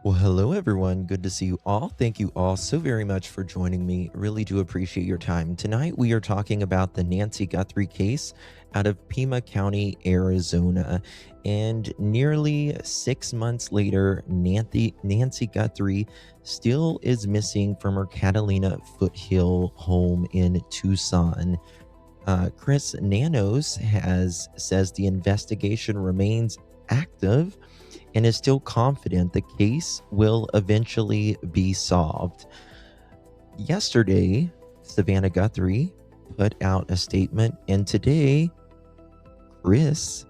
Well, hello everyone. Good to see you all. Thank you all so very much for joining me. Really do appreciate your time. Tonight we are talking about the Nancy Guthrie case out of Pima County, Arizona. And nearly 6 months later, Nancy Guthrie still is missing from her Catalina Foothill home in Tucson. Chris Nanos says the investigation remains active and is still confident the case will eventually be solved. Yesterday, Savannah Guthrie put out a statement, and today, Chris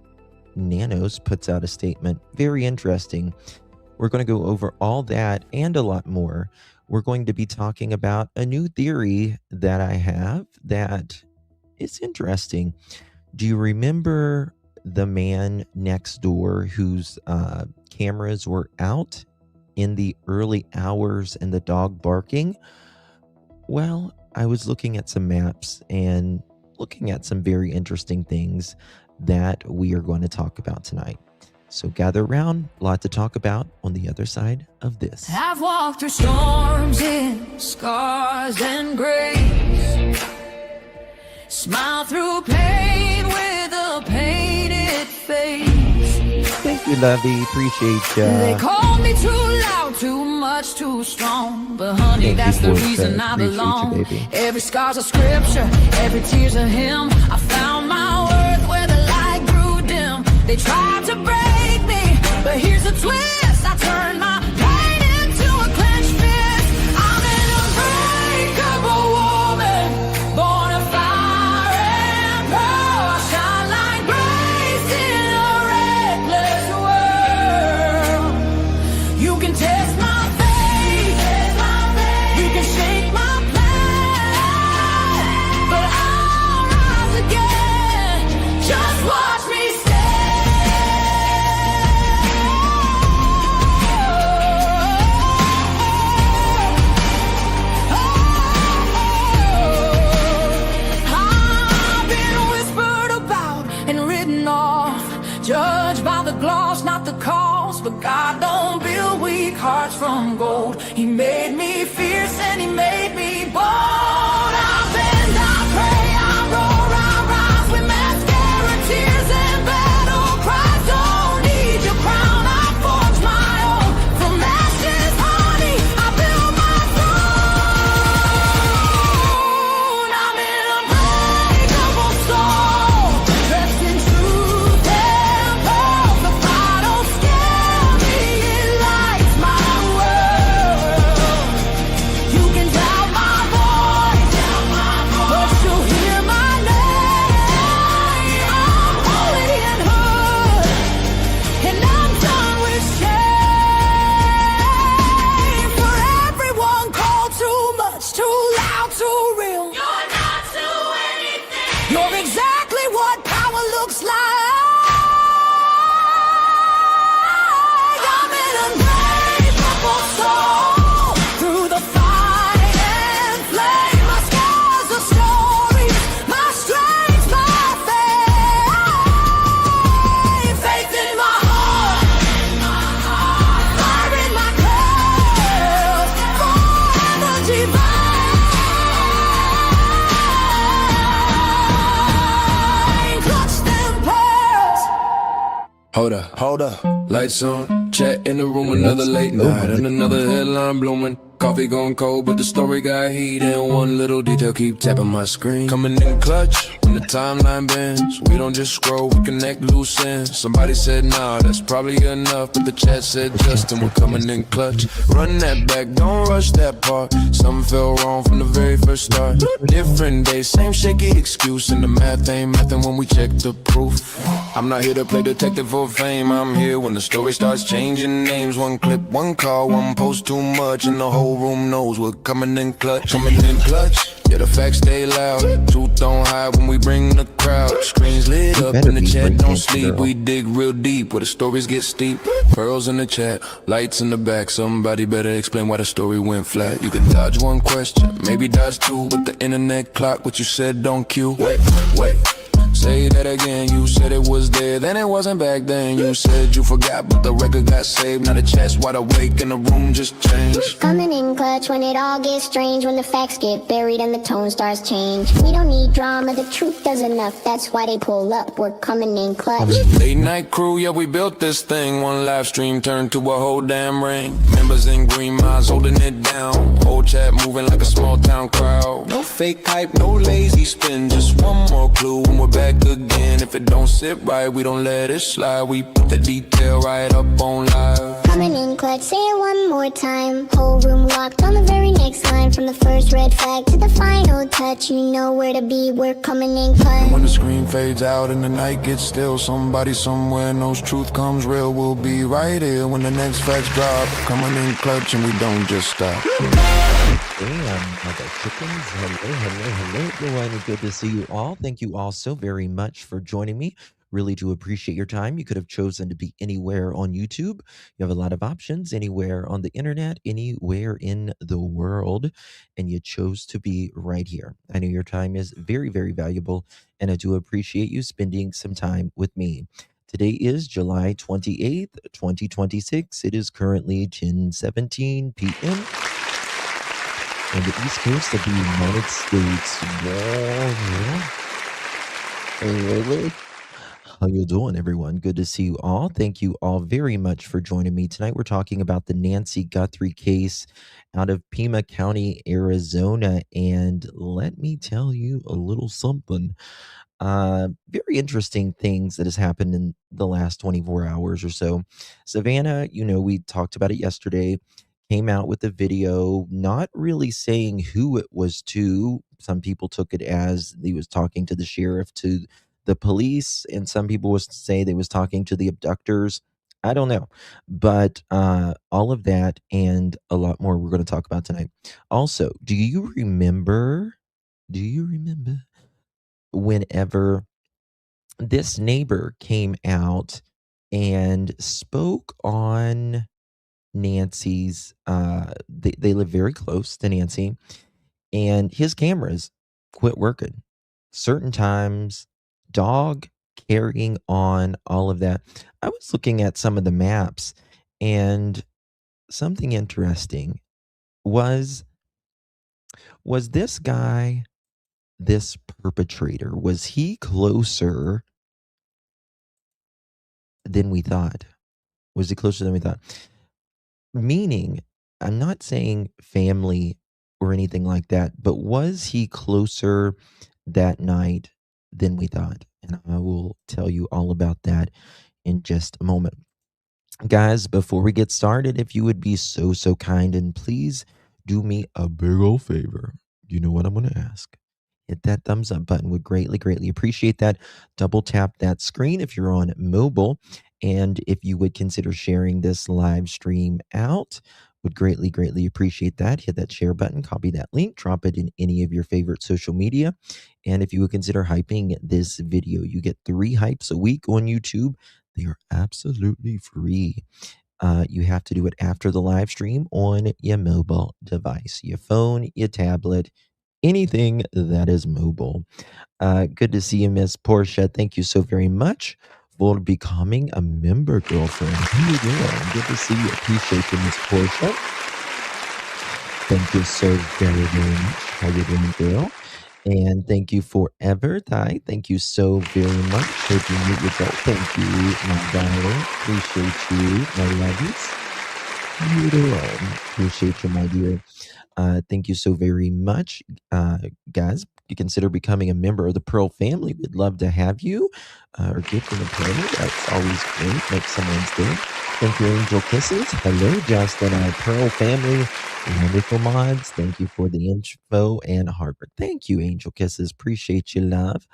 Nanos puts out a statement. Very interesting. We're going to go over all that and a lot more. We're going to be talking about a new theory that I have that is interesting. Do you remember the man next door whose cameras were out in the early hours and the dog barking? Well, I was looking at some maps and looking at some very interesting things that we are going to talk about tonight. So gather around, a lot to talk about on the other side of this. I've walked through storms in scars and grace, smile through pain with a painted face. Thank you, Lovey. Appreciate ya. They call me too loud, too much, too strong. But honey, that's the reason I belong. Every scar's a scripture, every tear's a hymn. I found my worth where the light grew dim. They tried to break me, but here's a twist. I turned my pain into a clenched fist. I'm an unbreakable woman, born of fire and pearl. I shine like grace in a reckless world. You can test my faith, you can shake my plan, but I'll rise again. Just watch me judged by the gloss, not the cause. But God don't build weak hearts from gold. He made me fierce and he made me bold. I bend, I pray, I roar, I rise with mascara, tears and battle cries. Don't need your crown, I forge my own. From ashes, honey, I build my throne. I'm an unbreakable soul, dressed in truth and pearls. The fire don't scare me, it lights my world. You can doubt my voice, but you'll hear my name. I'm holy and hood, and I'm done with shame. For everyone called too much, too loud, too real. You're not to anything. You're exactly what power looks like. I'm an unbreakable soul, through the fight and flame. My scars are stories, my strength, my faith. Faith in my heart, fire in my claws, forever divine. Clutch them pearls. Hold up, lights on, chat in the room, another late night, and another headline blooming. Coffee going cold, but the story got heat, and one little detail keep tapping my screen. Coming in clutch, when the timeline bends, we don't just scroll, we connect loose ends. Somebody said, nah, that's probably enough, but the chat said, Justin, we're coming in clutch. Run that back, don't rush that part. Something fell wrong from the very first start. Different day, same shaky excuse, and the math ain't mathin' when we check the proof. I'm not here to play detective for fame, I'm here when the story starts changing names. One clip, one call, one post too much, and the whole room knows we're coming in clutch. Coming in clutch, yeah, the facts stay loud. Truth don't hide when we bring the crowd. Screens lit up and the chat don't sleep. We dig real deep where the stories get steep. Pearls in the chat, lights in the back. Somebody better explain why the story went flat. You can dodge one question, maybe dodge two, but the internet clock what you said don't cue. Wait, Say that again, you said it was there, then it wasn't back then. You said you forgot, but the record got saved. Now the chest wide awake and the room just changed. Coming in clutch when it all gets strange, when the facts get buried and the tone starts change. We don't need drama, the truth does enough. That's why they pull up, we're coming in clutch. Late night crew, yeah, we built this thing. One live stream turned to a whole damn ring. Members in green miles holding it down. Whole chat moving like a small town crowd. No fake hype, no lazy spin. Just one more clue when we're back again. If it don't sit right, we don't let it slide. We put the detail right up on live. Coming in clutch, say it one more time. Whole room locked on the very next line. From the first red flag to the final touch, you know where to be, we're coming in clutch. When the screen fades out and the night gets still, somebody somewhere knows truth comes real. We'll be right here when the next facts drop. Coming in clutch and we don't just stop. Damn, mother chickens. Hello, everyone. Good to see you all. Thank you all so very much for joining me. Really do appreciate your time. You could have chosen to be anywhere on YouTube. You have a lot of options, anywhere on the internet, anywhere in the world, and you chose to be right here. I know your time is very, very valuable, and I do appreciate you spending some time with me. Today is July 28th, 2026. It is currently 10:17 p.m. on the East Coast of the United States. Hey, how you doing, everyone? Good to see you all. Thank you all very much for joining me. Tonight we're talking about the Nancy Guthrie case out of Pima County, Arizona. And let me tell you a little something. Very interesting things that has happened in the last 24 hours or so. Savannah, we talked about it yesterday, came out with a video, not really saying who it was to. Some people took it as he was talking to the sheriff, to the police, and some people was say they was talking to the abductors. I don't know, but all of that and a lot more we're going to talk about tonight. Also, do you remember whenever this neighbor came out and spoke on Nancy's, they live very close to Nancy, and his cameras quit working certain times, dog carrying on, all of that. I was looking at some of the maps, and something interesting was this guy, this perpetrator, was he closer than we thought? Was he closer than we thought? Meaning, I'm not saying family or anything like that, but was he closer that night than we thought? And I will tell you all about that in just a moment. Guys, before we get started, if you would be so kind and please do me a big old favor. You know what I'm going to ask? Hit that thumbs up button. Would greatly appreciate that. Double tap that screen if you're on mobile. And if you would consider sharing this live stream out, would greatly appreciate that. Hit that share button, copy that link, drop it in any of your favorite social media. And if you would consider hyping this video, you get 3 hypes a week on YouTube. They are absolutely free. You have to do it after the live stream on your mobile device, your phone, your tablet, anything that is mobile. Good to see you, Miss Portia. Thank you so very much for becoming a member, girlfriend. How you doing? Good to see you. Appreciate you, Miss Portia. Thank you so very much. How you doing, girl? And thank you forever, Ty. Thank you so very much. Hope you meet your goal. Thank you, my darling. Appreciate you, my lovies. How you doing? Appreciate you, my dear. Thank you so very much, guys. You consider becoming a member of the Pearl family. We'd love to have you, or gift in the Pearl. That's always great. Make someone's day. Thank you, Angel Kisses. Hello, Justin, our Pearl family. Wonderful mods. Thank you for the info and hardware. Thank you, Angel Kisses. Appreciate you, love.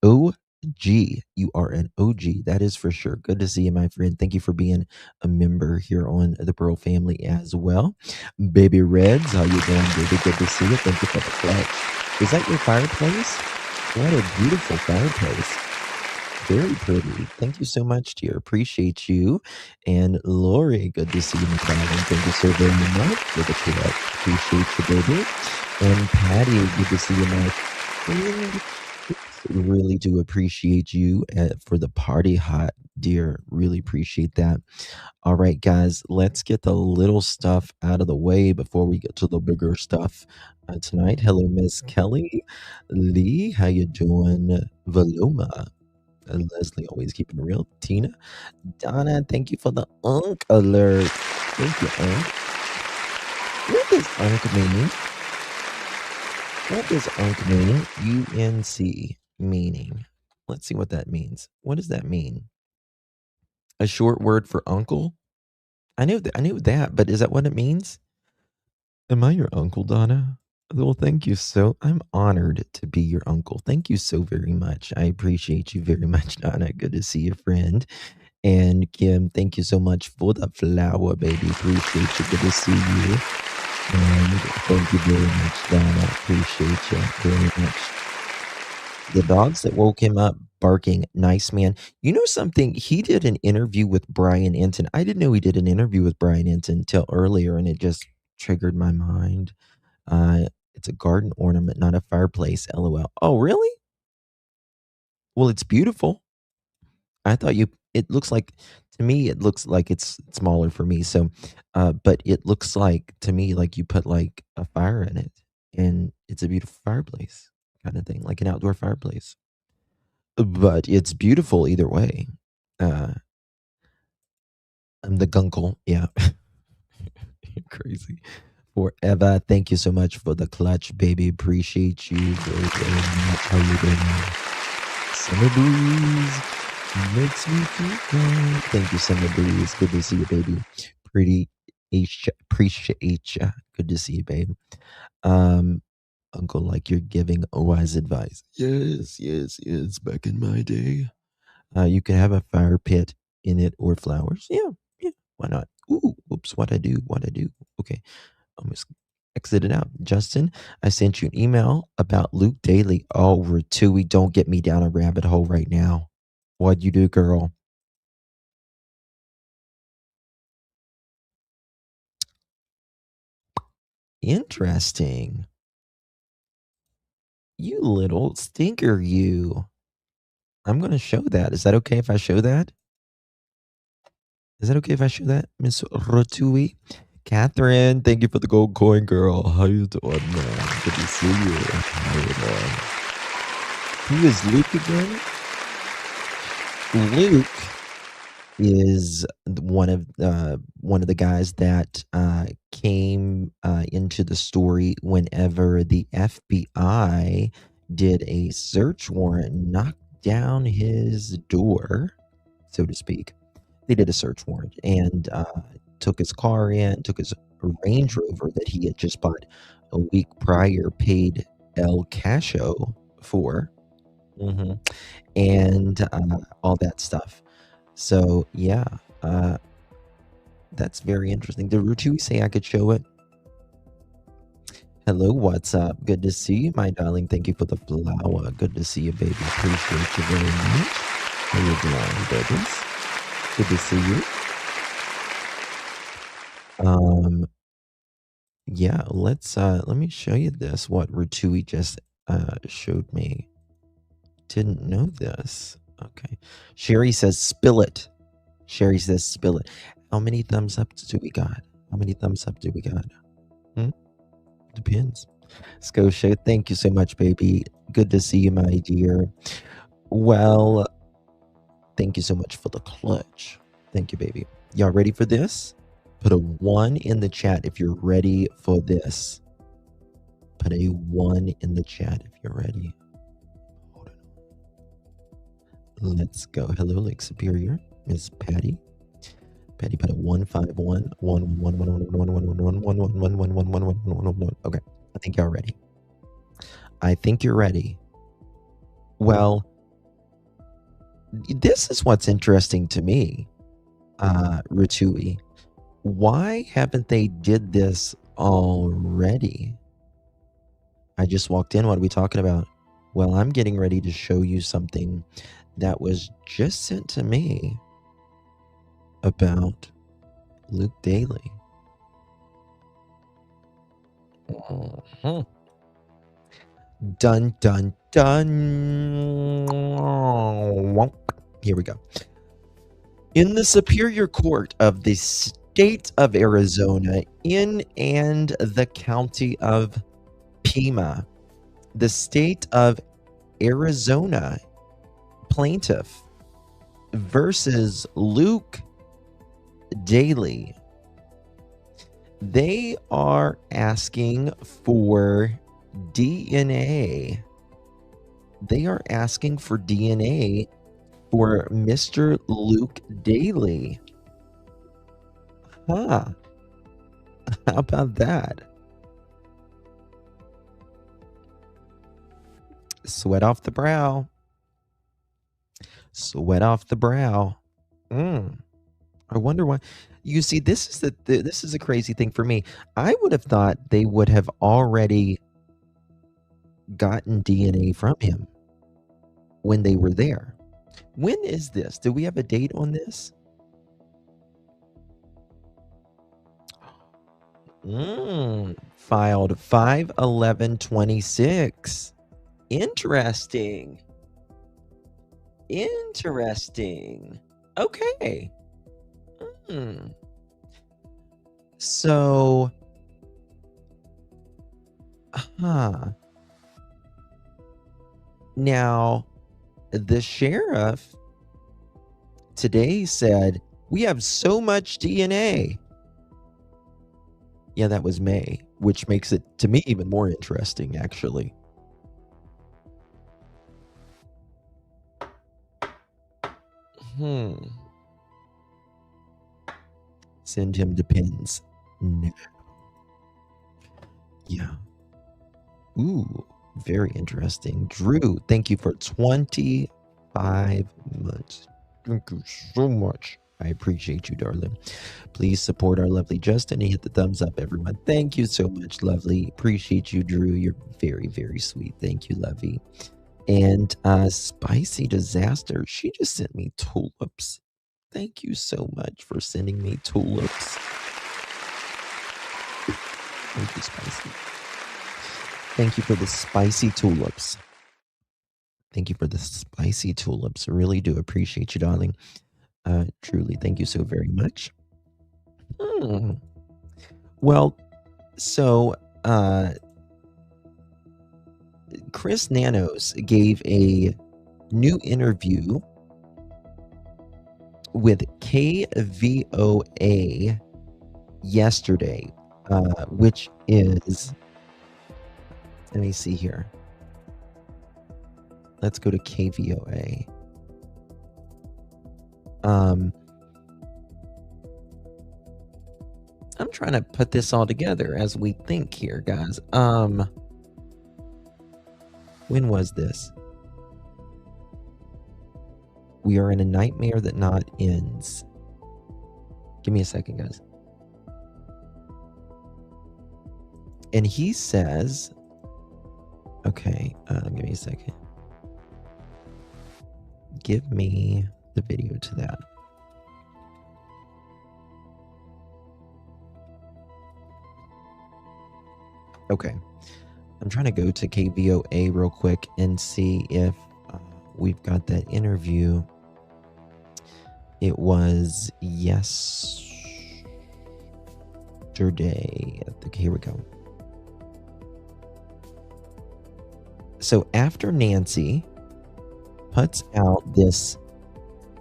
OG. You are an OG. That is for sure. Good to see you, my friend. Thank you for being a member here on the Pearl family as well. Baby Reds, how you doing, baby? Good to see you. Thank you for the pledge. Is that your fireplace? What a beautiful fireplace. Very pretty. Thank you so much, dear. Appreciate you. And Lori, good to see you, McFarland. Thank you so very much for the pledge. Appreciate you, baby. And Patty, good to see you, my friend. Really do appreciate you for the party hot, dear. Really appreciate that. All right, guys, let's get the little stuff out of the way before we get to the bigger stuff tonight. Hello, Miss Kelly. Lee, how you doing? Valuma. Leslie, always keeping it real. Tina. Donna, thank you for the unk alert. Thank you, unk. What does unk mean? What does unk mean? UNC meaning. Let's see what that means. What does that mean? A short word for uncle? I knew that, but is that what it means? Am I your uncle, Donna? Well, thank you I'm honored to be your uncle. Thank you so very much. I appreciate you very much, Donna. Good to see your friend. And Kim, thank you so much for the flower, baby. Appreciate you. Good to see you. And thank you very much, Donna. Appreciate you very much. The dogs that woke him up barking, nice man. You know something? He did an interview with Brian Enton. I didn't know he did an interview with Brian Enton until earlier, and it just triggered my mind. It's a garden ornament, not a fireplace. LOL. Oh, really? Well, it's beautiful. I thought it looks like, to me, it looks like it's smaller for me. So, but it looks like to me like you put like a fire in it, and it's a beautiful fireplace kind of thing, like an outdoor fireplace. But it's beautiful either way. Uh, I'm the gunkle. Yeah. You're crazy. Forever. Thank you so much for the clutch, baby. Appreciate you very, very much. How you doing? Summer breeze makes me feel good. Thank you, Summer breeze. Good to see you, baby. Pretty appreciate you. Good to see you, babe. Uncle, like you're giving wise advice. Yes, yes, yes. Back in my day. You can have a fire pit in it or flowers. Yeah, yeah. Why not? Ooh, whoops. What I do? What I do? Okay, almost exited out. Justin, I sent you an email about Luke Daly. Oh, Ratui, don't get me down a rabbit hole right now. What'd you do, girl? Interesting. You little stinker, you. I'm going to show that. Is that okay if I show that? Is that okay if I show that, Miss Rotui? Catherine, thank you for the gold coin, girl. How you doing, man? Good to see you. How you doing? Who is Luke again? Luke is one of the guys that came into the story whenever the FBI did a search warrant, knocked down his door, so to speak. They did a search warrant and took his car in, took his Range Rover that he had just bought a week prior, paid El Casho for, and all that stuff. So yeah, that's very interesting. Did Rutui say I could show it? Hello, what's up? Good to see you, my darling. Thank you for the flower. Good to see you, baby. Appreciate you very much. How you doing, babies? Good to see you. Yeah, let me show you this, what Rutui just showed me. Didn't know this. Okay. Sherry says spill it. Sherry says spill it. How many thumbs up do we got? How many thumbs up do we got? Depends. Scotia, thank you so much, baby. Good to see you, my dear. Well, thank you so much for the clutch. Thank you, baby. Y'all ready for this? Put a 1 in the chat if you're ready for this. Put a 1 in the chat if you're ready. Hold on. Let's go. Hello, Lake Superior. Miss Patty. Patty put a 151 Okay, I think y'all ready. I think you're ready. Well, this is what's interesting to me, Rutui. Why haven't they did this already? I just walked in. What are we talking about? Well, I'm getting ready to show you something that was just sent to me about Luke Daly. Dun, dun, dun. Here we go. In the Superior Court of the State of Arizona, in and the County of Pima, the State of Arizona plaintiff versus Luke Daly. They are asking for DNA. They are asking for DNA for Mr. Luke Daly. Huh. How about that? Sweat off the brow. Sweat off the brow. I wonder why. You see, this is this is a crazy thing for me. I would have thought they would have already gotten DNA from him when they were there. When is this? Do we have a date on this? Filed 5/11/26. Interesting. Interesting. Okay. So, now the sheriff today said, we have so much DNA. Yeah, that was May, which makes it, to me, even more interesting, actually. Send him to pins. No. Yeah. Ooh, very interesting. Drew, thank you for 25 months. Thank you so much. I appreciate you, darling. Please support our lovely Justin and hit the thumbs up, everyone. Thank you so much, lovely. Appreciate you, Drew. You're very, very sweet. Thank you, lovey. And Spicy Disaster, she just sent me tulips. Thank you so much for sending me tulips. Thank you, Spicy. Thank you for the spicy tulips. Thank you for the spicy tulips. I really do appreciate you, darling. Truly, thank you so very much. Well, so Chris Nanos gave a new interview with KVOA yesterday, which is, let me see here. Let's go to KVOA. I'm trying to put this all together as we think here, guys. When was this? We are in a nightmare that not ends. Give me a second, guys. And he says, okay, give me a second. Give me the video to that. Okay. I'm trying to go to KVOA real quick and see if we've got that interview. It was yesterday. Here we go. So after Nancy puts out this,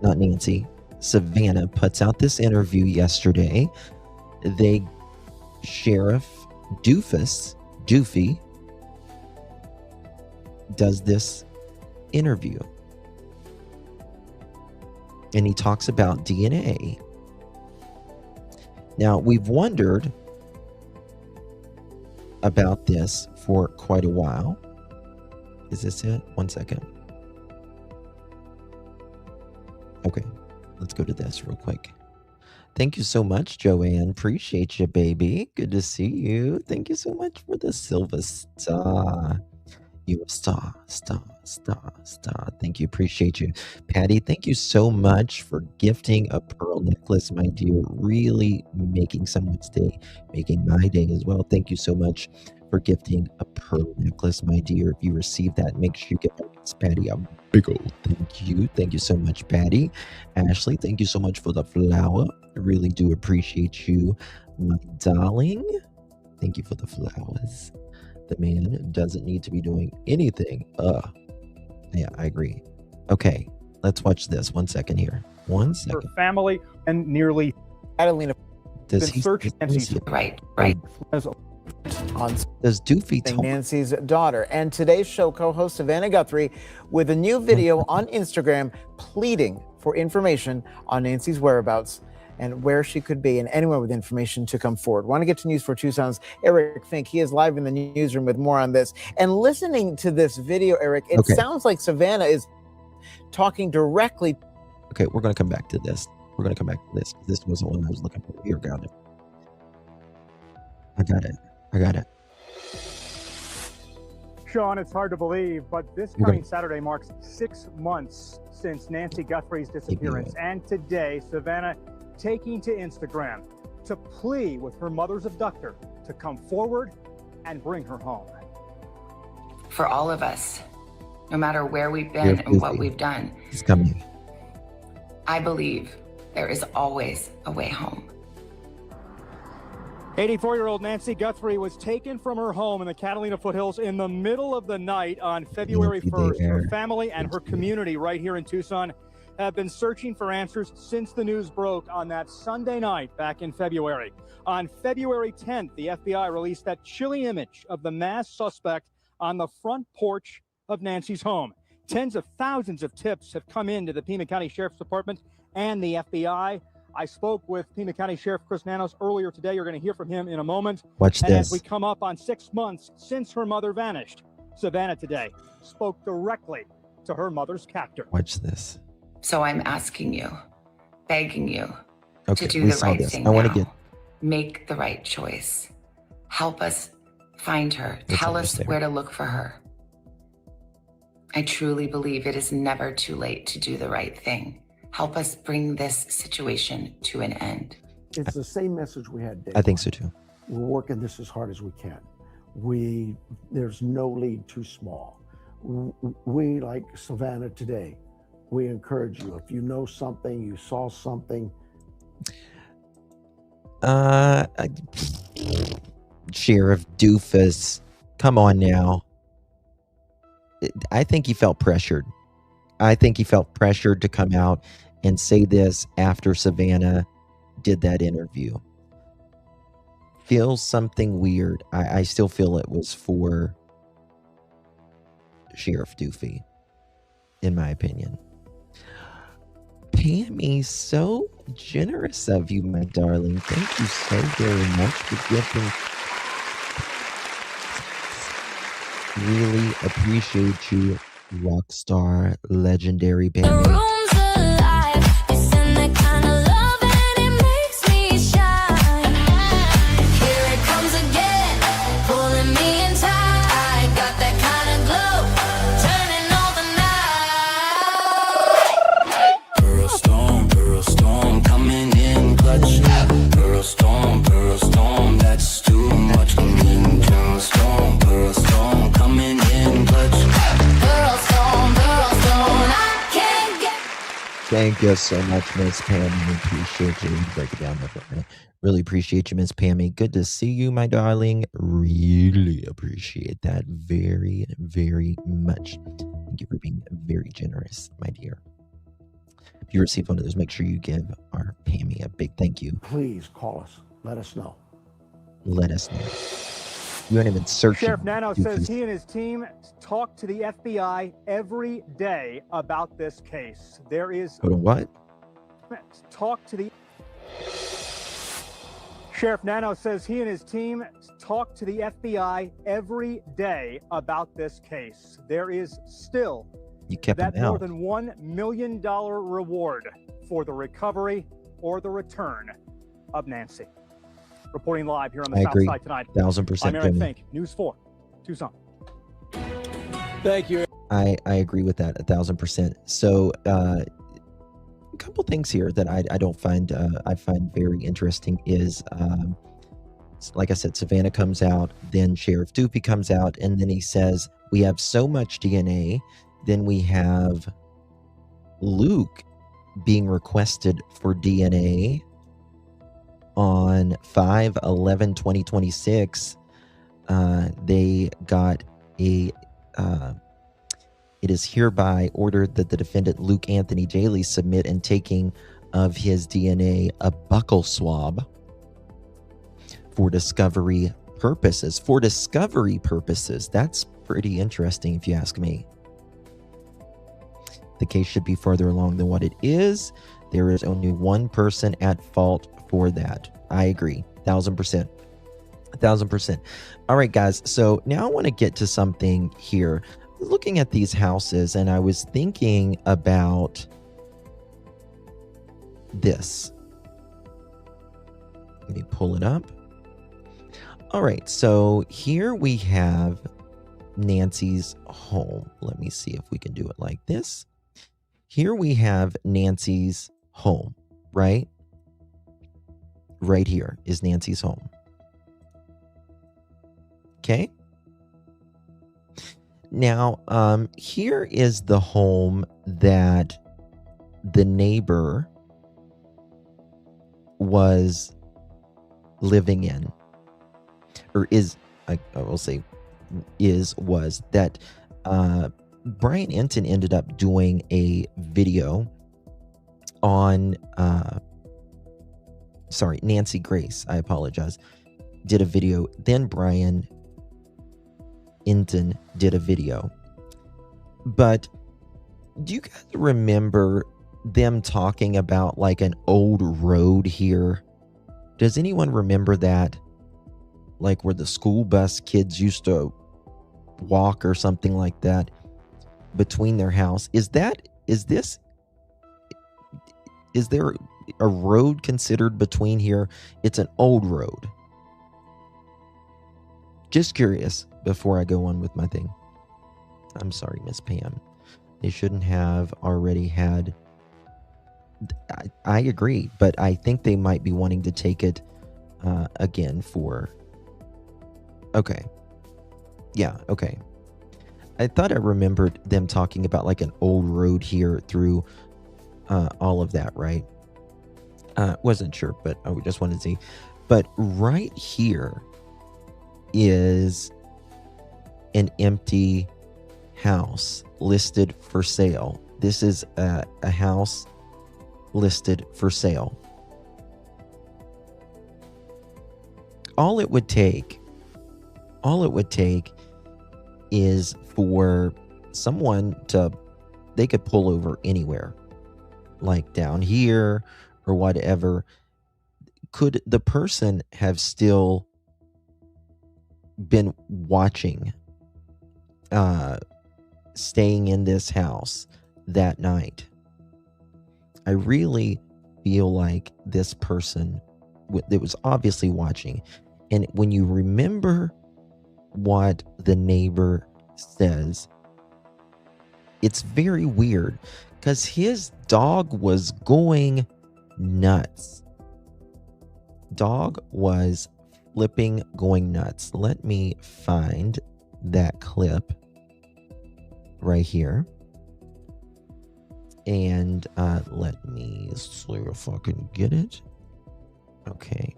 not Nancy, Savannah puts out this interview yesterday, Sheriff Doofy does this interview. And he talks about DNA. Now, we've wondered about this for quite a while. Is this it? 1 second. Okay, let's go to this real quick. Thank you so much, Joanne. Appreciate you, baby. Good to see you. Thank you so much for the silver star. You're a star. Thank you. Appreciate you. Patty, thank you so much for gifting a pearl necklace, my dear. Really making someone's day, making my day as well. Thank you so much for gifting a pearl necklace, my dear. If you receive that, make sure you get Miss Patty a big old thank you. Thank you so much, Patty. Ashley, thank you so much for the flower. I really do appreciate you, my darling. Thank you for the flowers. The man doesn't need to be doing anything. Yeah, I agree. Okay, let's watch this. 1 second here. 1 second. Her family and nearly Catalina Does been searching Nancy's Right. on Does Doofy tell Nancy's daughter, and today's show co-host Savannah Guthrie with a new video on Instagram pleading for information on Nancy's whereabouts and where she could be, and anyone with information to come forward. Want to get to News for Tucson's Eric Fink. He is live in the newsroom with more on this. And listening to this video, Eric, it sounds like Savannah is talking directly. Okay, we're going to come back to this. We're going to come back to this. This wasn't one I was looking for. Here, got it. I got it. Sean, it's hard to believe, but this coming Saturday marks 6 months since Nancy Guthrie's disappearance. And today, Savannah taking to Instagram to plea with her mother's abductor to come forward and bring her home. For all of us, no matter where we've been and what we've done, He's coming. I believe there is always a way home. 84-year-old Nancy Guthrie was taken from her home in the Catalina foothills in the middle of the night on February 1st. Her family and her community right here in Tucson have been searching for answers since the news broke on that Sunday night back in February. On February 10th, the FBI released that chilling image of the masked suspect on the front porch of Nancy's home. Tens of thousands of tips have come into the Pima County Sheriff's Department and the FBI. I spoke with Pima County Sheriff Chris Nanos earlier today. You're going to hear from him in a moment. Watch and this. As we come up on 6 months since her mother vanished, Savannah today spoke directly to her mother's captor. Watch this. So I'm asking you, begging you Okay, to do we the saw right this. thing I want now. to get. Make the right choice. Help us find her. Tell us where to look for her. I truly believe it is never too late to do the right thing. Help us bring this situation to an end. It's the same message we had, Dave. I think so too. We're working this as hard as we can. There's no lead too small. We, like Savannah today, we encourage you. If you know something, you saw something. Sheriff Doofus, come on now. I think he felt pressured. I think he felt pressured to come out and say this after Savannah did that interview. Feels something weird. I still feel it was for Sheriff Doofy, in my opinion. Pammy, so generous of you, my darling. Thank you so very much for gifting. Really appreciate you, rock star, legendary Pammy. Thank you so much, Miss Pammy. Appreciate you. Break it down for me. Really appreciate you, Miss Pammy. Good to see you, my darling. Really appreciate that very, very much. Thank you for being very generous, my dear. If you receive one of those, make sure you give our Pammy a big thank you. Please call us. Let us know. Let us know. You aren't even searching. Sheriff Nanos says he and his team talk to the FBI every day about this case. There is... Go to what? Talk to the... Sheriff Nanos says he and his team talk to the FBI every day about this case. There is still that more than $1 million reward for the recovery or the return of Nancy. Reporting live here on the South Side tonight. 1000%. I'm Eric Fink, News 4, Tucson. Thank you. I agree with that 1000%. So a couple things here that I don't find I find very interesting is like I said, Savannah comes out, then Sheriff Doopy comes out, and then he says, we have so much DNA. Then we have Luke being requested for DNA on 5/11/2026. They got a it is hereby ordered that the defendant Luke Anthony Daly submit and taking of his DNA a buccal swab for discovery purposes. For discovery purposes. That's pretty interesting if you ask me. The case should be further along than what it is. There is only one person at fault for that. I agree. 1,000%. 1,000%. All right, guys. So now I want to get to something here. Looking at these houses, and I was thinking about this. Let me pull it up. All right. So here we have Nancy's home. Let me see if we can do it like this. Here we have Nancy's home, right? Right here is Nancy's home. Okay. Now, here is the home that the neighbor was living in, or is, I will say, was that Brian Enton ended up doing a video on, Nancy Grace, I apologize, did a video. Then Brian Enton did a video. But do you guys remember them talking about like an old road here? Does anyone remember that? Like where the school bus kids used to walk or something like that between their house. Is there a road considered between here? It's an old road. Just curious before I go on with my thing. I'm sorry, Miss Pam. They shouldn't have already had. I agree, but I think they might be wanting to take it again for. Okay. Yeah, okay. I thought I remembered them talking about like an old road here through all of that, right? Wasn't sure, but I just wanted to see. But right here is an empty house listed for sale. This is a house listed for sale. All it would take is for someone they could pull over anywhere, like down here or whatever. Could the person have still been watching, staying in this house that night? I really feel like this person that was obviously watching. And when you remember what the neighbor says, it's very weird because his dog was going nuts. Dog was flipping, going nuts. Let me find that clip right here. And let me see if I can get it. Okay.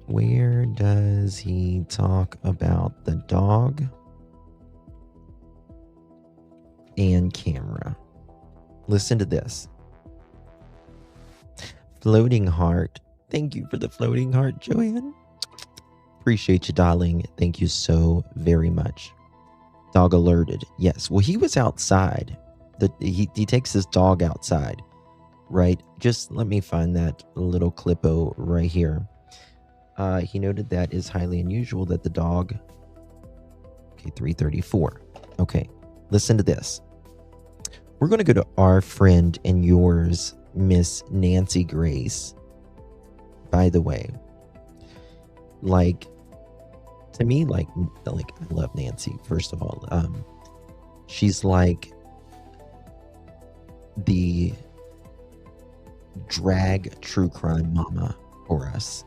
Where does he talk about the dog and camera? Listen to this. Floating heart. Thank you for the floating heart, Joanne. Appreciate you, darling. Thank you so very much. Dog alerted. Yes. Well, he was outside. He takes his dog outside, right? Just let me find that little clippo right here. He noted that is highly unusual that the dog. Okay, 334. Okay, listen to this. We're going to go to our friend and yours, Miss Nancy Grace. By the way, like, to me, like I love Nancy. First of all, she's like the drag true crime mama for us.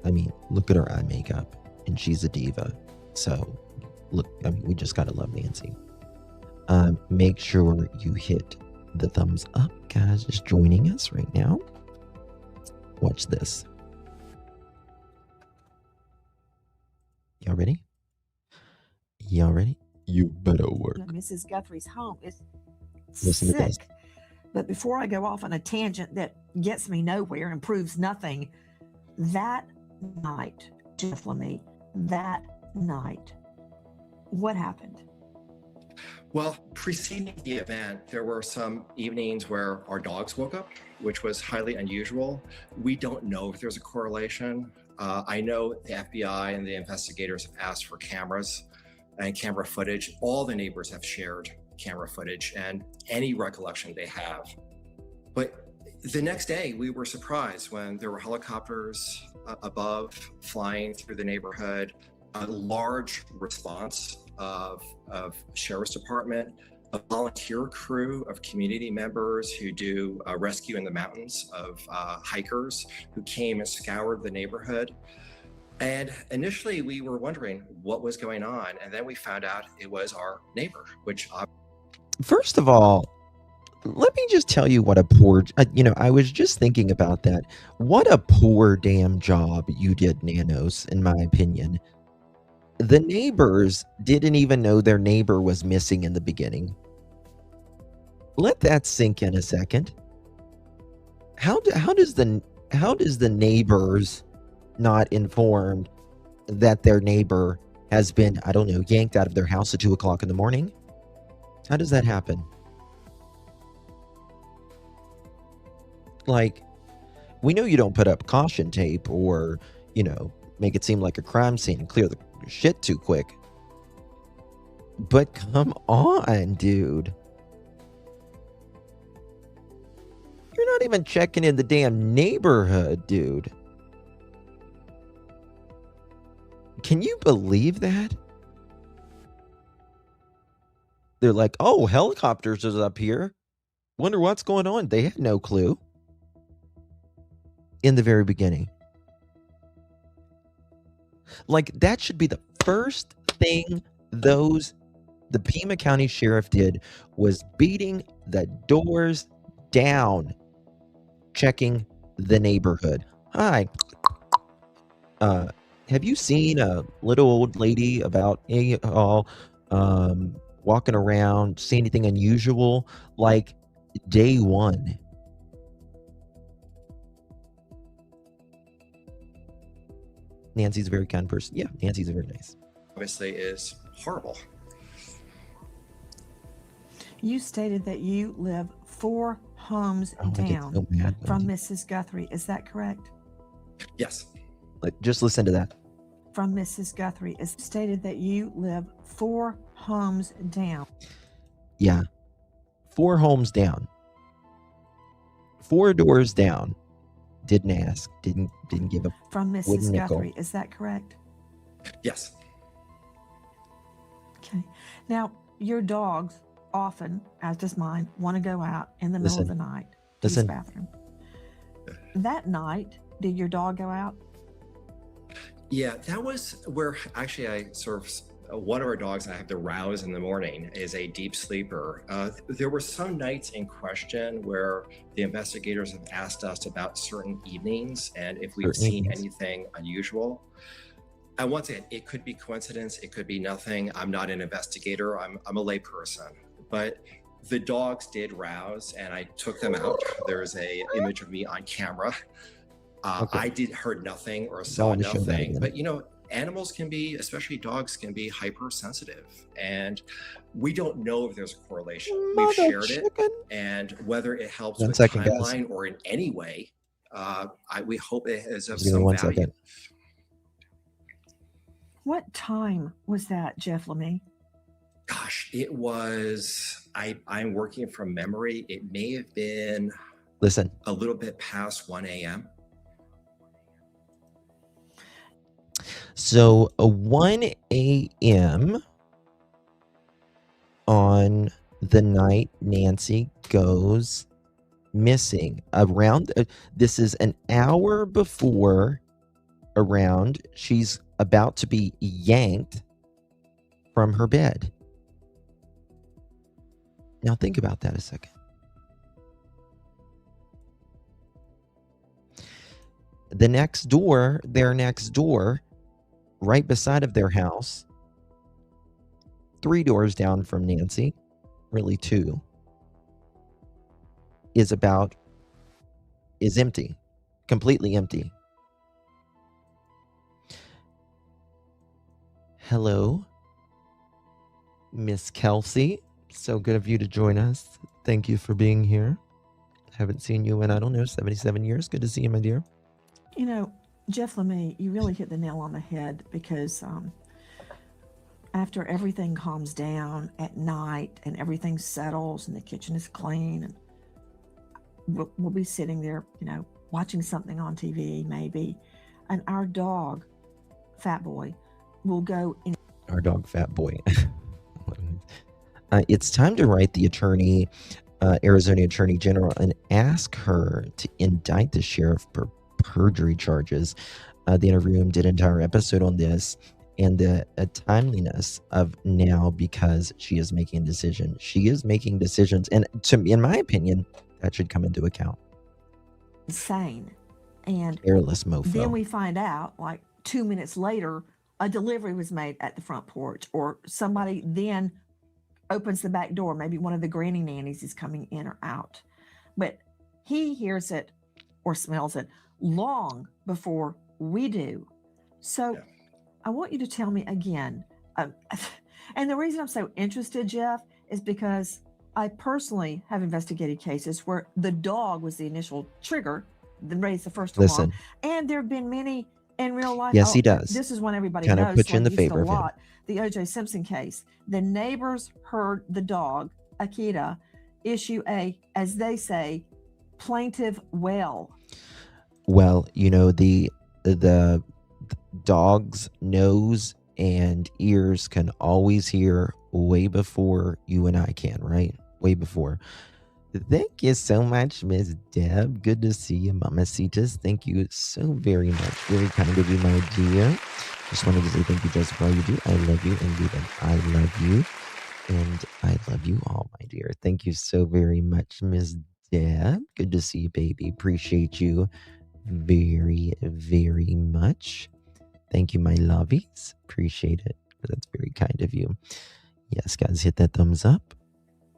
I mean, look at her eye makeup, and she's a diva. So, look, I mean, we just gotta love Nancy. Make sure you hit the thumbs up, guys, just joining us right now. Watch this. Y'all ready? Y'all ready? You better work. Mrs. Guthrie's home is Listen to this. sick. But before I go off on a tangent that gets me nowhere and proves nothing, that night, Jeff Lemay, that night, what happened? Well, preceding the event, there were some evenings where our dogs woke up, which was highly unusual. We don't know if there's a correlation. I know the FBI and the investigators have asked for cameras and camera footage. All the neighbors have shared camera footage and any recollection they have. But the next day, we were surprised when there were helicopters above flying through the neighborhood, a large response of Sheriff's Department, a volunteer crew of community members who do rescue in the mountains of hikers who came and scoured the neighborhood. And initially we were wondering what was going on. And then we found out it was our neighbor, which... First of all, let me just tell you what a poor, I was just thinking about that. What a poor damn job you did, Nanos, in my opinion. The neighbors didn't even know their neighbor was missing in the beginning. Let that sink in a second. How does the neighbors not informed that their neighbor has been, I don't know, yanked out of their house at 2 o'clock in the morning? How does that happen? Like, we know you don't put up caution tape or, make it seem like a crime scene and clear the shit too quick. But come on, dude. You're not even checking in the damn neighborhood, dude. Can you believe that? They're like, oh, helicopters is up here. Wonder what's going on. They had no clue. In the very beginning. Like, that should be the first thing the Pima County Sheriff did, was beating the doors down, checking the neighborhood. Hi. Have you seen a little old lady about walking around, see anything unusual? Like, day one. Nancy's a very kind person. Yeah, Nancy's a very nice. Obviously is horrible. You stated that you live 4 homes down from Mrs. Guthrie. Is that correct? Yes. Just listen to that. From Mrs. Guthrie, it's stated that you live 4 homes down. Yeah. 4 homes down. 4 doors down. Didn't ask. Didn't give a from Mrs. Guthrie. Is that correct? Yes. Okay. Now, your dogs often, as does mine, want to go out in the middle of the night to the bathroom. That night, did your dog go out? Yeah, that was where actually I sort of, one of our dogs, I have to rouse in the morning, is a deep sleeper. There were some nights in question where the investigators have asked us about certain evenings and if we've seen anything unusual. And once again, it could be coincidence, it could be nothing. I'm not an investigator, I'm a lay person. But the dogs did rouse and I took them out. There's an image of me on camera. I heard nothing or saw nothing, but animals can be, especially dogs, can be hypersensitive, and we don't know if there's a correlation. We've shared it, and whether it helps with timeline or in any way, we hope it is of some value. What time was that, Jeff Lemay? Gosh, it was, I'm working from memory. It may have been a little bit past 1 a.m. So 1 a.m. on the night Nancy goes missing. Around this is an hour before around. She's about to be yanked from her bed. Now think about that a second. Their next door, right beside of their house, 3 doors down from Nancy, really 2, is empty, completely empty. Hello, Miss Kelsey. So good of you to join us. Thank you for being here. Haven't seen you in, I don't know, 77 years. Good to see you, my dear. You know, Jeff Lemay, you really hit the nail on the head, because after everything calms down at night and everything settles and the kitchen is clean, and we'll be sitting there, watching something on TV maybe, and our dog, Fat Boy, will go in. Our dog, Fat Boy. It's time to write the Arizona Attorney General, and ask her to indict the sheriff for perjury charges. The interview did an entire episode on this, and the timeliness of now, because she is making a decision. She is making decisions, and in my opinion, that should come into account. Insane. And Careless mofo. Then we find out, like 2 minutes later, a delivery was made at the front porch, or somebody then opens the back door. Maybe one of the granny nannies is coming in or out. But he hears it or smells it long before we do. So I want you to tell me again. And the reason I'm so interested, Jeff, is because I personally have investigated cases where the dog was the initial trigger, then raised the first alarm. And there have been many in real life. Yes, he does. This is one everybody kind knows. of put you in the favor of him. The O.J. Simpson case. The neighbors heard the dog, Akita, issue a, as they say, plaintive wail. Well, the dog's nose and ears can always hear way before you and I can, right? Way before. Thank you so much, Miss Deb. Good to see you, Mamacitas. Thank you so very much. Very kind of you, my dear. Just wanted to say thank you, Joseph, for all you do. I love you, and I love you. And I love you all, my dear. Thank you so very much, Miss Deb. Good to see you, baby. Appreciate you very, very much. Thank you, my lovies. Appreciate it. That's very kind of you. Yes, guys, hit that thumbs up.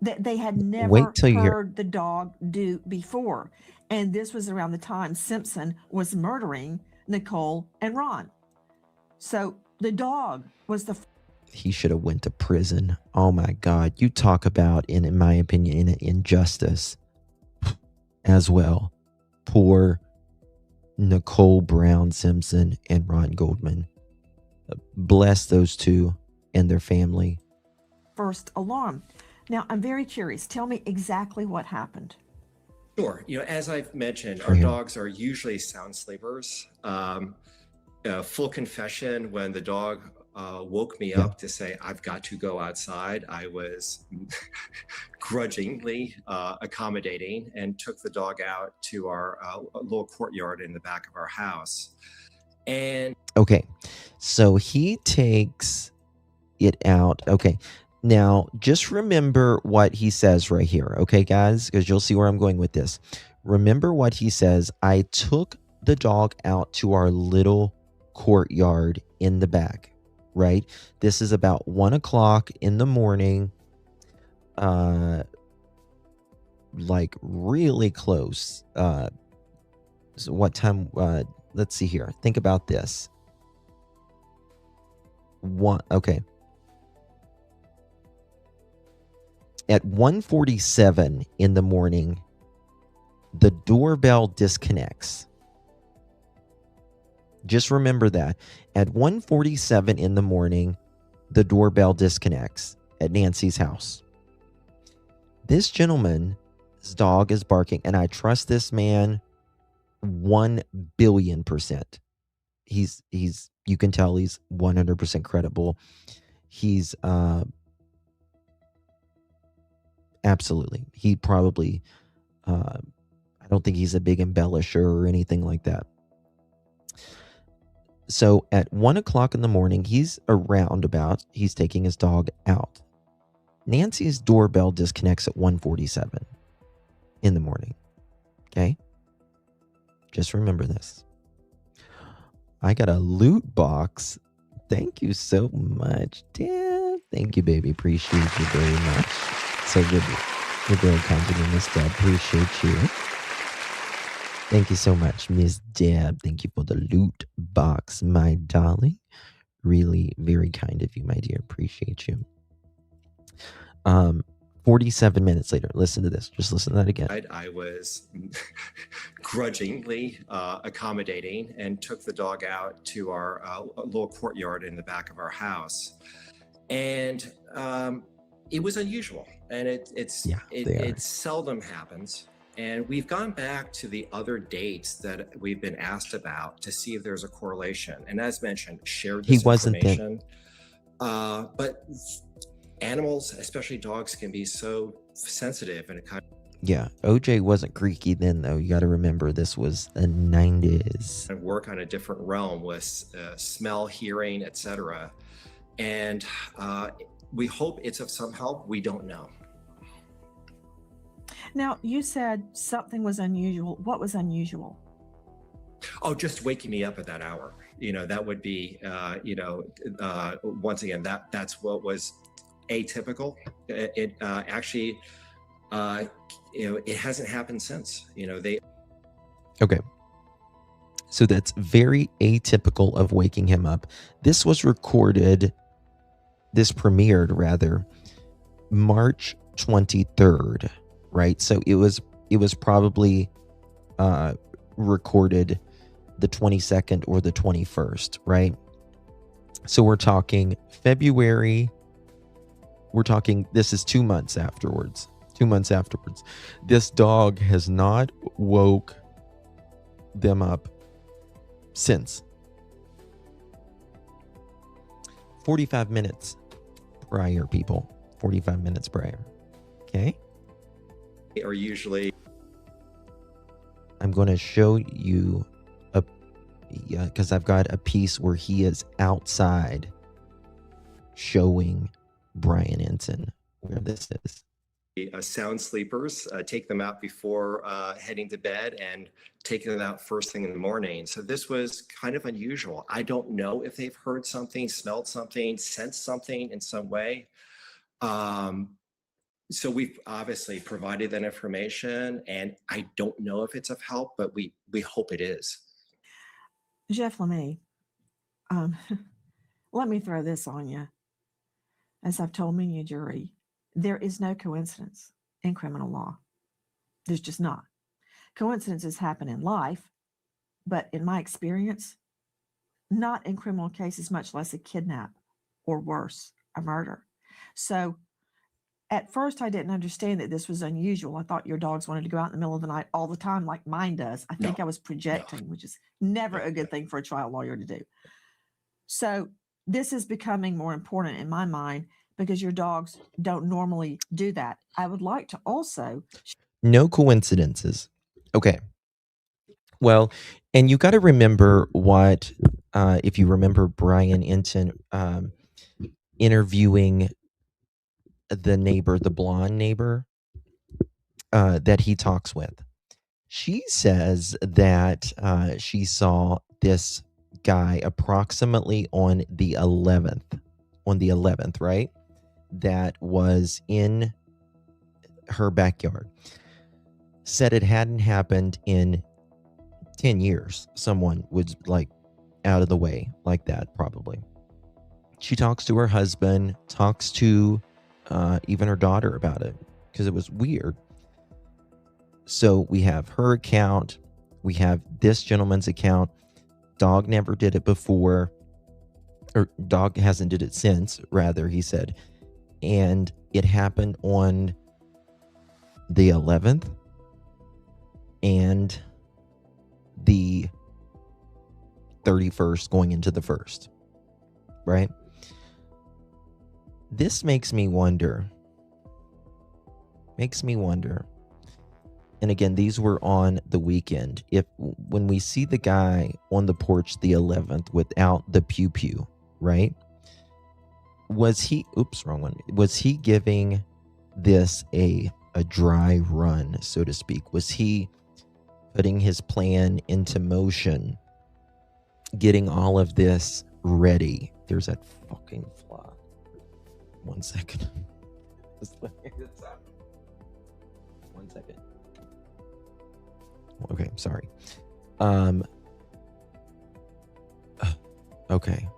That they had never heard the dog do before. And this was around the time Simpson was murdering Nicole and Ron. So the dog was the... He should have went to prison. Oh my God. You talk about, in my opinion, an injustice as well. Poor Nicole Brown Simpson and Ron Goldman. Bless those two and their family. First alarm. Now, I'm very curious. Tell me exactly what happened. Sure. As I've mentioned, our dogs are usually sound sleepers. Full confession, when the dog woke me up to say, I've got to go outside, I was grudgingly accommodating and took the dog out to our little courtyard in the back of our house. And okay, so he takes it out. Okay. Now, just remember what he says right here, okay, guys? Because you'll see where I'm going with this. Remember what he says. I took the dog out to our little courtyard in the back, right? This is about 1 o'clock in the morning, like really close. So what time? Let's see here. Think about this. Okay. At 1:47 in the morning, the doorbell disconnects. Just remember that. At 1:47 in the morning, the doorbell disconnects at Nancy's house. This gentleman's dog is barking, and I trust this man 1,000,000,000%. He's you can tell he's 100% credible. He's absolutely. He probably, I don't think he's a big embellisher or anything like that. So at 1 o'clock in the morning, he's taking his dog out. Nancy's doorbell disconnects at 1:47 in the morning. Okay? Just remember this. I got a loot box. Thank you so much, Deb. Thank you, baby. Appreciate you very much. So good. You're very kind to me, Miss Deb. Appreciate you. Thank you so much, Miss Deb. Thank you for the loot box, my darling. Really very kind of you, my dear. Appreciate you. 47 minutes later, listen to this. Just listen to that again. I was grudgingly accommodating and took the dog out to our little courtyard in the back of our house. And it was unusual. And it seldom happens. And we've gone back to the other dates that we've been asked about to see if there's a correlation. And as mentioned, shared this information. But animals, especially dogs, can be so sensitive and yeah, OJ wasn't creaky then, though. You got to remember this was the 90s. And work on a different realm with smell, hearing, etc. And we hope it's of some help. We don't know. Now, you said something was unusual. What was unusual? Oh, just waking me up at that hour. That would be, once again, that's what was atypical. It actually, it hasn't happened since. Okay. So that's very atypical of waking him up. This premiered March 23rd, right? So it was probably recorded the 22nd or the 21st, right? So we're talking February. This is 2 months afterwards. 2 months afterwards. This dog has not woke them up since. 45 minutes prior, people. 45 minutes prior. Okay? Or usually. I'm going to show you because I've got a piece where he is outside showing Brian Ensign where this is. Sound sleepers, take them out before heading to bed and taking them out first thing in the morning. So this was kind of unusual. I don't know if they've heard something, smelled something, sensed something in some way. So we've obviously provided that information, and I don't know if it's of help, but we hope it is. Jeff Lemay, let me throw this on you. As I've told many a jury, there is no coincidence in criminal law. There's just not. Coincidences happen in life, but in my experience, not in criminal cases, much less a kidnap or worse, a murder. So at first, I didn't understand that this was unusual. I thought your dogs wanted to go out in the middle of the night all the time like mine does. I think I was projecting, which is never a good thing for a trial lawyer to do. So this is becoming more important in my mind because your dogs don't normally do that. I would like to also... No coincidences. Okay. Well, and you got to remember what, if you remember Brian Ensign interviewing the neighbor, the blonde neighbor that he talks with. She says that she saw this guy approximately on the 11th, right? That was in her backyard. Said it hadn't happened in 10 years. Someone was like out of the way like that, probably. She talks to her husband, talks to even her daughter about it because it was weird. So we have her account. We have this gentleman's account. Dog never did it before, or dog hasn't did it since, rather, he said. And it happened on the 11th and the 31st going into the 1st, right? This makes me wonder and again, these were on the weekend. When we see the guy on the porch the 11th without the pew pew, right? Was he, oops, wrong one. Was he giving this a dry run, so to speak? Was he putting his plan into motion, getting all of this ready? There's that fucking fly. 1 second. Just let me get this out. 1 second. Okay, sorry. Okay.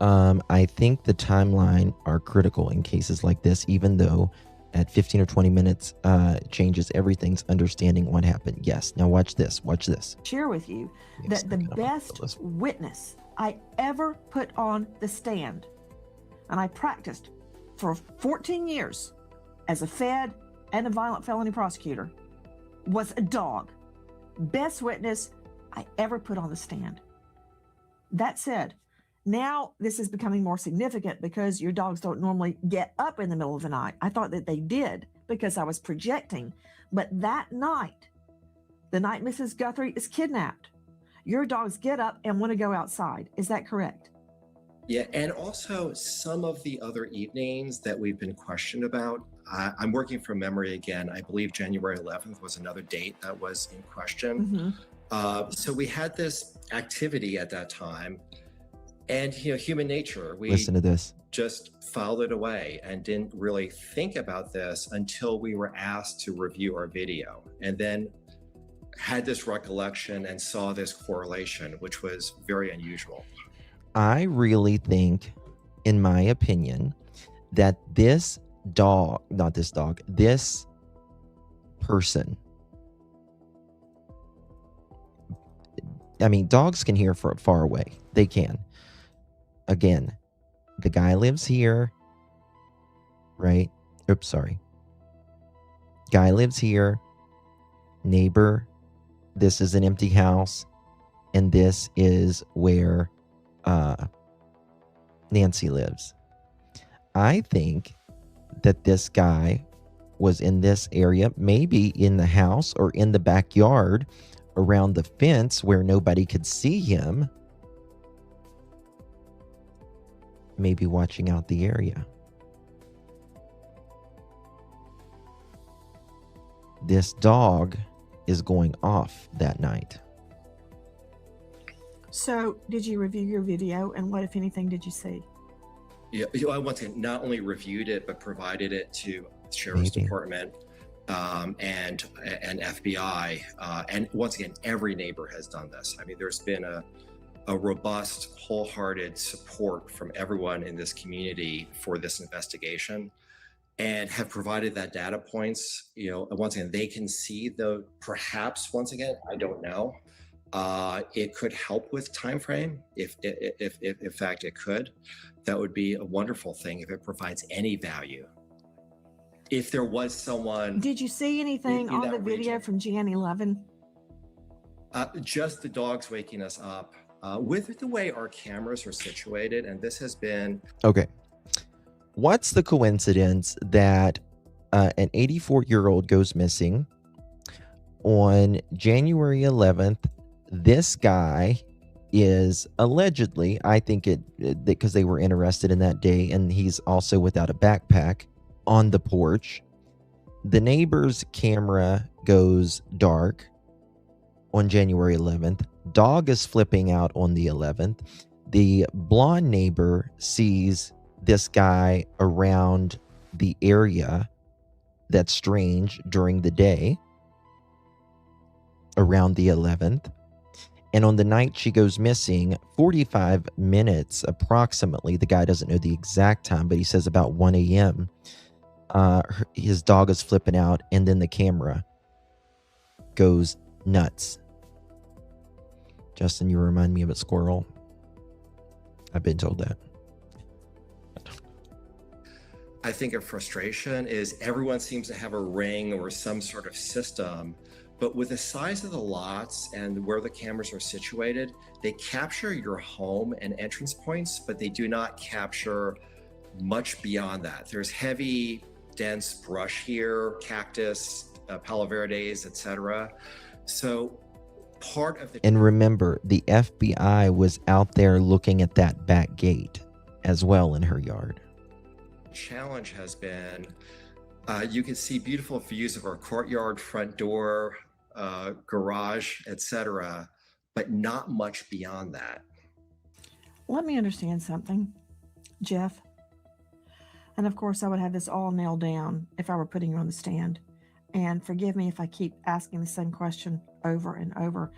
I think the timeline are critical in cases like this, even though at 15 or 20 minutes changes everything's understanding what happened. Yes. Now watch this. Watch this. Share with you that the best witness I ever put on the stand, and I practiced for 14 years as a Fed and a violent felony prosecutor, was a dog. Best witness I ever put on the stand. That said, now this is becoming more significant because your dogs don't normally get up in the middle of the night. I thought that they did because I was projecting. But that night, the night Mrs. Guthrie is kidnapped, your dogs get up and want to go outside. Is that correct? Yeah, and also some of the other evenings that we've been questioned about, I'm working from memory again. I believe January 11th was another date that was in question. So we had this activity at that time, and human nature, we listen to this, just filed it away and didn't really think about this until we were asked to review our video, and then had this recollection and saw this correlation, which was very unusual. I really think, in my opinion, that this dog, not this dog, this person, I mean, dogs can hear far away. They can. Again, the guy lives here, right? Oops, sorry. Guy lives here. Neighbor, this is an empty house. And this is where Nancy lives. I think that this guy was in this area, maybe in the house or in the backyard around the fence where nobody could see him, maybe watching out the area. This dog is going off that night. So did you review your video, and what, if anything, did you see? Yeah, I once again not only reviewed it, but provided it to the Sheriff's Department and FBI. And once again, every neighbor has done this. I mean, there's been a robust, wholehearted support from everyone in this community for this investigation, and have provided that data points. Once again, they can see perhaps, once again, I don't know. It could help with time frame if in fact it could. That would be a wonderful thing if it provides any value. If there was someone, did you see anything on the video from Jan 11? Just the dogs waking us up. With the way our cameras are situated, and this has been okay. What's the coincidence that an 84-year-old goes missing on January 11th? This guy is allegedly, I think because they were interested in that day, and he's also without a backpack on the porch. The neighbor's camera goes dark on January 11th. Dog is flipping out on the 11th. The blonde neighbor sees this guy around the area that's strange during the day around the 11th. And on the night she goes missing, 45 minutes approximately, the guy doesn't know the exact time, but he says about 1 a.m., his dog is flipping out, and then the camera goes nuts. Justin, you remind me of a squirrel. I've been told that. I think a frustration is everyone seems to have a ring or some sort of system, but with the size of the lots and where the cameras are situated, they capture your home and entrance points, but they do not capture much beyond that. There's heavy, dense brush here, cactus, Palo Verdes, etc. So part of the And remember, the FBI was out there looking at that back gate as well in her yard. challenge has been you can see beautiful views of our courtyard, front door, garage, etc., but not much beyond that. Let me understand something, Jeff. And of course, I would have this all nailed down if I were putting you on the stand. And forgive me if I keep asking the same question over and over.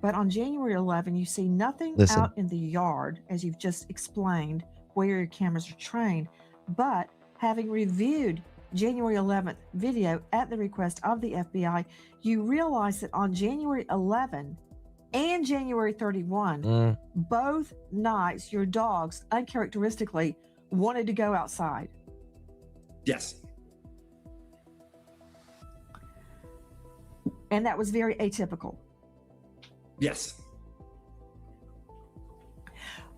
But on January 11, you see nothing out in the yard, as you've just explained, where your cameras are trained. But having reviewed January 11th video at the request of the FBI, you realize that on January 11 and January 31, both nights, your dogs uncharacteristically wanted to go outside. Yes. And that was very atypical. Yes.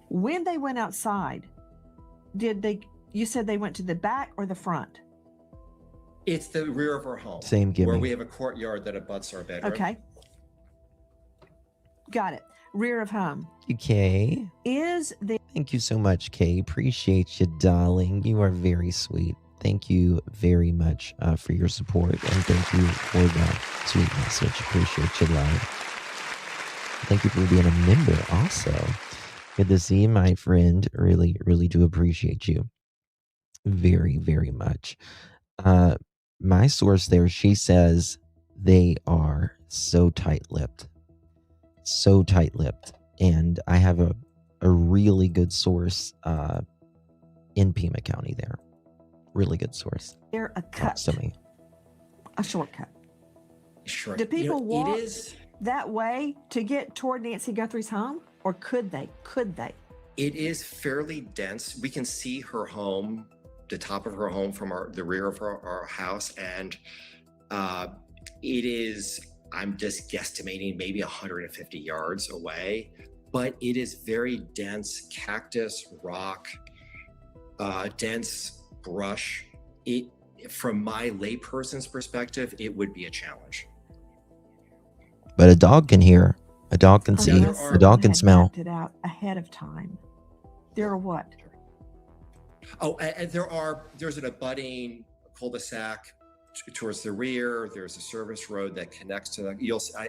When they went outside, you said they went to the back or the front? It's the rear of our home. Same gimme. Where we have a courtyard that abuts our bedroom. Okay. Got it. Rear of home. Kay. Thank you so much, Kay. Appreciate you, darling. You are very sweet. Thank you very much for your support, and thank you for that sweet message. Appreciate you, love. Thank you for being a member also. Good to see you, my friend. Really, really do appreciate you. Very, very much. My source there, she says they are so tight-lipped. So tight-lipped. And I have a really good source in Pima County there. Really good source. They're a cut. To me. A shortcut. Sure. Do people walk it is, that way to get toward Nancy Guthrie's home? Or could they? It is fairly dense. We can see her home, the top of her home from the rear of our house. And it is, I'm just guesstimating, maybe 150 yards away. But it is very dense cactus, rock, dense brush. From my layperson's perspective, it would be a challenge. But a dog can hear. A dog can see. A dog can smell. It out ahead of time. There are what? Oh, and there's an abutting cul-de-sac towards the rear. There's a service road that connects to that.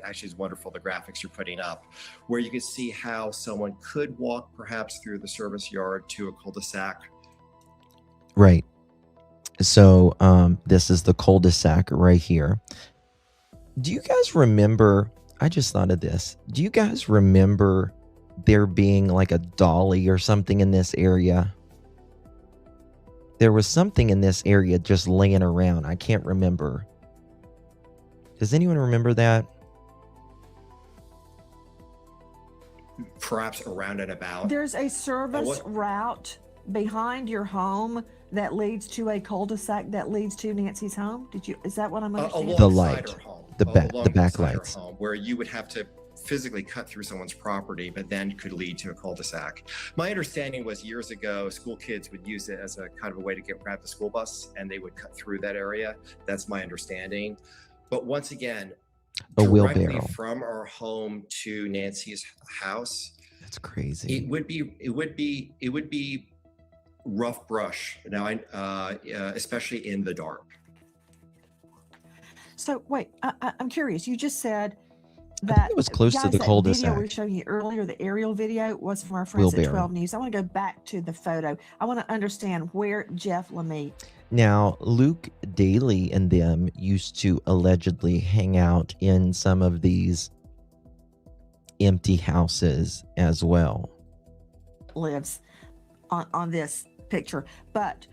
Actually, it's wonderful, the graphics you're putting up, where you can see how someone could walk perhaps through the service yard to a cul-de-sac. Right. So this is the cul-de-sac right here. Do you guys remember, I just thought of this. Do you guys remember there being like a dolly or something in this area? There was something in this area just laying around. I can't remember. Does anyone remember that? Perhaps around and about. There's a service route behind your home that leads to a cul-de-sac that leads to Nancy's home. Is that what I'm understanding? The light, the back lights, home, where you would have to physically cut through someone's property, but then could lead to a cul-de-sac. My understanding was years ago, school kids would use it as a kind of a way to grab the school bus, and they would cut through that area. That's my understanding. But once again, a directly wheelbarrow from our home to Nancy's house. That's crazy. It would be rough brush now, especially in the dark. So wait, I'm curious. You just said that it was close to the cul-de-sac. The video we were showing you earlier, the aerial video, was from our friends at 12 News. I want to go back to the photo. I want to understand where Jeff Lemay. Now, Luke Daly and them used to allegedly hang out in some of these empty houses as well. Lives on this picture, but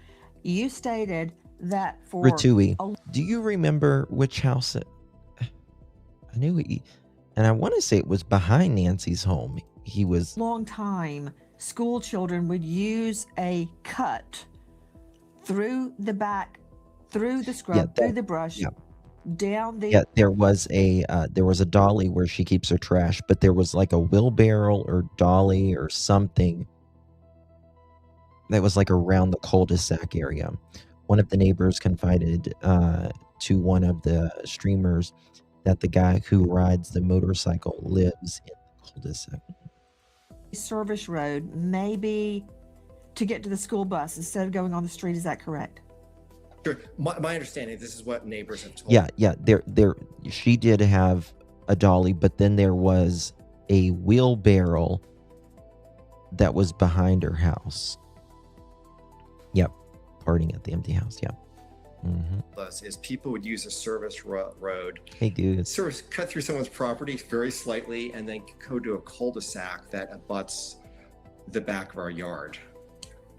you stated that for Ratui, do you remember which house I knew and I want to say it was behind Nancy's home. He was long time school children would use a cut through the back, through the scrub, through the brush, down the there was a dolly where she keeps her trash, but there was like a wheelbarrow or dolly or something that was like around the cul-de-sac area. One of the neighbors confided to one of the streamers that the guy who rides the motorcycle lives in the cul-de-sac. Service road, maybe to get to the school bus instead of going on the street. Is that correct? Sure. My understanding, this is what neighbors have told Yeah, she did have a dolly, but then there was a wheelbarrow that was behind her house. Yep, partying at the empty house. Yep. Is people would use a service road. Hey, dude. Service cut through someone's property very slightly and then go to a cul-de-sac that abuts the back of our yard,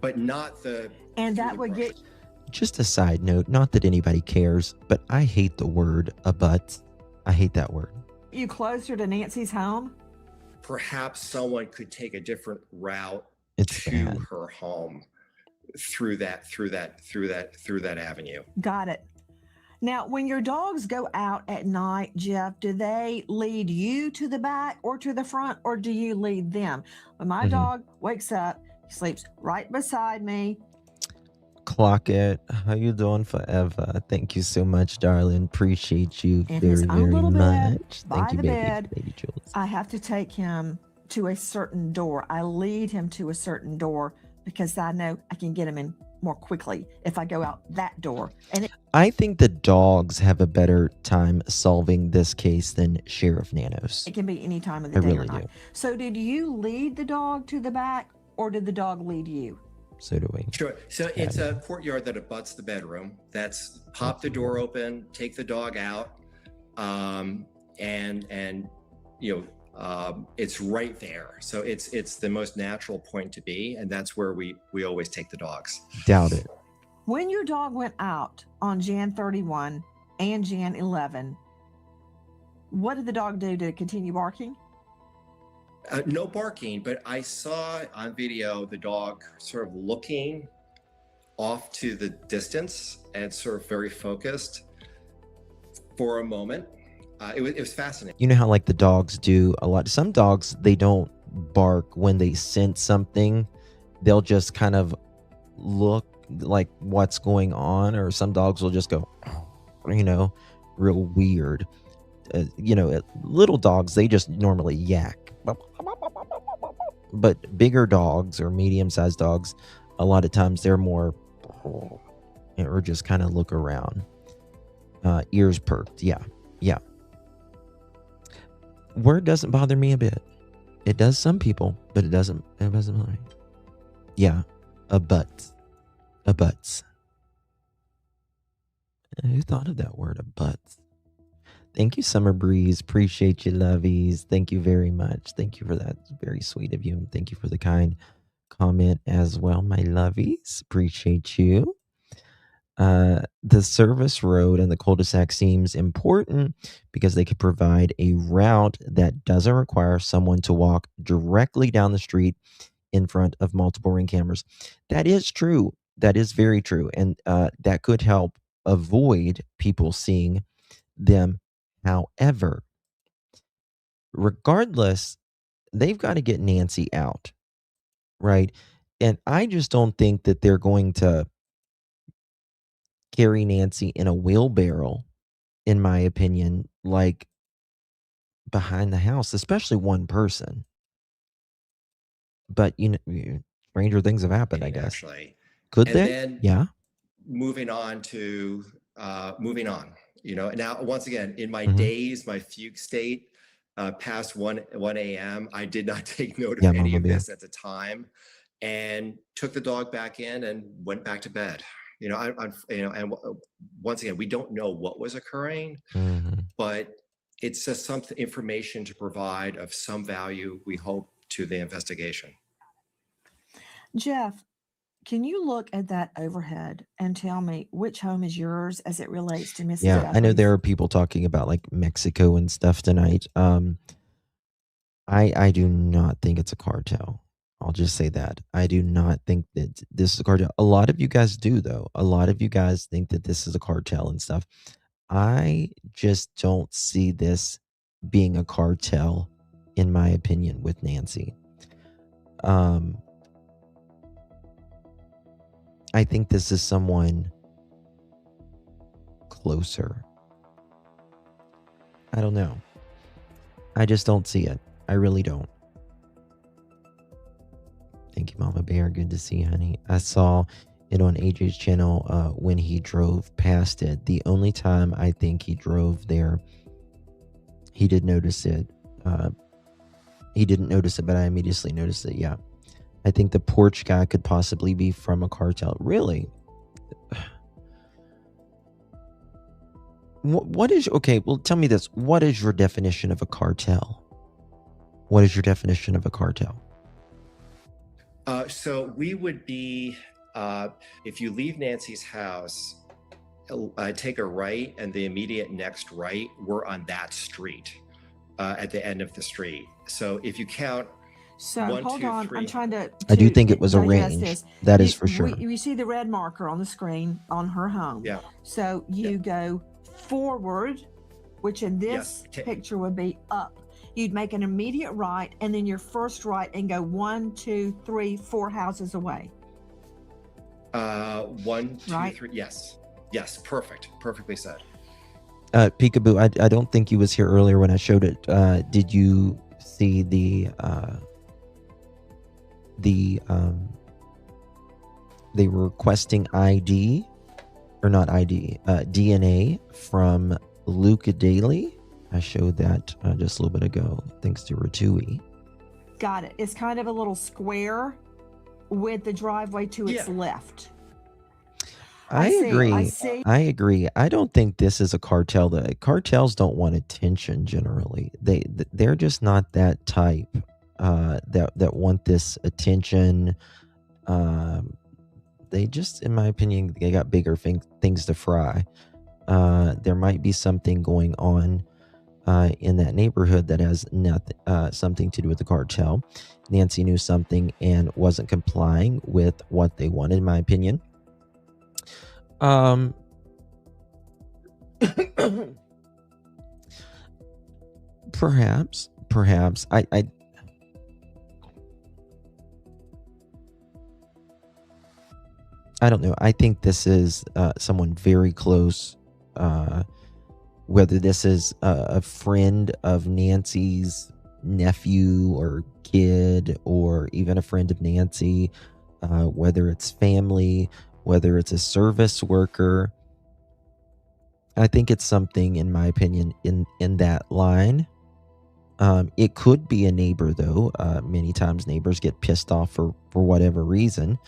but not the. And that would get. Just a side note, not that anybody cares, but I hate the word abut. I hate that word. You closer to Nancy's home? Perhaps someone could take a different route to bad. her home through that avenue. Got it. Now, when your dogs go out at night, Jeff, do they lead you to the back or to the front, or do you lead them? When my dog wakes up, he sleeps right beside me. Clock it. How you doing forever? Thank you so much, darling. Appreciate you In very, his own very little bed, much. by Thank you, the baby. bed. Baby Jules. I have to take him to a certain door. I lead him to a certain door because I know I can get him in more quickly if I go out that door. And I think the dogs have a better time solving this case than Sheriff Nanos. it can be any time of the I day or really night. do. So did you lead the dog to the back, or did the dog lead you? So do we. Sure. So it's a courtyard that abuts the bedroom. That's pop the door open, take the dog out, and it's right there. So it's the most natural point to be, and that's where we always take the dogs. Doubt it. When your dog went out on Jan 31 and Jan 11, what did the dog do to continue barking? No barking, but I saw on video the dog sort of looking off to the distance and sort of very focused for a moment. It was fascinating. You know how like the dogs do a lot. Some dogs, they don't bark when they sense something. They'll just kind of look like what's going on, or some dogs will just go, real weird. Little dogs, they just normally yak. But bigger dogs or medium-sized dogs, a lot of times they're more, or just kind of look around. Ears perked. Yeah. Word doesn't bother me a bit. It does some people, but it doesn't bother me. Yeah. Abuts. Who thought of that word, abuts? Thank you, Summer Breeze. Appreciate you, lovies. Thank you very much. Thank you for that. It's very sweet of you. And thank you for the kind comment as well, my lovies. Appreciate you. The service road and the cul-de-sac seems important because they could provide a route that doesn't require someone to walk directly down the street in front of multiple ring cameras. That is true. That is very true. And that could help avoid people seeing them. However, regardless, they've got to get Nancy out, right? And I just don't think that they're going to carry Nancy in a wheelbarrow, in my opinion, like behind the house, especially one person. But, stranger things have happened, I guess. Actually. Could And they? then Yeah. Moving on. Now, once again, in my days, my fugue state, past 1 a.m., I did not take note of any of this at the time, and took the dog back in and went back to bed. And once again, we don't know what was occurring, but it's just some information to provide of some value, we hope, to the investigation. Jeff, can you look at that overhead and tell me which home is yours as it relates to Mrs. Yeah, I know Guthrie's? there are people talking about like Mexico and stuff tonight. I do not think it's a cartel. I'll just say that. I do not think that this is a cartel. A lot of you guys do, though. A lot of you guys think that this is a cartel and stuff. I just don't see this being a cartel, in my opinion, with Nancy. I think this is someone closer. I don't know. I just don't see it. I really don't. Thank you, Mama Bear. Good to see you, honey. I saw it on AJ's channel when he drove past it. The only time I think he drove there, he did notice it. He didn't notice it, but I immediately noticed it. Yeah. I think the porch guy could possibly be from a cartel. Really? What is... Okay, well, tell me this. What is your definition of a cartel? What is your definition of a cartel? So we would be, if you leave Nancy's house, take a right, and the immediate next right, we're on that street, at the end of the street. So if you count... So 1, hold 2, on, 3. I'm trying to I do think it was a digest range. this. That is for sure. You see the red marker on the screen on her home. Yeah. So you go forward, which in this picture would be up. You'd make an immediate right, and then your first right, and go 1, 2, 3, 4 houses away. 1, 2, Right. 3. Yes. Yes. Perfect. Perfectly said. Peekaboo, I don't think you was here earlier when I showed it. Did you see they were requesting ID, or not ID, DNA from Luke Daly? I showed that just a little bit ago, thanks to Ratui. Got it. It's kind of a little square with the driveway to its left. I agree. I don't think this is a cartel. The cartels don't want attention generally. They're just not that type that want this attention. They just, in my opinion, they got bigger things to fry. There might be something going on in that neighborhood that has nothing, something to do with the cartel. Nancy knew something and wasn't complying with what they wanted, in my opinion. Perhaps I don't know. I think this is someone very close. Whether this is a friend of Nancy's nephew or kid, or even a friend of Nancy, whether it's family, whether it's a service worker. I think it's something, in my opinion, in that line. It could be a neighbor, though. Many times neighbors get pissed off for whatever reason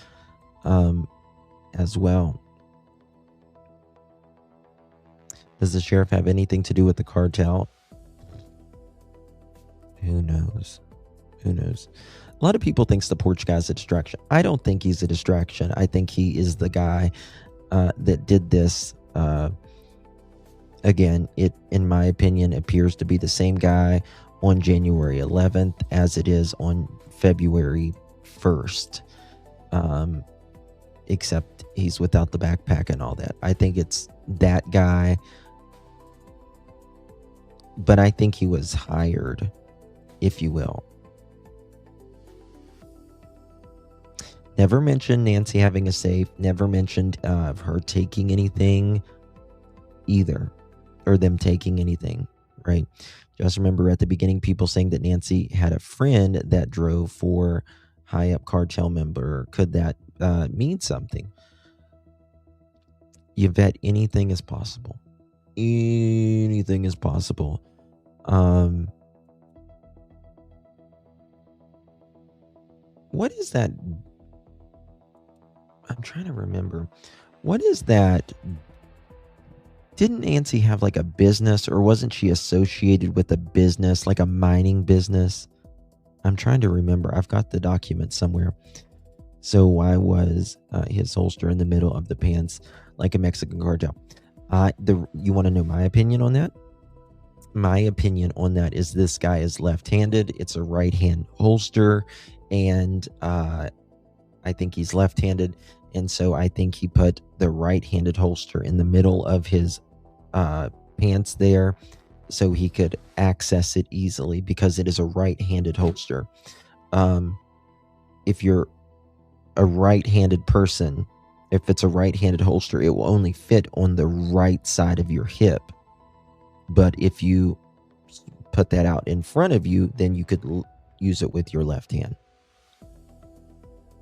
as well. Does the sheriff have anything to do with the cartel? Who knows? Who knows? A lot of people think the porch guy's a distraction. I don't think he's a distraction. I think he is the guy that did this. Again, it, in my opinion, appears to be the same guy on January 11th as it is on February 1st. Except he's without the backpack and all that. I think it's that guy. But I think he was hired, if you will. Never mentioned Nancy having a safe. Never mentioned of her taking anything either. Or them taking anything, right? Just remember at the beginning, people saying that Nancy had a friend that drove for high-up cartel member. Could that mean something? Yvette, anything is possible. Anything is possible. What is that? I'm trying to remember. What is that? Didn't Nancy have like a business, or wasn't she associated with a business, like a mining business? I'm trying to remember. I've got the document somewhere. So why was his holster in the middle of the pants like a Mexican cartel? You want to know my opinion on that? My opinion on that is this guy is left-handed. It's a right-hand holster, and I think he's left-handed, and so I think he put the right-handed holster in the middle of his pants there so he could access it easily, because it is a right-handed holster. If you're a right-handed person If it's a right-handed holster, it will only fit on the right side of your hip. But if you put that out in front of you, then you could use it with your left hand.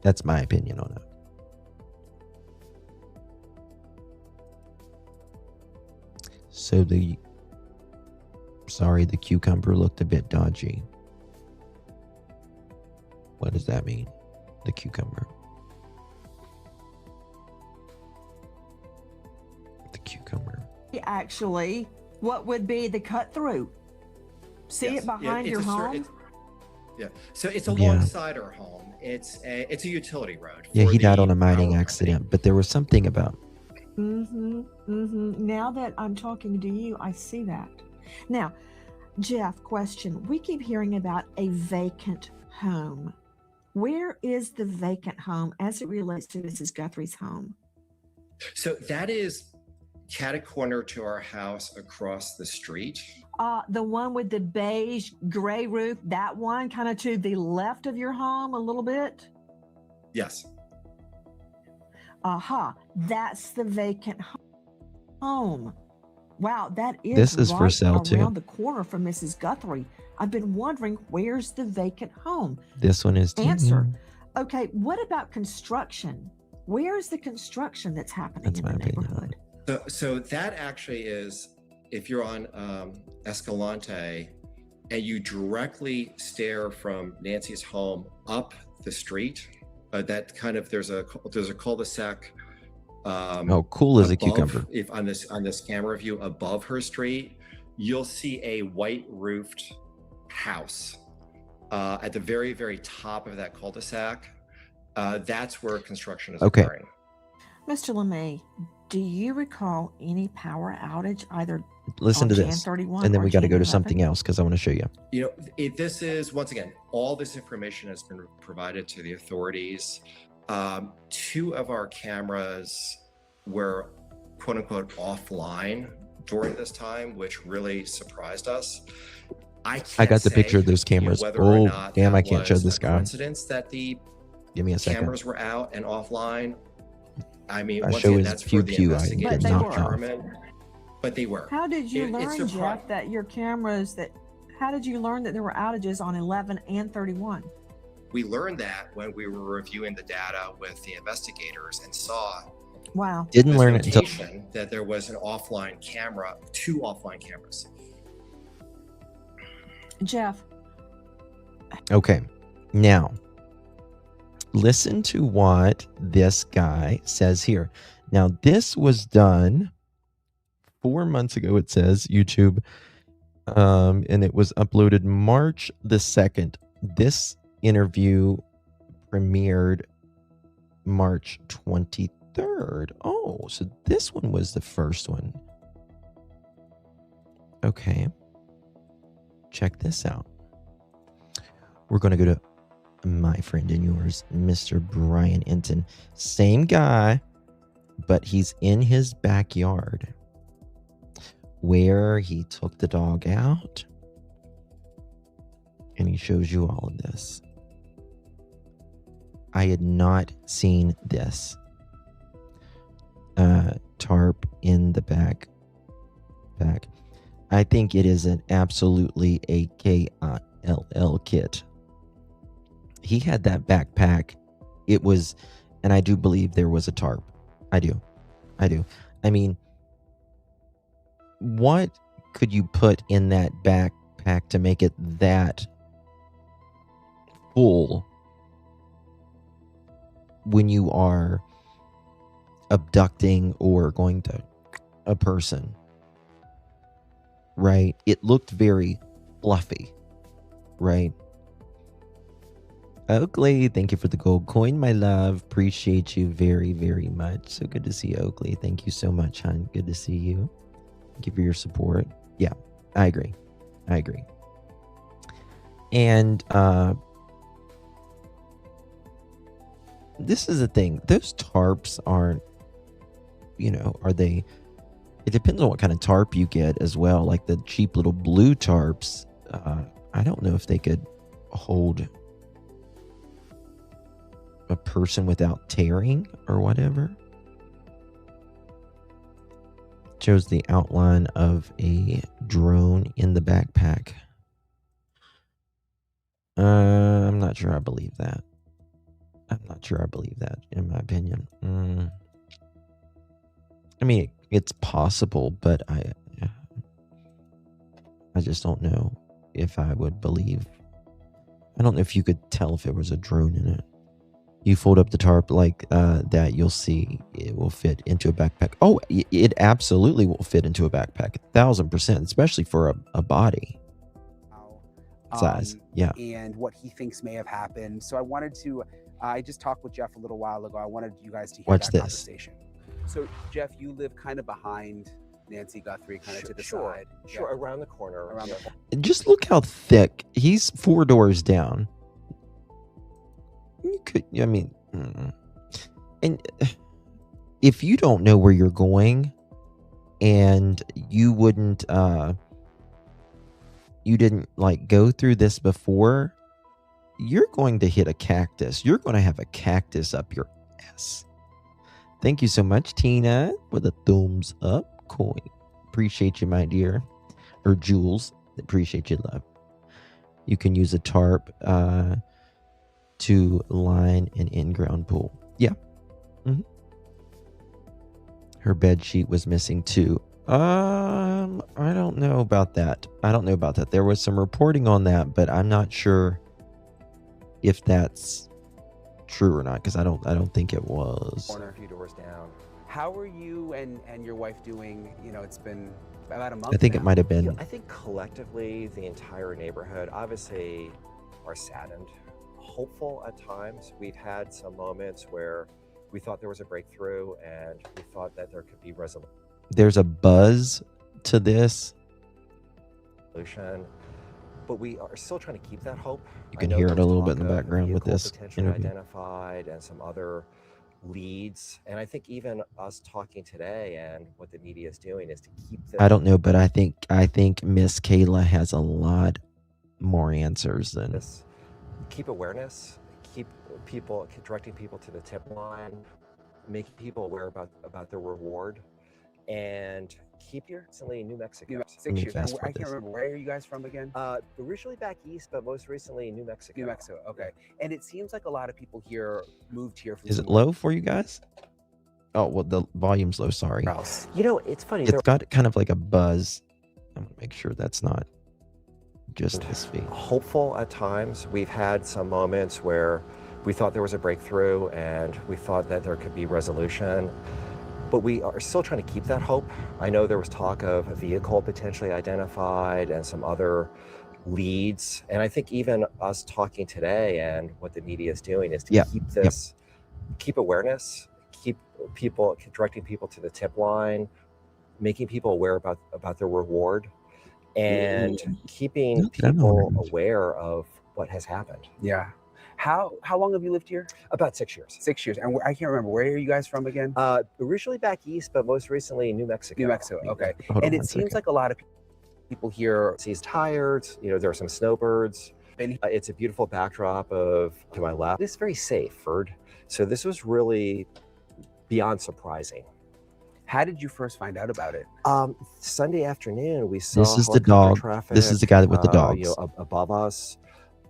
That's my opinion on it. So the cucumber looked a bit dodgy. What does that mean? The cucumber. The cucumber. Actually, what would be the cut through? See it behind your home? So it's alongside our home. It's a utility road. Yeah, he died on a mining accident, but there was something about. Now that I'm talking to you, I see that. Now, Jeff, question. We keep hearing about a vacant home. Where is the vacant home as it relates to Mrs. Guthrie's home? So that is catty-corner to our house across the street. The one with the beige gray roof, that one kind of to the left of your home a little bit? Yes. That's the vacant home. Wow, that is This is right for sale too. around the corner from Mrs. Guthrie. I've been wondering, where's the vacant home? This one is Answer. Okay, what about construction? Where's the construction that's happening in the neighborhood? So that actually is, if you're on Escalante and you directly stare from Nancy's home up the street, that kind of there's a cul-de-sac. Cool as a above, cucumber. If on this camera view above her street, you'll see a white roofed house at the very, very top of that cul-de-sac. That's where construction is occurring. Mr. LeMay, do you recall any power outage either? Listen to this, and then we got to go to something else because I want to show you. You know, this is, once again, all this information has been provided to the authorities. 2 of our cameras were quote unquote offline during this time, which really surprised us. I got the picture of those cameras. Oh, damn, I can't show this guy. Coincidence that the Give me a second. cameras were out and offline. I mean, I once show again, his that's for the pew. I investigators did to not determine. But they were. How did you learn, Jeff, that your cameras how did you learn that there were outages on 11 and 31? We learned that when we were reviewing the data with the investigators and saw Didn't learn it until that there was an offline camera, 2 offline cameras. Jeff. Okay, now listen to what this guy says here. Now, this was done 4 months ago, it says, YouTube, and it was uploaded March the 2nd. This interview premiered March 23rd. Oh, so this one was the first one. Okay. Check this out. We're going to go to my friend and yours, Mr. Brian Enton. Same guy, but he's in his backyard where he took the dog out, and he shows you all of this. I had not seen this. Tarp in the back. I think it is an absolutely a KILL kit. He had that backpack. It was, and I do believe there was a tarp. I do. I mean, what could you put in that backpack to make it that full when you are abducting or going to a person? Right? It looked very fluffy, right? Oakley, thank you for the gold coin, my love. Appreciate you very, very much. So good to see you, Oakley. Thank you so much, hon. Good to see you. Thank you for your support. Yeah, I agree. And this is the thing. Those tarps aren't, are they... It depends on what kind of tarp you get as well. Like the cheap little blue tarps, I don't know if they could hold a person without tearing or whatever. shows the outline of a drone in the backpack. I'm not sure I believe that. I'm not sure I believe that, in my opinion. I mean, it's possible, but I just don't know if I would believe. I don't know if you could tell if it was a drone in it. You fold up the tarp like that, you'll see it will fit into a backpack. Oh, it absolutely will fit into a backpack, 1,000%, especially for a body size. Yeah. And what he thinks may have happened. So I wanted to, I just talked with Jeff a little while ago. I wanted you guys to hear that conversation. So Jeff, you live kind of behind Nancy Guthrie, kind of to the side. Sure, around the corner. Around the Just look how thick. He's 4 doors down. You could, I mean, and if you don't know where you're going and you wouldn't, you didn't like go through this before, you're going to hit a cactus. You're going to have a cactus up your ass. Thank you so much, Tina, for the thumbs up coin. Appreciate you, my dear. Or Jules, appreciate you, love. You can use a tarp to line an in-ground pool. Yeah. Her bed sheet was missing too. I don't know about that. There was some reporting on that, but I'm not sure if that's true or not, because I don't think it was. Corner, a few doors down. How are you and your wife doing? You know, it's been about a month. I think now. it might have been. I think collectively, the entire neighborhood obviously are saddened, hopeful at times. We've had some moments where we thought there was a breakthrough and we thought that there could be resolution. There's a buzz to this. But we are still trying to keep that hope. You can hear it a little bit in the background with this potentially interview. identified and some other leads. And I think even us talking today and what the media is doing is to keep this. I don't know, but I think Miss Kayla has a lot more answers than this. Keep awareness, keep directing people to the tip line, making people aware about their reward, and keep your recently New Mexico. 6 years. I can't remember, where are you guys from again? Originally back east, but most recently New Mexico. New Mexico, okay. And it seems like a lot of people here moved here from. Is it low for you guys? Oh, well, the volume's low, sorry. You know, it's funny. It's got kind of like a buzz. I'm gonna make sure that's not just his feet. Hopeful at times. We've had some moments where we thought there was a breakthrough and we thought that there could be resolution. But we are still trying to keep that hope. I know there was talk of a vehicle potentially identified and some other leads. And I think even us talking today and what the media is doing is to keep this, keep awareness, keep directing people to the tip line, making people aware about their reward, and keeping people aware of what has happened. Yeah. How long have you lived here? About 6 years. 6 years. And I can't remember, where are you guys from again? Originally back east, but most recently New Mexico. New Mexico, okay. And it seems like a lot of people here. He's tired. You know, there are some snowbirds. It's a beautiful backdrop to my left. It's very safe, Ferd. So this was really beyond surprising. How did you first find out about it? Sunday afternoon, we saw. This is the dog. This is the guy with the dogs. You know, above us.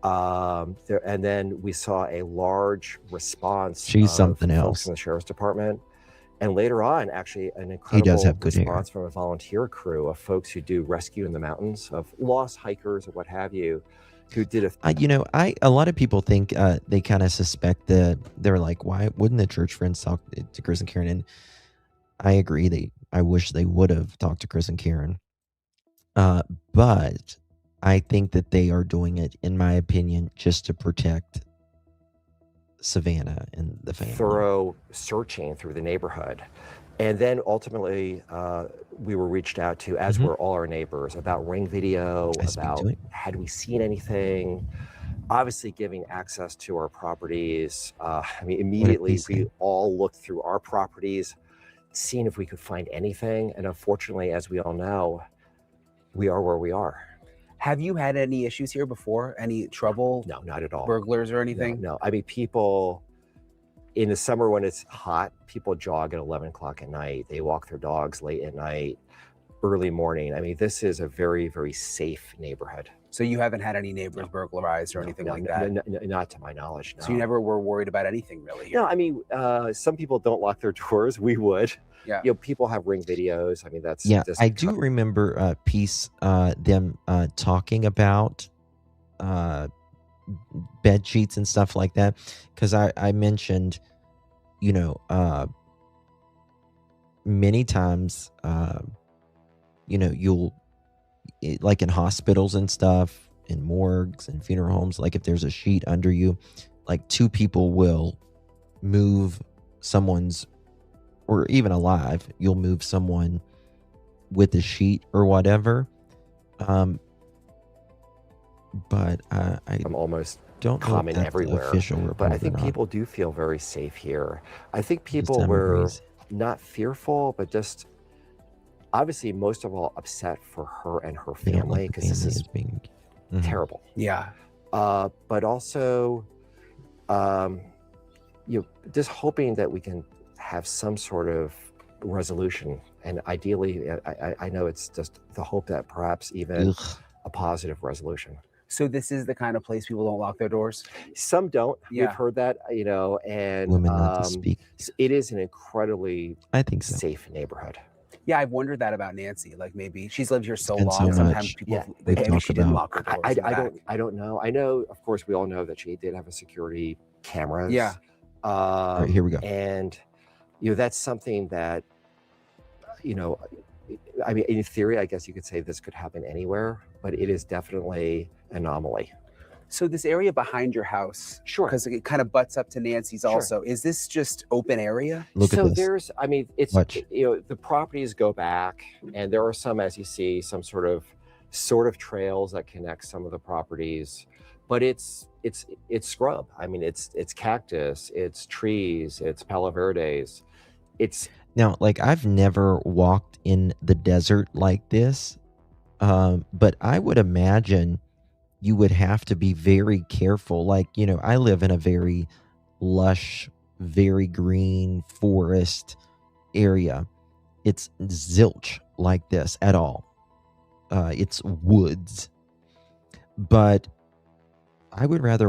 And then we saw a large response. She's something folks else. From the sheriff's department, and later on, actually, an incredible response from a volunteer crew of folks who do rescue in the mountains of lost hikers or what have you, who did a lot of people think they kind of suspect that they're like, why wouldn't the church friends talk to Chris and Karen? And I agree. I wish they would have talked to Chris and Karen, but I think that they are doing it, in my opinion, just to protect Savannah and the family. Thorough searching through the neighborhood. And then ultimately, we were reached out to, as were all our neighbors, about ring video, about had we seen anything, obviously giving access to our properties. I mean, immediately we all looked through our properties, seeing if we could find anything. And unfortunately, as we all know, we are where we are. Have you had any issues here before? Any trouble? No, not at all. Burglars or anything? No. I mean, people in the summer when it's hot, people jog at 11 o'clock at night. They walk their dogs late at night, early morning. I mean, this is a very, very safe neighborhood. So you haven't had any neighbors burglarized or anything like that? Not to my knowledge, no. So you never were worried about anything really? No, I mean, some people don't lock their doors. We would. Yeah. You know, people have Ring videos. I mean, that's... Yeah, I do remember them talking about bed sheets and stuff like that, because I mentioned, you know, many times, you know, you'll, like in hospitals and stuff, in morgues and funeral homes, like if there's a sheet under you, like two people will move someone's, or even alive, you'll move someone with a sheet or whatever. But I'm almost don't common know if that's everywhere. official report But I or think not. people do feel very safe here. I think Just people Tim were agrees. not fearful, but just obviously most of all upset for her and her They don't family, like the because this family is as being terrible. Yeah. But also, you know, just hoping that we can have some sort of resolution, and ideally, I know it's just the hope that perhaps even a positive resolution. So this is the kind of place people don't lock their doors? Some don't. Yeah. We've heard that, you know, and Women not to speak. it is an incredibly I think so. safe neighborhood. Yeah, I've wondered that about Nancy. Like maybe she's lived here so And so long. Sometimes much. people, Yeah. maybe talk she didn't about- lock her doors. in the back. I don't know. I know, of course, we all know that she did have a security cameras. Yeah. All right, here we go. And, you know, that's something that, you know, I mean, in theory, I guess you could say this could happen anywhere, but it is definitely an anomaly. So this area behind your house, Sure. because it kind of butts up to Nancy's Sure. also. Is this just open area? Look So at this. there's, I mean, it's, Watch. you know, the properties go back, and there are some, as you see, some sort of trails that connect some of the properties, but it's scrub. I mean, it's cactus, it's trees, it's Palo Verdes. It's Now, like, I've never walked in the desert like this, but I would imagine you would have to be very careful. Like, you know, I live in a very lush, very green forest area. It's zilch like this at all. It's woods. But I would rather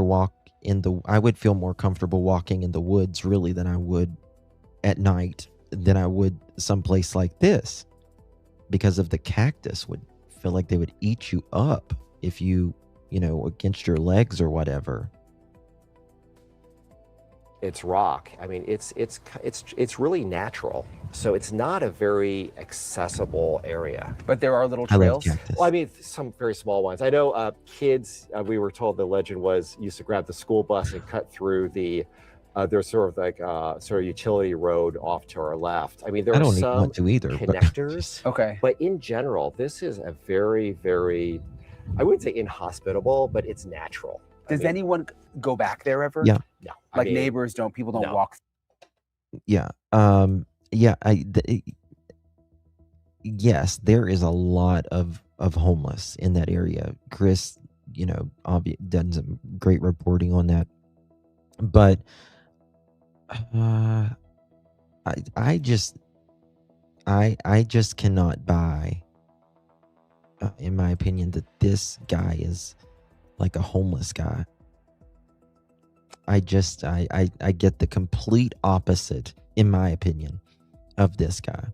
I would feel more comfortable walking in the woods really than I would at night than I would someplace like this, because of the cactus would feel like they would eat you up if you know, against your legs or whatever. It's rock. I mean, it's really natural. So it's not a very accessible area. But there are little I love trails. cactus. Well, I mean, some very small ones. I know kids, we were told the legend was used to grab the school bus and cut through the, there's sort of like sort of utility road off to our left. I mean, there I are don't some want to either. connectors, Okay. but in general, this is a very, very, I wouldn't say inhospitable, but it's natural. Does anyone go back there ever? Yeah. No. Like neighbors don't, people don't no. walk. Yeah. Yeah. Yes, there is a lot of homeless in that area. Chris, you know, done some great reporting on that. But I just cannot buy, in my opinion, that this guy is like a homeless guy. I get the complete opposite, in my opinion, of this guy.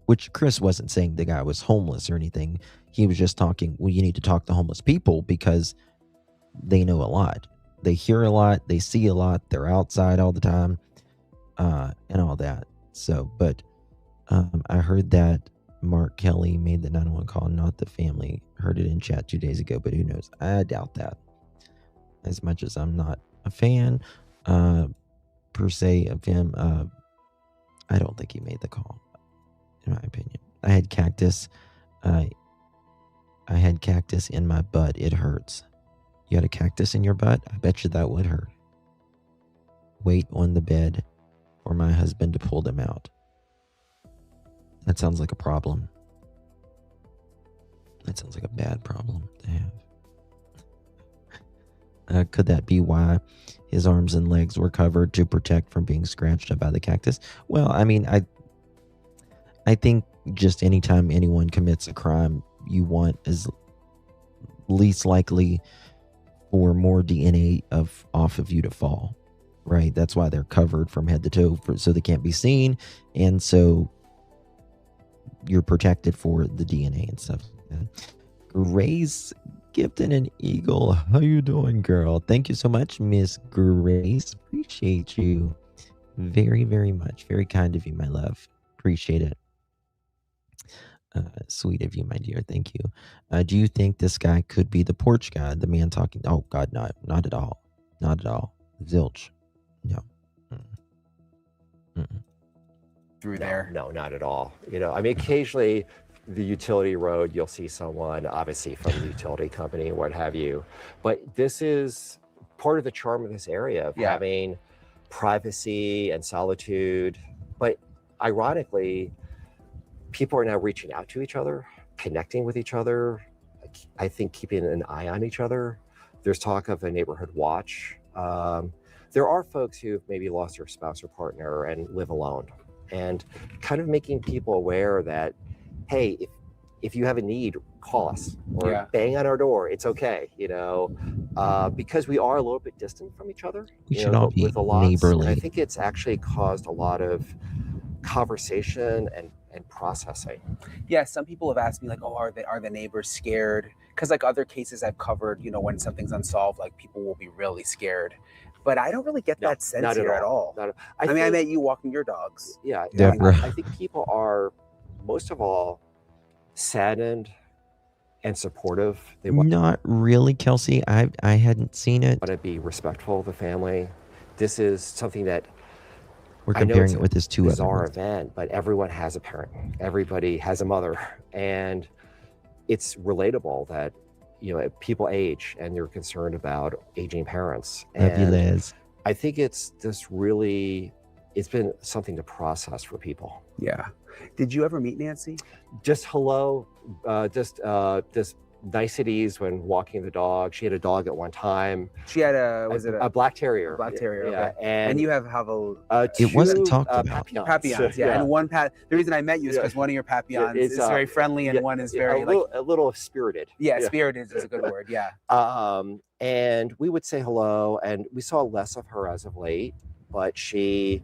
Which Chris wasn't saying the guy was homeless or anything. He was just talking, well, you need to talk to homeless people because they know a lot. They hear a lot. They see a lot. They're outside all the time, and all that. So, but I heard that Mark Kelly made the 911 call, not the family. Heard it in chat 2 days ago, but who knows? I doubt that. As much as I'm not a fan, per se, of him, I don't think he made the call, in my opinion. I had cactus. I had cactus in my butt. It hurts. You had a cactus in your butt? I bet you that would hurt. Wait on the bed for my husband to pull them out. That sounds like a problem. That sounds like a bad problem to Could that be why his arms and legs were covered to protect from being scratched up by the cactus? Well, I mean, I think just anytime anyone commits a crime, you want as least likely for more DNA off of you to fall, right? That's why they're covered from head to toe, so they can't be seen, and so you're protected for the DNA and stuff. Grace gifted an eagle. How you doing, girl? Thank you so much, Miss Grace. Appreciate you very, very much. Very kind of you, my love. Appreciate it. Sweet of you, my dear. Thank you. Do you think this guy could be the porch guy, the man talking? Oh God, not at all. Not at all. Zilch. No. Through there? No, not at all. I mean, occasionally the utility road, you'll see someone, obviously from the utility company, what have you. But this is part of the charm of this area of having privacy and solitude. But ironically, people are now reaching out to each other, connecting with each other. I think keeping an eye on each other. There's talk of a neighborhood watch. There are folks who've maybe lost their spouse or partner and live alone, and kind of making people aware that, hey, if you have a need, call us or bang on our door. It's okay, because we are a little bit distant from each other. We should all be with a lot. neighborly. And I think it's actually caused a lot of conversation and processing. Yeah, some people have asked me like, oh, are the neighbors scared? Because like other cases I've covered, when something's unsolved, like people will be really scared. But I don't really get that sense here at all. I mean, I met you walking your dogs. Yeah, I think people are, most of all, saddened and supportive. They Not really, Kelsey. I hadn't seen it. want to be respectful of the family. This is something that we're comparing it with his two bizarre other event, but everyone has a parent. Everybody has a mother, and it's relatable that people age and you're concerned about aging parents. And I think it's been something to process for people. Yeah. Did you ever meet Nancy? Just hello, just niceties when walking the dog. She had a dog at one time. She had a black terrier. Black terrier. Yeah, Okay. And you have it wasn't talked about. Papillons, yeah. And one the reason I met you is because one of your papillons is very friendly and one is very a little spirited. Yeah, spirited is a good word. Yeah. And we would say hello, and we saw less of her as of late, but she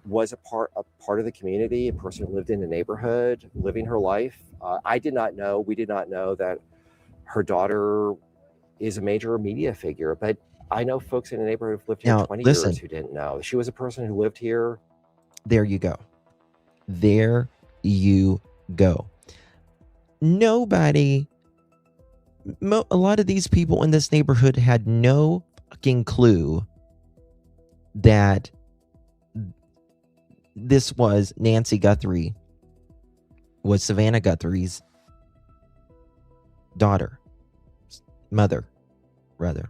was a part of the community, a person who lived in the neighborhood, living her life. We did not know that her daughter is a major media figure, but I know folks in the neighborhood who've lived here 20 years who didn't know. She was a person who lived here. There you go. There you go. Nobody, a lot of these people in this neighborhood had no fucking clue that this was Nancy Guthrie, was Savannah Guthrie's mother, rather.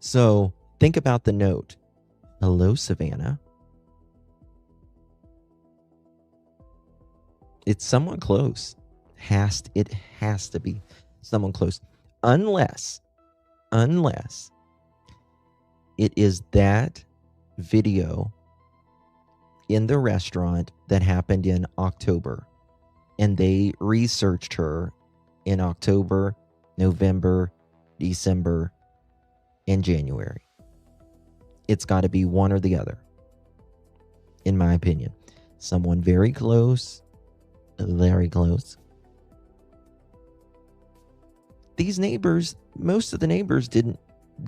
So think about the note. Hello, Savannah. It's someone close. It has to be someone close. Unless it is that video in the restaurant that happened in October, and they researched her in October, November, December, and January. It's got to be one or the other, in my opinion. Someone very close, very close. These neighbors, most of the neighbors didn't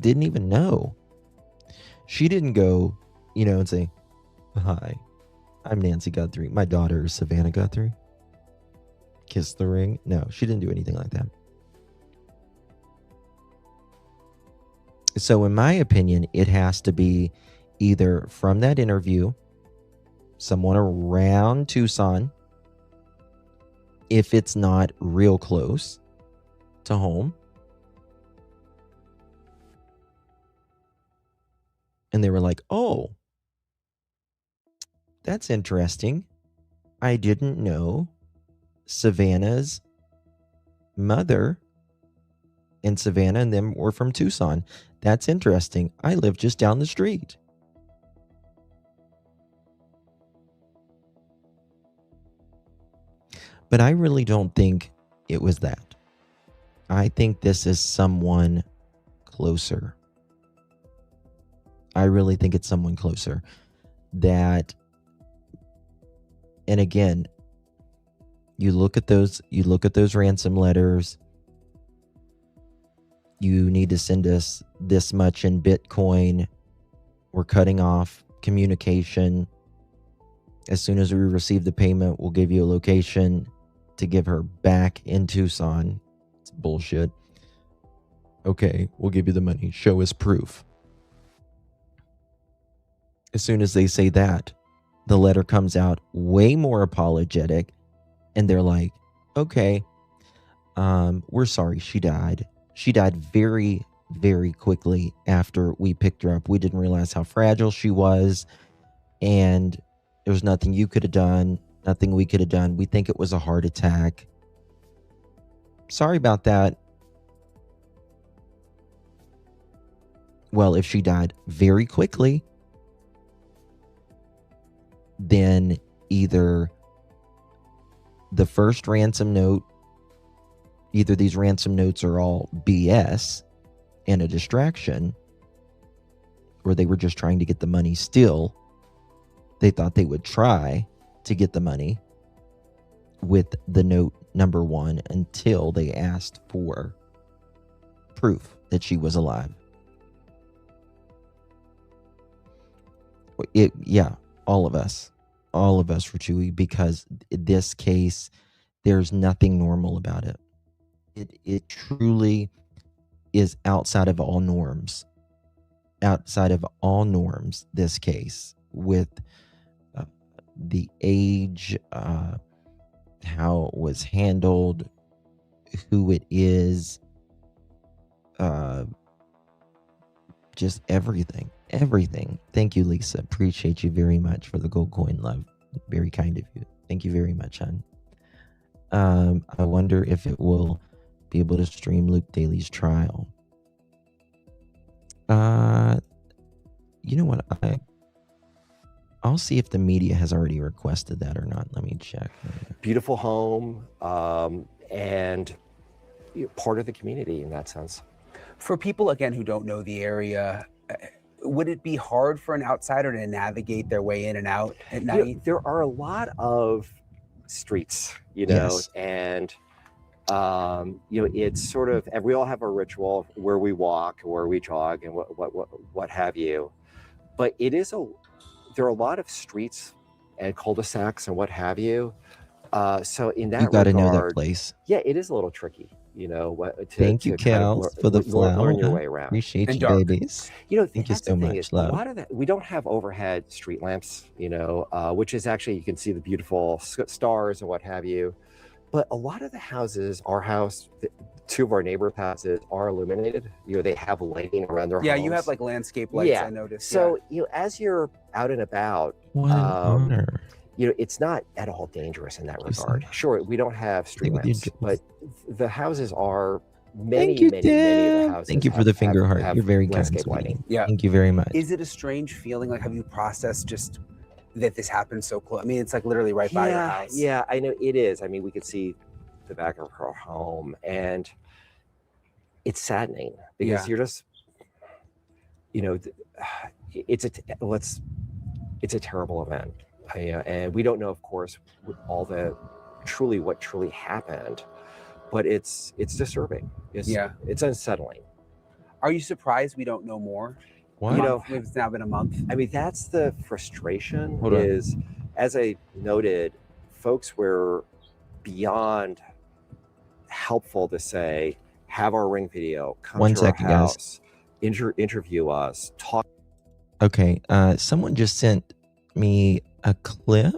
even know. She didn't go, and say, "Hi, I'm Nancy Guthrie. My daughter is Savannah Guthrie. Kiss the ring." No, she didn't do anything like that. So in my opinion, it has to be either from that interview, someone around Tucson, if it's not real close to home, and they were like, "Oh, that's interesting. I didn't know Savannah's mother in Savannah, and then we're from Tucson. That's interesting. I live just down the street. But I really don't think it was that. I think this is someone closer. I really think it's someone closer that, and again, you look at those ransom letters. You need to send us this much in Bitcoin. We're cutting off communication. As soon as we receive the payment, we'll give you a location to give her back in Tucson. It's bullshit. Okay, we'll give you the money. Show us proof. As soon as they say that, the letter comes out way more apologetic, and they're like, okay, we're sorry she died. She died very, very quickly after we picked her up. We didn't realize how fragile she was, and there was nothing you could have done, nothing we could have done. We think it was a heart attack. Sorry about that. Well, if she died very quickly, then either the first ransom note, either these ransom notes are all BS and a distraction, or they were just trying to get the money still. They thought they would try to get the money with the note number 1 until they asked for proof that she was alive. All of us were Chewy, because this case, there's nothing normal about it. It truly is outside of all norms. Outside of all norms, this case, with the age, how it was handled, who it is, just everything. Thank you, Lisa. Appreciate you very much for the gold coin, love. Very kind of you. Thank you very much, hon. I wonder if it will be able to stream Luke Daly's trial. You know what? I'll see if the media has already requested that or not. Let me check. Beautiful home, and part of the community in that sense. For people, again, who don't know the area, would it be hard for an outsider to navigate their way in and out at night? There are a lot of streets, Yes. and it's sort of, and we all have a ritual where we walk, where we jog, and what have you. But there are a lot of streets and cul-de-sacs and what have you. So in that You got to regard, know that place. yeah, it is a little tricky. Thank you, Cal, for the flower. learn your way around. Appreciate And you, dark. babies. Thank you That's so the thing much, is, a love. lot of that, we don't have overhead street lamps, which is actually, you can see the beautiful stars and what have you. But a lot of the houses, our house, two of our neighbor houses are illuminated. They have lighting around their homes. You have like landscape lights, I noticed. So, as you're out and about, What an honor. it's not at all dangerous in that regard. Sure, we don't have street Thank you, lamps, Jules. but the houses are Thank many you, of the Deb. houses. Thank you for the finger heart. have You're very kind, landscape sweetie. lighting. Yeah. Thank you very much. Is it a strange feeling? Like, have you processed just that this happened so close? I mean, it's like literally right by your house. Yeah, I know it is. I mean, we could see the back of her home, and it's saddening because you're just, it's a terrible event, and we don't know, of course, what truly happened, but it's disturbing. It's unsettling. Are you surprised we don't know more? What? It's now been a month. I mean, that's the frustration. Hold on. Is, as I noted, folks were beyond helpful to say, have our ring video, come One to second, our guys. house, interview us, talk. Okay, someone just sent me a clip.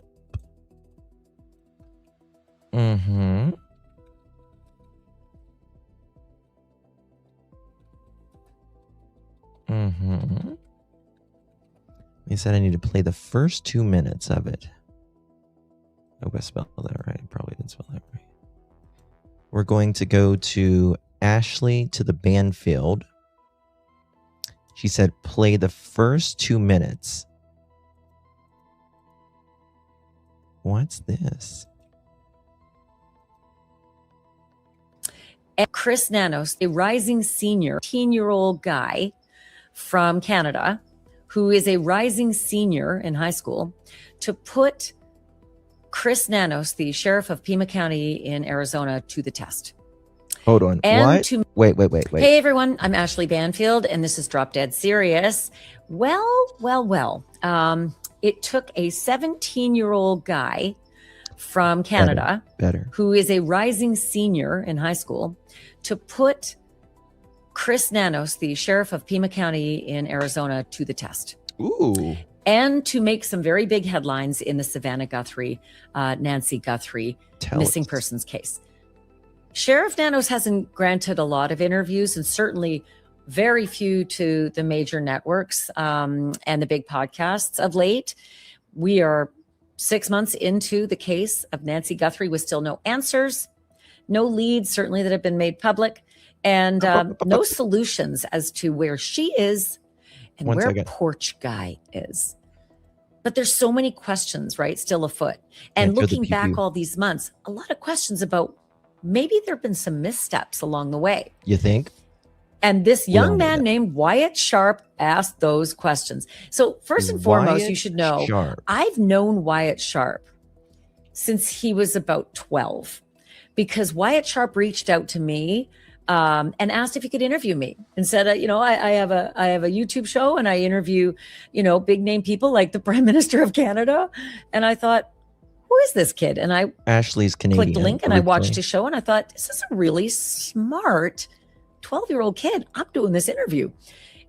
Mm-hmm. Mm-hmm. They said I need to play the first 2 minutes of it. I hope I spelled that right. I probably didn't spell that right. We're going to go to Ashley to the Banfield. She said, play the first 2 minutes. What's this? And Chris Nanos, a rising senior, 18-year-old guy from Canada, who is a rising senior in high school, to put Chris Nanos, the sheriff of Pima County in Arizona, to the test. Hold on. And What? Wait. Hey, everyone. I'm Ashley Banfield, and this is Drop Dead Serious. Well. It took a 17-year-old guy from Canada, who is a rising senior in high school, to put Chris Nanos, the sheriff of Pima County in Arizona, to the test. Ooh. And to make some very big headlines in the Savannah Guthrie, Nancy Guthrie missing persons case. Sheriff Nanos hasn't granted a lot of interviews, and certainly very few to the major networks and the big podcasts of late. We are 6 months into the case of Nancy Guthrie with still no answers, no leads certainly that have been made public, and no solutions as to where she is and where Porch Guy is. But there's so many questions, right, still afoot. And looking back all these months, a lot of questions about maybe there have been some missteps along the way. You think? And this young man named Wyatt Sharp asked those questions. So first and foremost, you should know, I've known Wyatt Sharp since he was about 12, because Wyatt Sharp reached out to me and asked if he could interview me, and said, I have a YouTube show and I interview, big name people like the Prime Minister of Canada. And I thought, who is this kid? And I Ashley's Canadian. Clicked the link and I watched his show, and I thought, this is a really smart 12-year-old kid. I'm doing this interview.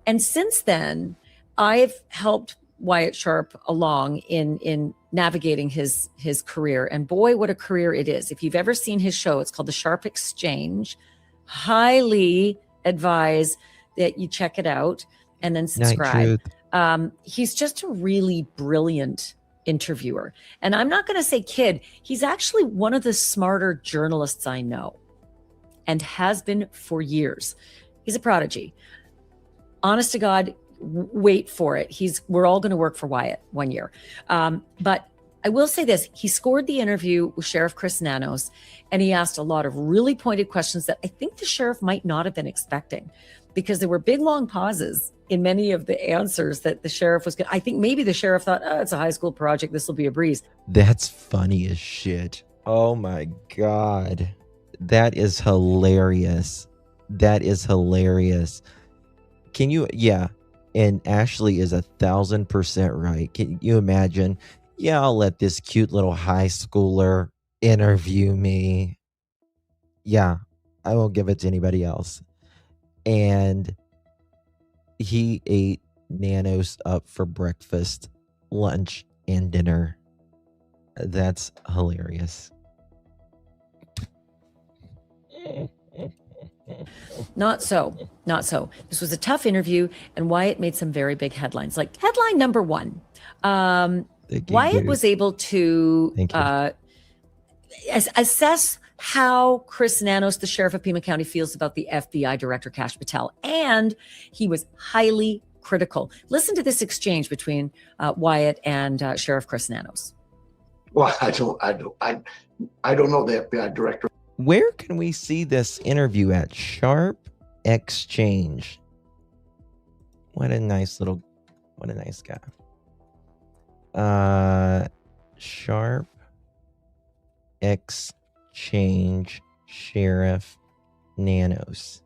And since then, I've helped Wyatt Sharp along in navigating his career. And boy, what a career it is. If you've ever seen his show, it's called The Sharp Exchange. Highly advise that you check it out and then subscribe. He's just a really brilliant interviewer. And I'm not going to say kid. He's actually one of the smarter journalists I know, and has been for years. He's a prodigy. Honest to God, wait for it. We're all going to work for Wyatt one year. But I will say this, he scored the interview with Sheriff Chris Nanos, and he asked a lot of really pointed questions that I think the sheriff might not have been expecting, because there were big, long pauses in many of the answers that the sheriff was I think maybe the sheriff thought, it's a high school project, this will be a breeze. That's funny as shit. Oh my God. That is hilarious. That is hilarious. Can you, and Ashley is 1,000% right. Can you imagine? Yeah, I'll let this cute little high schooler interview me. Yeah, I won't give it to anybody else. And he ate Nanos up for breakfast, lunch, and dinner. That's hilarious. Not so. This was a tough interview, and Wyatt made some very big headlines. Like headline number one, Wyatt was able to assess how Chris Nanos, the sheriff of Pima County, feels about the FBI director, Kash Patel, and he was highly critical. Listen to this exchange between Wyatt and Sheriff Chris Nanos. Well, I don't know the FBI director. Where can we see this interview at? Sharp Exchange. What a nice guy. Sharp Exchange, Sheriff Nanos.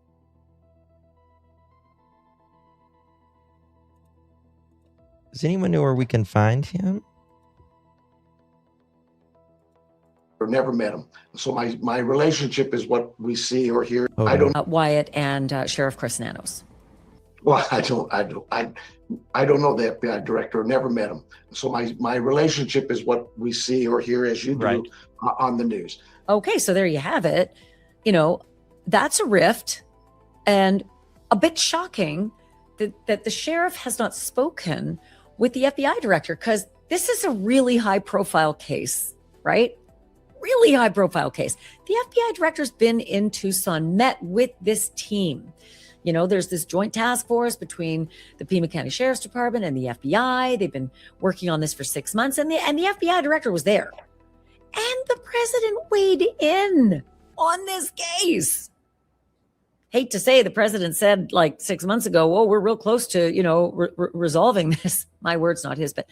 Does anyone know where we can find him? Or never met him. So my relationship is what we see or hear. I don't. Wyatt and Sheriff Chris Nanos. Well, I don't know the FBI director. Never met him. So my relationship is what we see or hear as you do on the news. Okay, so there you have it. That's a rift, and a bit shocking that the sheriff has not spoken with the FBI director, because this is a really high profile case, right? really high profile case. The FBI director's been in Tucson, met with this team. You know, there's this joint task force between the Pima County Sheriff's Department and the FBI. They've been working on this for 6 months, and the FBI director was there. And the president weighed in on this case. Hate to say, the president said like 6 months ago, "Whoa, we're real close to, you know, resolving this." My words, not his, but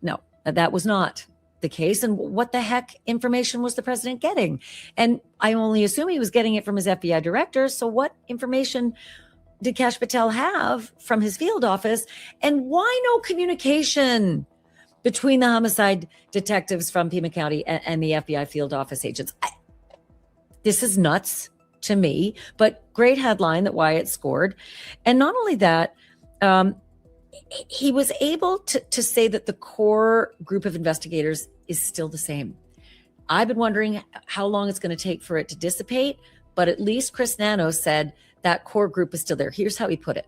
no, that was not the case. And what the heck information was the president getting? And I only assume he was getting it from his FBI director. So what information did Kash Patel have from his field office? And why no communication between the homicide detectives from Pima County and the FBI field office agents? This is nuts to me, but great headline that Wyatt scored. And not only that, he was able to say that the core group of investigators is still the same. I've been wondering how long it's going to take for it to dissipate, but at least Chris Nanos said that core group is still there. Here's how he put it.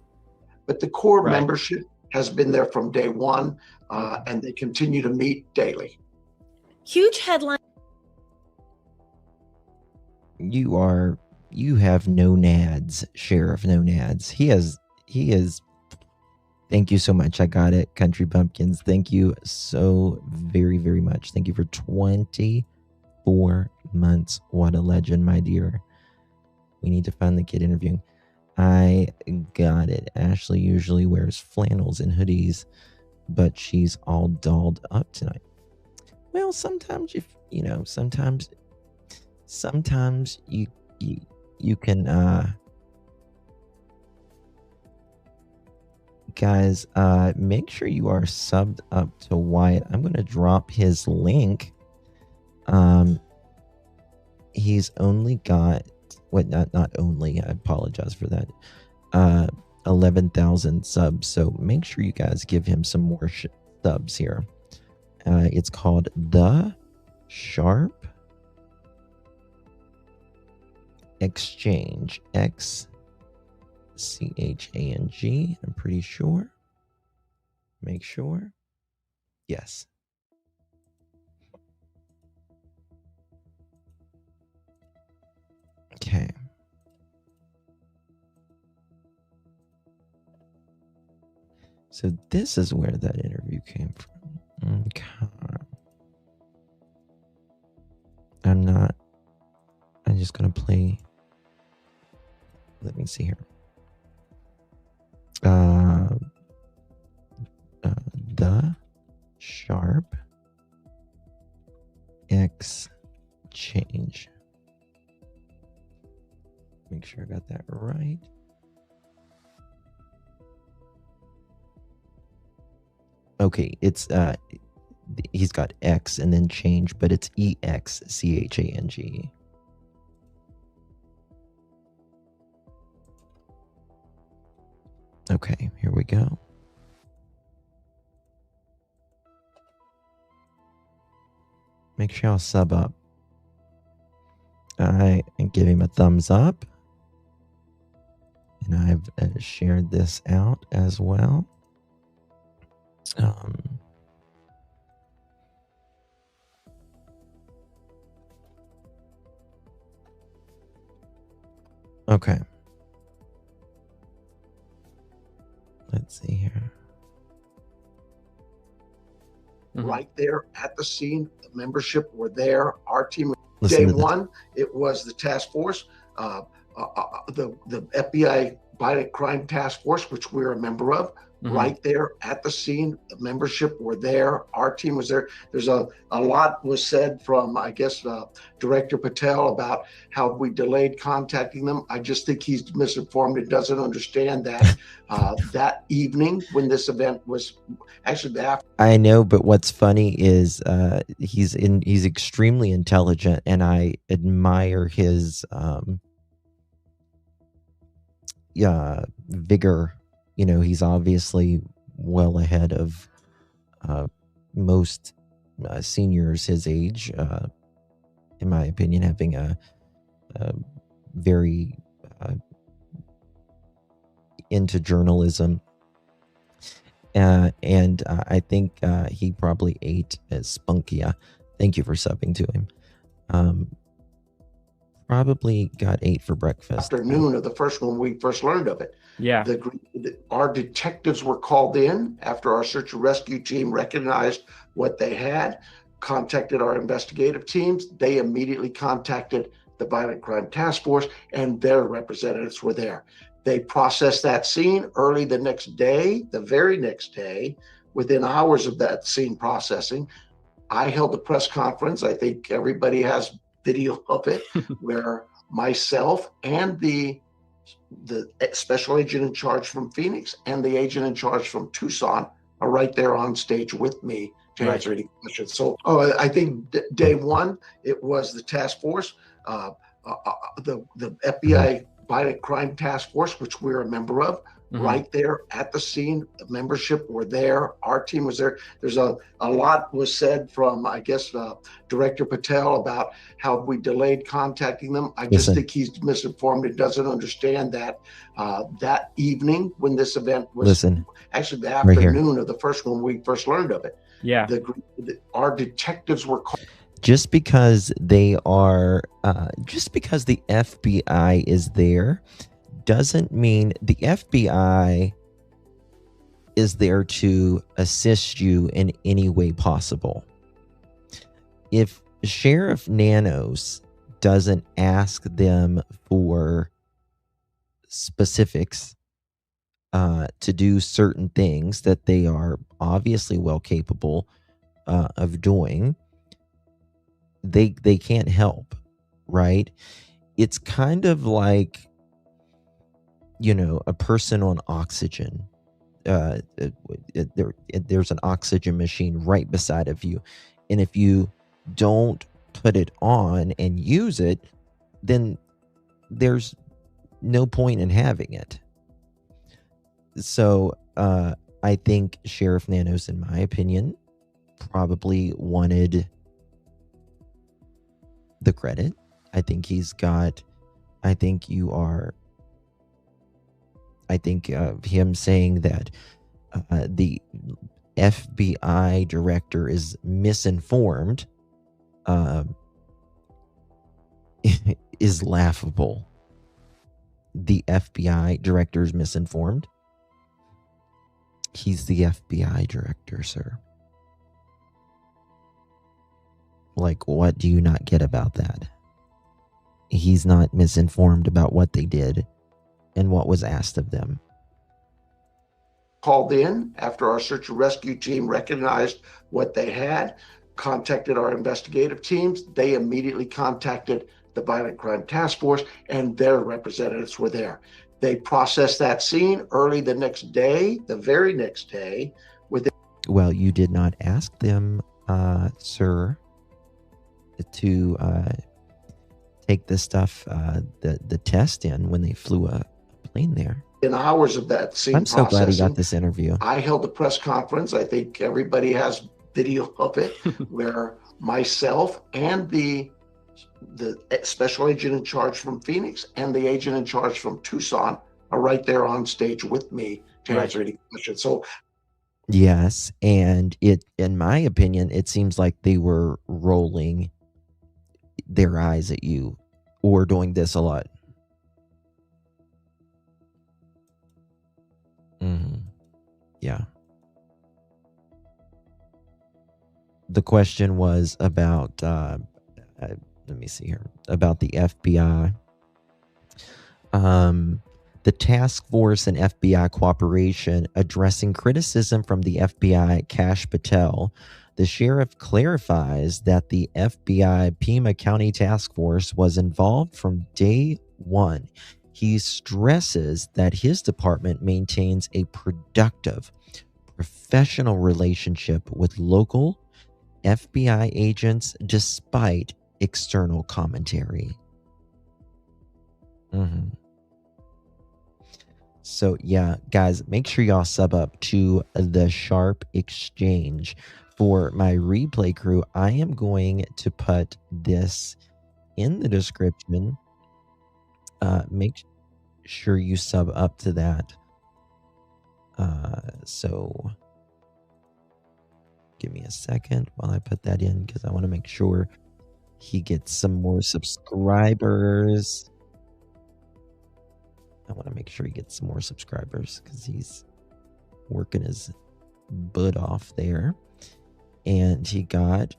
But the core membership has been there from day one, and they continue to meet daily. Huge headline. You have no nads, Sheriff No Nads. He is. Thank you so much. I got it. Country Bumpkins. Thank you so very, very much. Thank you for 24 months. What a legend, my dear. We need to find the kid interviewing. I got it. Ashley usually wears flannels and hoodies, but she's all dolled up tonight. Well, sometimes sometimes you can guys, make sure you are subbed up to Wyatt. I'm going to drop his link. He's only got not only, I apologize for that, 11,000 subs, so make sure you guys give him some more subs here. It's called The Sharp Exchange, XCHANG, I'm pretty sure. Make sure. Yes. Okay. So this is where that interview came from. Okay. I'm just going to play. Let me see here. The Sharp Exchange. Make sure I got that right. Okay, it's he's got X and then change, but it's EXCHANG. Okay, here we go. Make sure y'all sub up. I give him a thumbs up. And I've shared this out as well. Okay. Let's see here. Right there at the scene, the membership were there. Our team, Listen day one, it was the task force, the FBI Violent Crime Task Force, which we're a member of. Right there at the scene, the membership were there. Our team was there. There's a lot was said from, I guess, Director Patel about how we delayed contacting them. I just think he's misinformed and doesn't understand that that evening when this event was actually after. I know, but what's funny is he's extremely intelligent, and I admire his vigor. You know, he's obviously well ahead of most seniors his age, in my opinion, having a very into journalism. And I think he probably ate Spunkia. Thank you for subbing to him. Probably got 8 for breakfast. Afternoon of the first one we first learned of it. Yeah. Our detectives were called in after our search and rescue team recognized what they had, contacted our investigative teams. They immediately contacted the Violent Crime Task Force, and their representatives were there. They processed that scene early the next day, the very next day, within hours of that scene processing. I held a press conference. I think everybody has video of it, where myself and the special agent in charge from Phoenix and the agent in charge from Tucson are right there on stage with me to answer any questions. So I think day one, it was the task force, the FBI Violent Crime Task Force, which we're a member of, right there at the scene. The membership were there. Our team was there. There's a lot was said from, I guess, Director Patel about how we delayed contacting them. I just think he's misinformed and doesn't understand that that evening when this event was actually the afternoon of the first one we first learned of it. Yeah. Our detectives were called. Just because they are, just because the FBI is there doesn't mean the FBI is there to assist you in any way possible. If Sheriff Nanos doesn't ask them for specifics to do certain things that they are obviously well capable of doing, they can't help, right? It's kind of like, you know, a person on oxygen. There's an oxygen machine right beside of you, and if you don't put it on and use it, then there's no point in having it. So I think Sheriff Nanos, in my opinion, probably wanted the credit. I think he's got, I think him saying that the FBI director is misinformed is laughable. The FBI director is misinformed. He's the FBI director, sir. Like, what do you not get about that? He's not misinformed about what they did and what was asked of them. Called in after our search and rescue team recognized what they had, contacted our investigative teams. They immediately contacted the Violent Crime Task Force, and their representatives were there. They processed that scene early the next day, the very next day. Well, you did not ask them, sir, to take the stuff, the test in when they flew a plane there. In hours of that scene I'm so glad he got this interview. I held a press conference. I think everybody has video of it, where myself and the special agent in charge from Phoenix and the agent in charge from Tucson are right there on stage with me to answer any questions. So yes, and in my opinion, it seems like they were rolling their eyes at you or doing this a lot. Yeah. The question was about, let me see here, about the FBI. The task force and FBI cooperation addressing criticism from the FBI Kash Patel. The sheriff clarifies that the FBI Pima County Task Force was involved from day one. He stresses that his department maintains a productive, professional relationship with local FBI agents despite external commentary. So yeah, guys, make sure y'all sub up to the Sharp Exchange. For my replay crew, I am going to put this in the description. Make sure you sub up to that. So give me a second while I put that in, because I want to make sure He gets some more subscribers. I want to make sure he gets some more subscribers because he's working his butt off there. And he got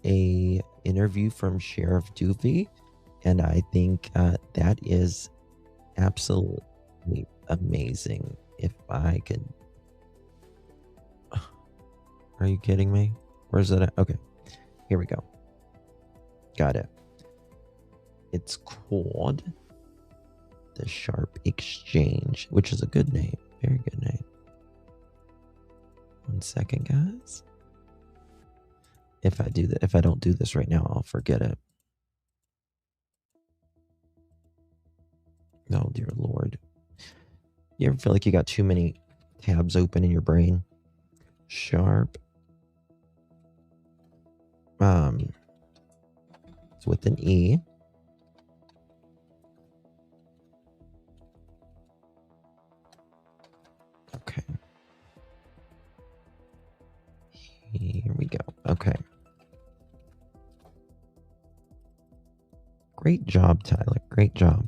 a interview from Sheriff Doofy, and I think that is absolutely amazing. If I could... Are you kidding me? Where's it at? Okay, here we go. Got it. It's called The Sharp Exchange, which is a good name. Very good name. 1 second, guys. If I don't do this right now, I'll forget it. Oh, dear Lord. You ever feel like you got too many tabs open in your brain? Sharp. It's with an E. Okay. Here we go. Okay. Great job, Tyler. Great job.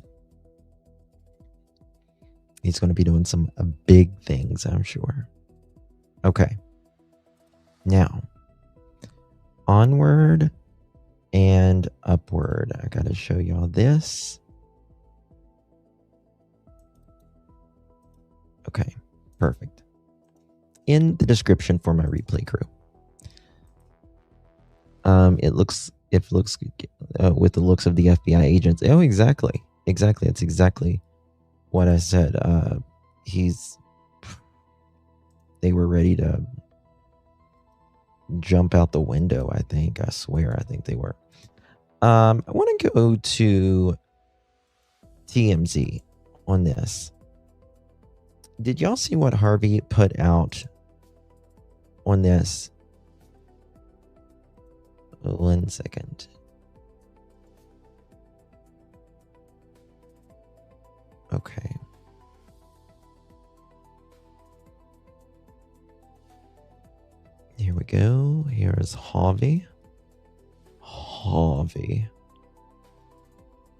He's going to be doing some big things, I'm sure. Okay. Now, onward and upward. I got to show y'all this. Okay, perfect. In the description for my replay crew, it looks with the looks of the FBI agents. Oh, exactly. That's exactly what I said. They were ready to jump out the window, I think. I swear, I think they were. I want to go to TMZ on this. Did y'all see what Harvey put out on this? 1 second. Okay. Here we go. Here's Harvey. Where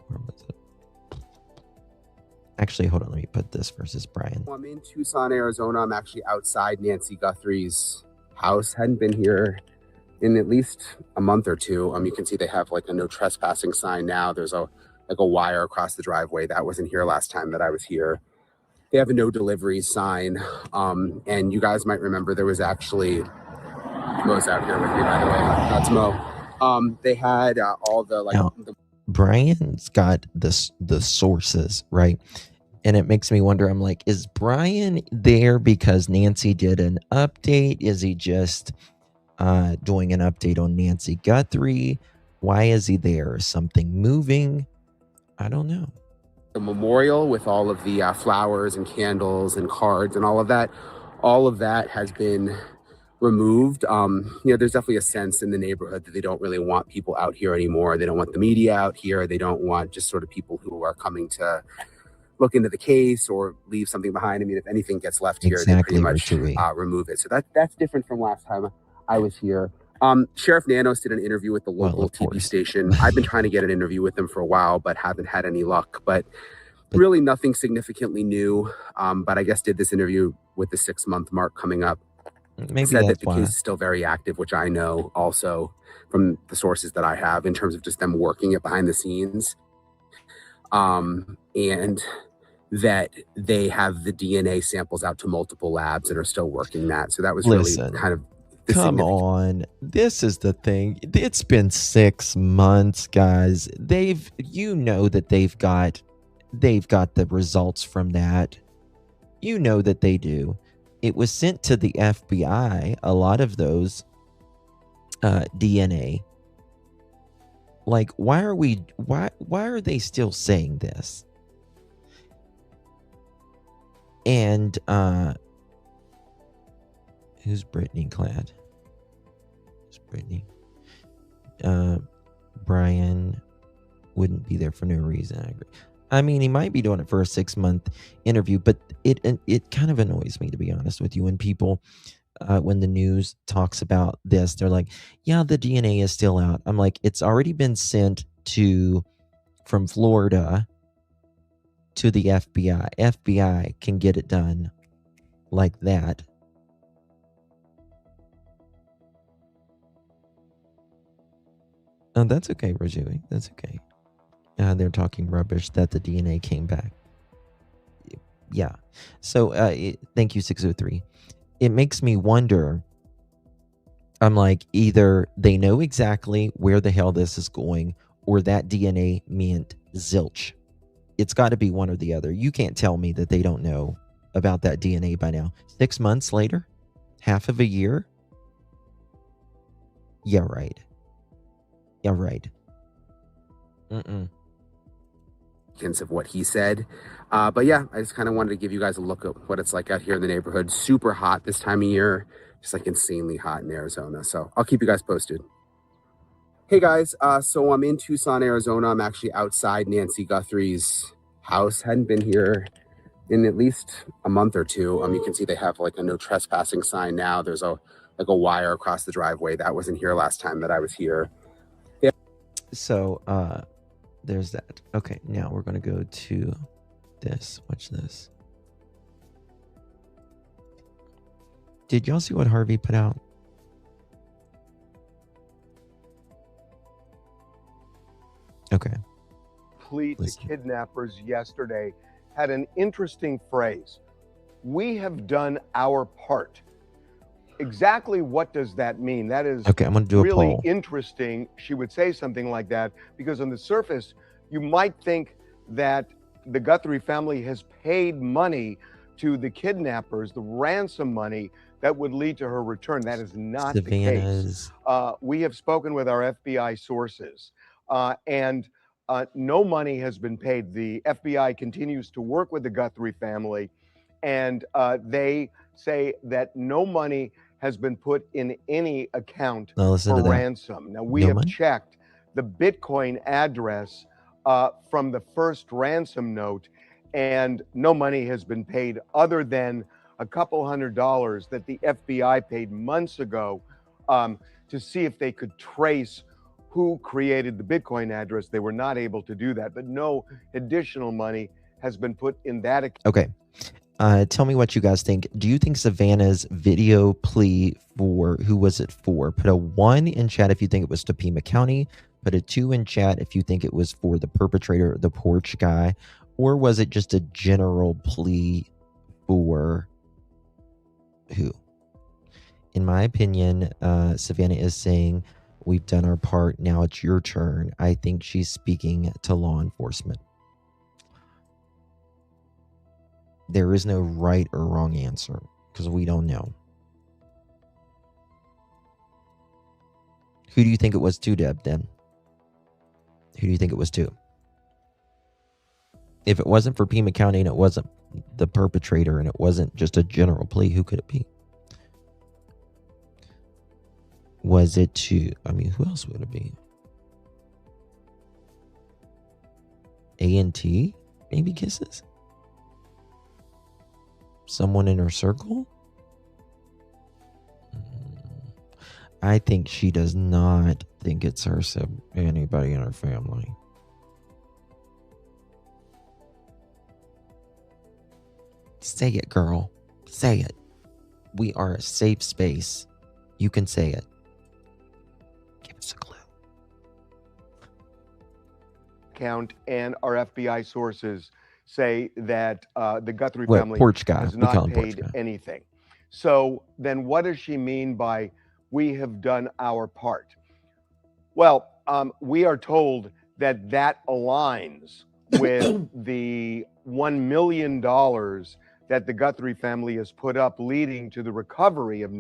was it? Actually, hold on. Let me put this versus Brian. I'm in Tucson, Arizona. I'm actually outside Nancy Guthrie's house. Hadn't been here in at least a month or two. You can see they have like a no trespassing sign now. There's a wire across the driveway. That wasn't here last time that I was here. They have a no delivery sign. And you guys might remember there was actually Mo's out here with me, by the way. That's Mo. They had all the like. Now, Brian's got the sources, right? And it makes me wonder, I'm like, is Brian there because Nancy did an update? Is he just doing an update on Nancy Guthrie? Why is he there? Is something moving? I don't know. The memorial with all of the flowers and candles and cards and all of that has been removed. There's definitely a sense in the neighborhood that they don't really want people out here anymore. They don't want the media out here. They don't want just sort of people who are coming to look into the case or leave something behind. I mean, if anything gets left here, they pretty much remove it. So that's different from last time I was here. Sheriff Nanos did an interview with the local TV station. I've been trying to get an interview with them for a while, but haven't had any luck. But really nothing significantly new. But I guess did this interview with the 6-month mark coming up. Maybe said that the case is still very active, which I know also from the sources that I have in terms of just them working it behind the scenes. And that they have the DNA samples out to multiple labs and are still working that. So that was really kind of come on. This is the thing. It's been 6 months, guys. They've got the results from that. You know that they do. It was sent to the FBI, a lot of those DNA. Like, why are they still saying this? And who's Brittany clad? Who's Brittany? Brian wouldn't be there for no reason. I agree. I mean, he might be doing it for a 6-month interview, but it kind of annoys me, to be honest with you, when people when the news talks about this, they're like, yeah, the DNA is still out. I'm like, it's already been sent from Florida to the FBI. FBI can get it done like that. Oh, that's okay, Rajui. That's okay. They're talking rubbish that the DNA came back. Yeah. So thank you, 603. It makes me wonder. I'm like, either they know exactly where the hell this is going, or that DNA meant zilch. It's got to be one or the other. You can't tell me that they don't know about that DNA by now. 6 months later? Half of a year? Yeah, right. Yeah, right. Of what he said. But yeah, I just kind of wanted to give you guys a look at what it's like out here in the neighborhood. Super hot this time of year, just like insanely hot in Arizona. So I'll keep you guys posted. Hey guys, so I'm in Tucson, Arizona. I'm actually outside Nancy Guthrie's house. Hadn't been here in at least a month or two. You can see they have like a no trespassing sign now. There's a wire across the driveway. That wasn't here last time that I was here. Yeah. So there's that. Okay, now we're gonna go to this. Watch this. Did y'all see what Harvey put out? Okay. The kidnappers yesterday had an interesting phrase. We have done our part. Exactly what does that mean? That is okay. I'm going to do really a poll. Interesting. She would say something like that because on the surface, you might think that the Guthrie family has paid money to the kidnappers, the ransom money that would lead to her return. That is not Savannah's. the case. We have spoken with our FBI sources, and no money has been paid. The FBI continues to work with the Guthrie family, and they say that no money has been put in any account for ransom. Now, we have checked the Bitcoin address from the first ransom note, and no money has been paid other than a couple $100 that the FBI paid months ago to see if they could trace who created the Bitcoin address. They were not able to do that, but no additional money has been put in that account. Okay. Tell me what you guys think. Do you think Savannah's video plea for, who was it for? Put a 1 in chat if you think it was to Pima County. Put a 2 in chat if you think it was for the perpetrator, the porch guy. Or was it just a general plea for who? In my opinion, Savannah is saying, we've done our part, now it's your turn. I think she's speaking to law enforcement. There is no right or wrong answer because we don't know. Who do you think it was to, Deb, then? Who do you think it was to? If it wasn't for Pima County and it wasn't the perpetrator and it wasn't just a general plea, who could it be? Was it to, I mean, who else would it be? A&T? Maybe Kisses? Someone in her circle? I think she does not think it's her, anybody in her family. Say it, girl. Say it. We are a safe space. You can say it. Give us a clue. Account and our FBI sources say that the Guthrie What, family porch guy. has We call not him porch paid guy. anything. So then what does she mean by we have done our part? Well, we are told that that aligns with the $1 million that the Guthrie family has put up, leading to the recovery of.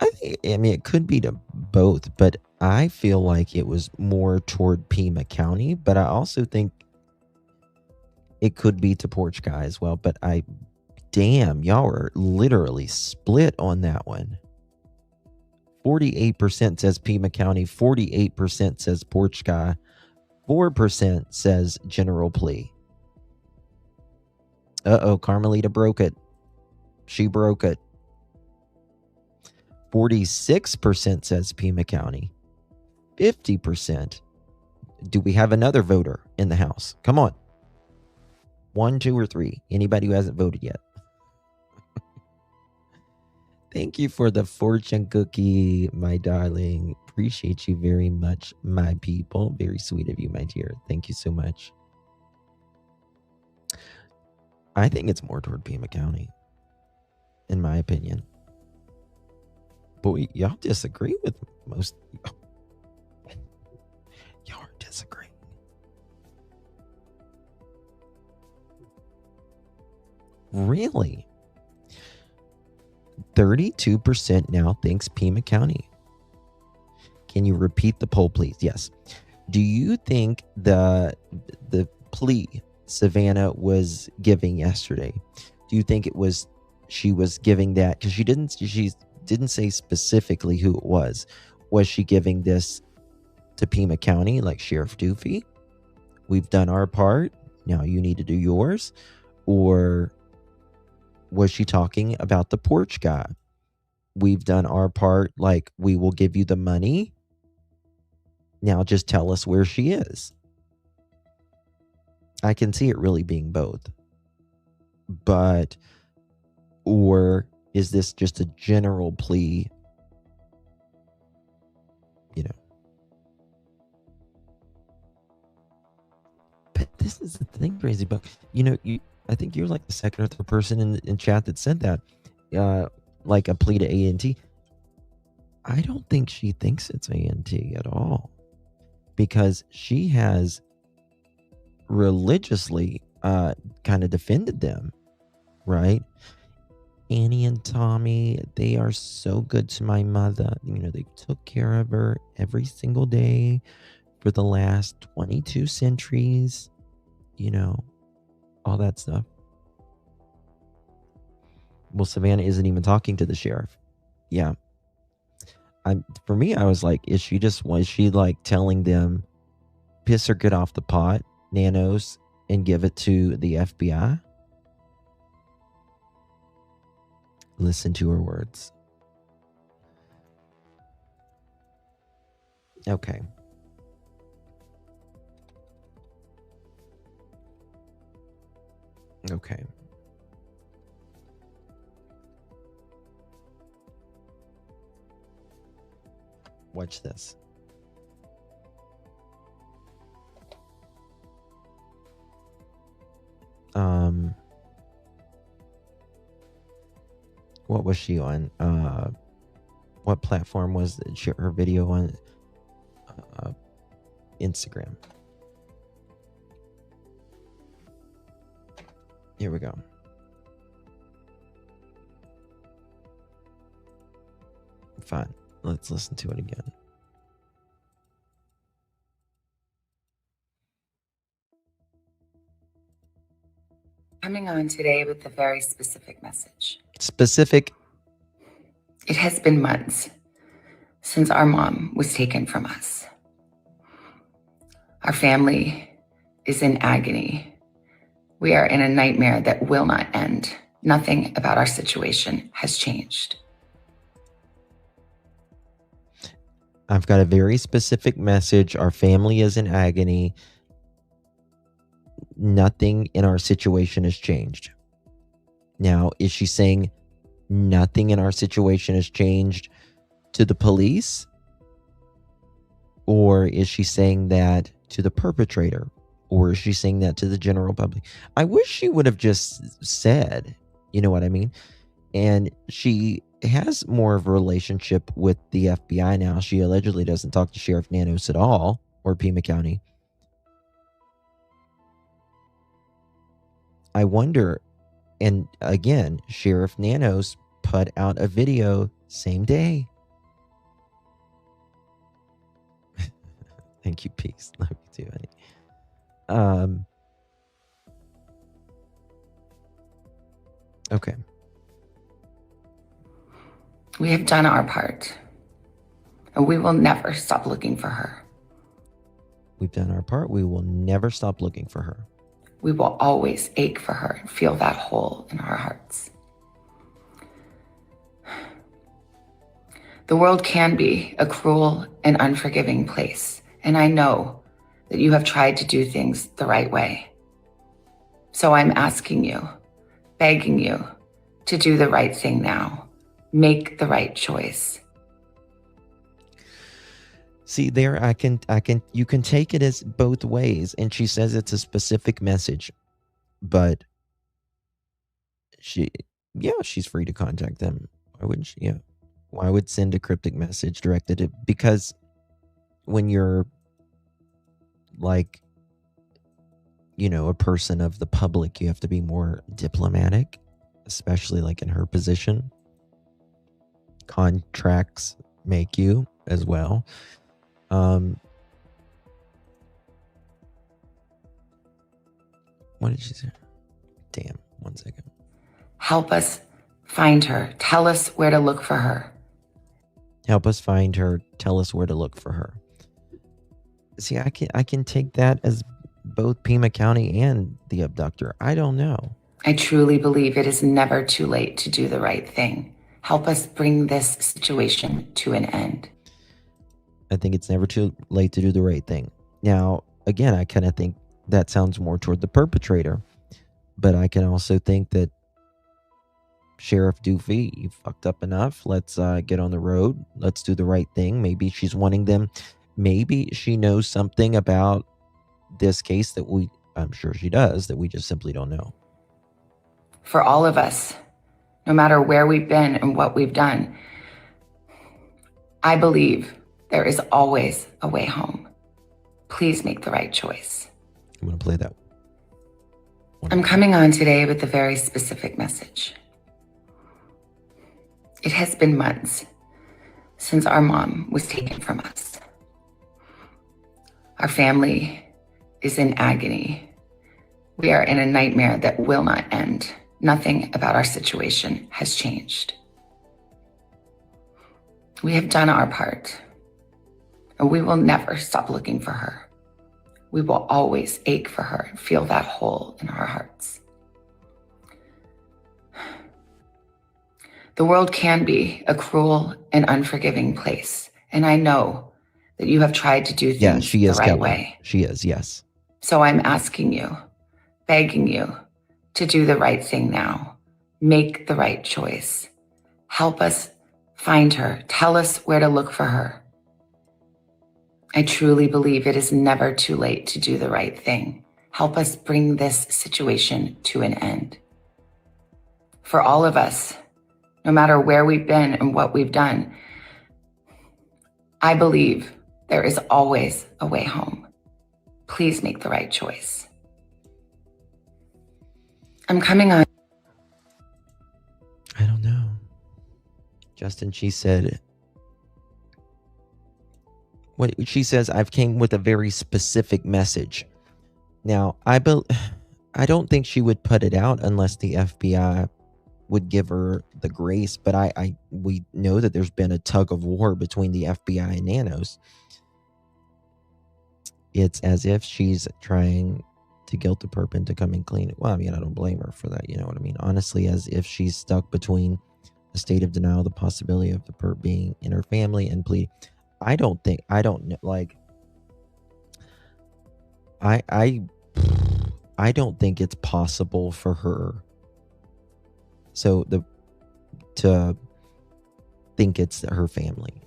I mean, it could be to both, but I feel like it was more toward Pima County, but I also think it could be to Porch Guy as well. But damn, y'all are literally split on that one. 48% says Pima County, 48% says Porch Guy, 4% says general plea. Uh-oh, Carmelita broke it. She broke it. 46% says Pima County. 50%. Do we have another voter in the House? Come on. 1, 2, or 3. Anybody who hasn't voted yet. Thank you for the fortune cookie, my darling. Appreciate you very much, my people. Very sweet of you, my dear. Thank you so much. I think it's more toward Pima County, in my opinion. Boy, y'all disagree with most. Y'all are disagreeing. Really? 32% now thinks Pima County. Can you repeat the poll, please? Yes. Do you think the plea Savannah was giving yesterday, do you think it was she was giving that because she didn't say specifically who it was? Was she giving this to Pima County, like Sheriff Doofy? We've done our part. Now you need to do yours. Or was she talking about the porch guy? We've done our part, like we will give you the money. Now just tell us where she is. I can see it really being both. But, or is this just a general plea? You know. But this is the thing, Crazy Buck. You know, I think you're like the second or third person in chat that said that. Like a plea to A&T. I don't think she thinks it's A&T at all. Because she has religiously kind of defended them, right? Annie and Tommy, they are so good to my mother. You know, they took care of her every single day for the last 22 centuries, you know, all that stuff. Well, Savannah isn't even talking to the sheriff. Yeah. For me, I was like, was she like telling them, piss or get off the pot, Nanos, and give it to the FBI? Listen to her words. Okay. Okay. Watch this. What was she on? What platform was her video on? Instagram. Here we go. Fine. Let's listen to it again. Coming on today with a very specific message. Specific? It has been months since our mom was taken from us. Our family is in agony. We are in a nightmare that will not end. Nothing about our situation has changed. I've got a very specific message. Our family is in agony. Nothing in our situation has changed. Now, is she saying nothing in our situation has changed to the police? Or is she saying that to the perpetrator? Or is she saying that to the general public? I wish she would have just said, you know what I mean? And she has more of a relationship with the FBI now. She allegedly doesn't talk to Sheriff Nanos at all, or Pima County. I wonder, and again, Sheriff Nanos put out a video same day. Thank you, peace. Love you too, honey. Okay. We have done our part, and we will never stop looking for her. We've done our part. We will never stop looking for her. We will always ache for her and feel that hole in our hearts. The world can be a cruel and unforgiving place, and I know that you have tried to do things the right way. So I'm asking you, begging you to do the right thing now. Make the right choice. See, there you can take it as both ways, and she says it's a specific message, but she's free to contact them. Why wouldn't she? Yeah. Why would send a cryptic message directed at, because when you're like, a person of the public, you have to be more diplomatic, especially like in her position. Contracts make you as well. What did she say? Damn, 1 second. Help us find her. Tell us where to look for her. Help us find her. Tell us where to look for her. See, I can take that as both Pima County and the abductor. I don't know. I truly believe it is never too late to do the right thing. Help us bring this situation to an end. I think it's never too late to do the right thing. Now, again, I kind of think that sounds more toward the perpetrator, but I can also think that Sheriff Doofy, you fucked up enough. Let's get on the road. Let's do the right thing. Maybe she's wanting them. Maybe she knows something about this case that I'm sure she does, that we just simply don't know. For all of us, no matter where we've been and what we've done, I believe there is always a way home. Please make the right choice. I'm going to play that. I'm coming on today with a very specific message. It has been months since our mom was taken from us. Our family is in agony. We are in a nightmare that will not end. Nothing about our situation has changed. We have done our part, and we will never stop looking for her. We will always ache for her and feel that hole in our hearts. The world can be a cruel and unforgiving place, and I know that you have tried to do things the right way. She is, yes. So I'm asking you, begging you to do the right thing now. Make the right choice. Help us find her. Tell us where to look for her. I truly believe it is never too late to do the right thing. Help us bring this situation to an end. For all of us, no matter where we've been and what we've done, I believe there is always a way home. Please make the right choice. I'm coming on. I don't know. Justin, she said, what she says, I've came with a very specific message. Now, I don't think she would put it out unless the FBI would give her the grace, but we know that there's been a tug of war between the FBI and Nanos. It's as if she's trying to guilt the perp into coming clean. Well, I mean, I don't blame her for that, you know what I mean? Honestly, as if she's stuck between a state of denial, the possibility of the perp being in her family, and pleading. I don't know, like, I don't think it's possible for her to think it's her family.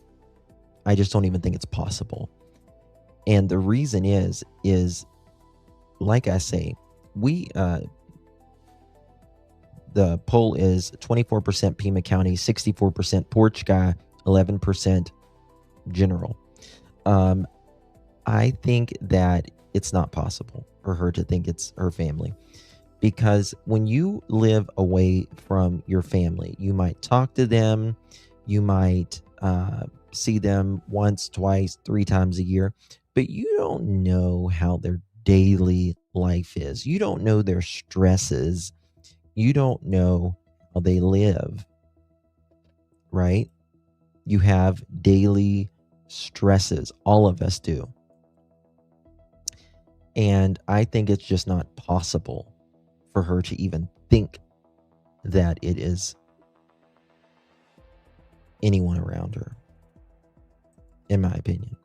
I just don't even think it's possible. And the reason is like I say, the poll is 24% Pima County, 64% Porch Guy, 11% General. I think that it's not possible for her to think it's her family, because when you live away from your family, you might talk to them, you might see them once, twice, 3 times a year, but you don't know how their daily life is. You don't know their stresses. You don't know how they live, right? You have daily stresses. All of us do. And I think it's just not possible for her to even think that it is anyone around her. in my opinion.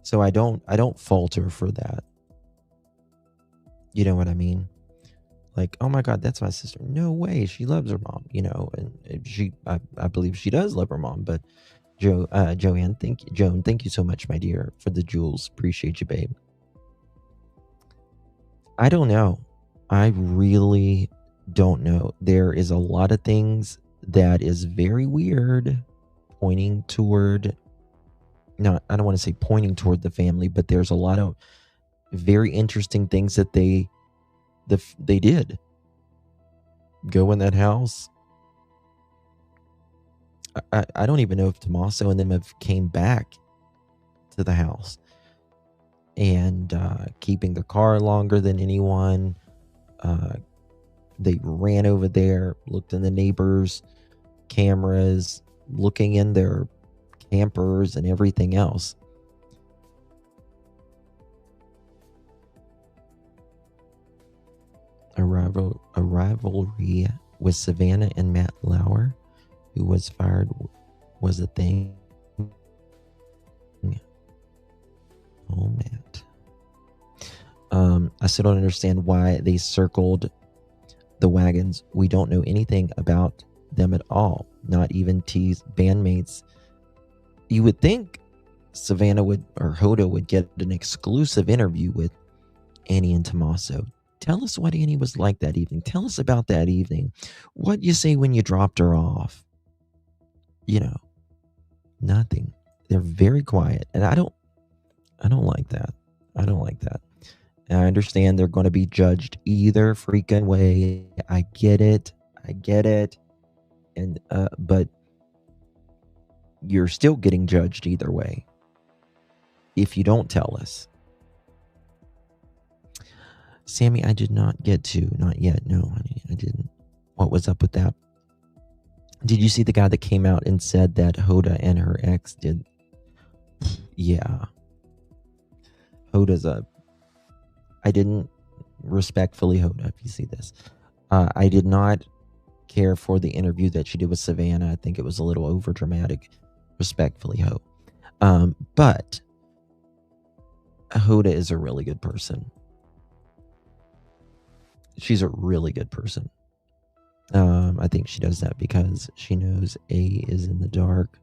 So I don't fault her for that. You know what I mean? Like, oh my God, that's my sister. No way, she loves her mom. And I believe she does love her mom. But Joanne, Joan, thank you so much, my dear, for the jewels. Appreciate you, babe. I don't know. I really don't know. There is a lot of things that is very weird, pointing toward. No, I don't want to say pointing toward the family, but there's a lot of very interesting things that they did. Go in that house. I don't even know if Tommaso and them have came back to the house, and keeping their car longer than anyone. They ran over there, looked in the neighbors' cameras, looking in their campers and everything else. A rivalry with Savannah and Matt Lauer, who was fired, was a thing. Oh, Matt. I still don't understand why they circled the wagons. We don't know anything about them at all. Not even T's bandmates. You would think Savannah or Hoda would get an exclusive interview with Annie and Tommaso. Tell us what Annie was like that evening. Tell us about that evening. What you say when you dropped her off? Nothing. They're very quiet, and I don't like that. I don't like that. And I understand they're going to be judged either freaking way. I get it. And but you're still getting judged either way if you don't tell us. Sammy, I did not get to. Not yet. No, honey, I didn't. What was up with that? Did you see the guy that came out and said that Hoda and her ex did? Yeah. Hoda's I didn't, respectfully, Hoda, if you see this, I did not care for the interview that she did with Savannah. I think it was a little over dramatic, respectfully, Ho. But Hoda is a really good person. She's a really good person. I think she does that because she knows A is in the dark.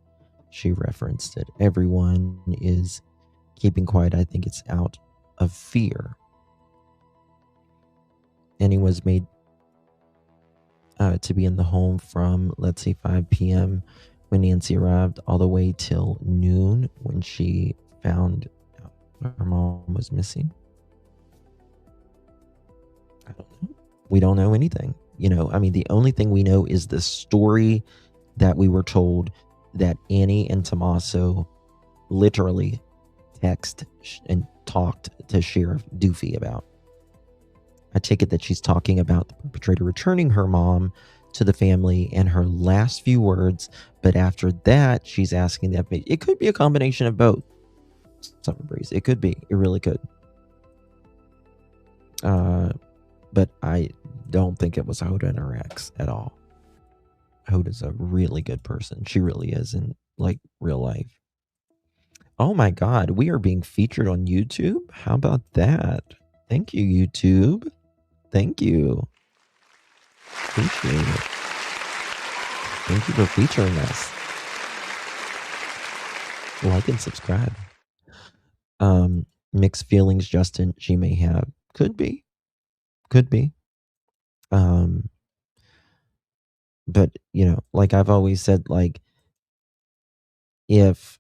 She referenced it. Everyone is keeping quiet. I think it's out of fear. And he was made to be in the home from, let's say, 5 p.m. when Nancy arrived all the way till noon when she found out her mom was missing. I don't know. We don't know anything. The only thing we know is the story that we were told that Annie and Tommaso literally text and talked to Sheriff Doofy about. I take it that she's talking about the perpetrator returning her mom to the family and her last few words, but after that, she's asking that it could be a combination of both. Summer Breeze, it could be. It really could. But I don't think it was Hoda and her ex at all. Hoda's a really good person. She really is in real life. Oh my God, we are being featured on YouTube. How about that? Thank you, YouTube. Thank you. Appreciate it. Thank you for featuring us. Like and subscribe. Mixed feelings, Justin. She may have. Could be. But like I've always said, if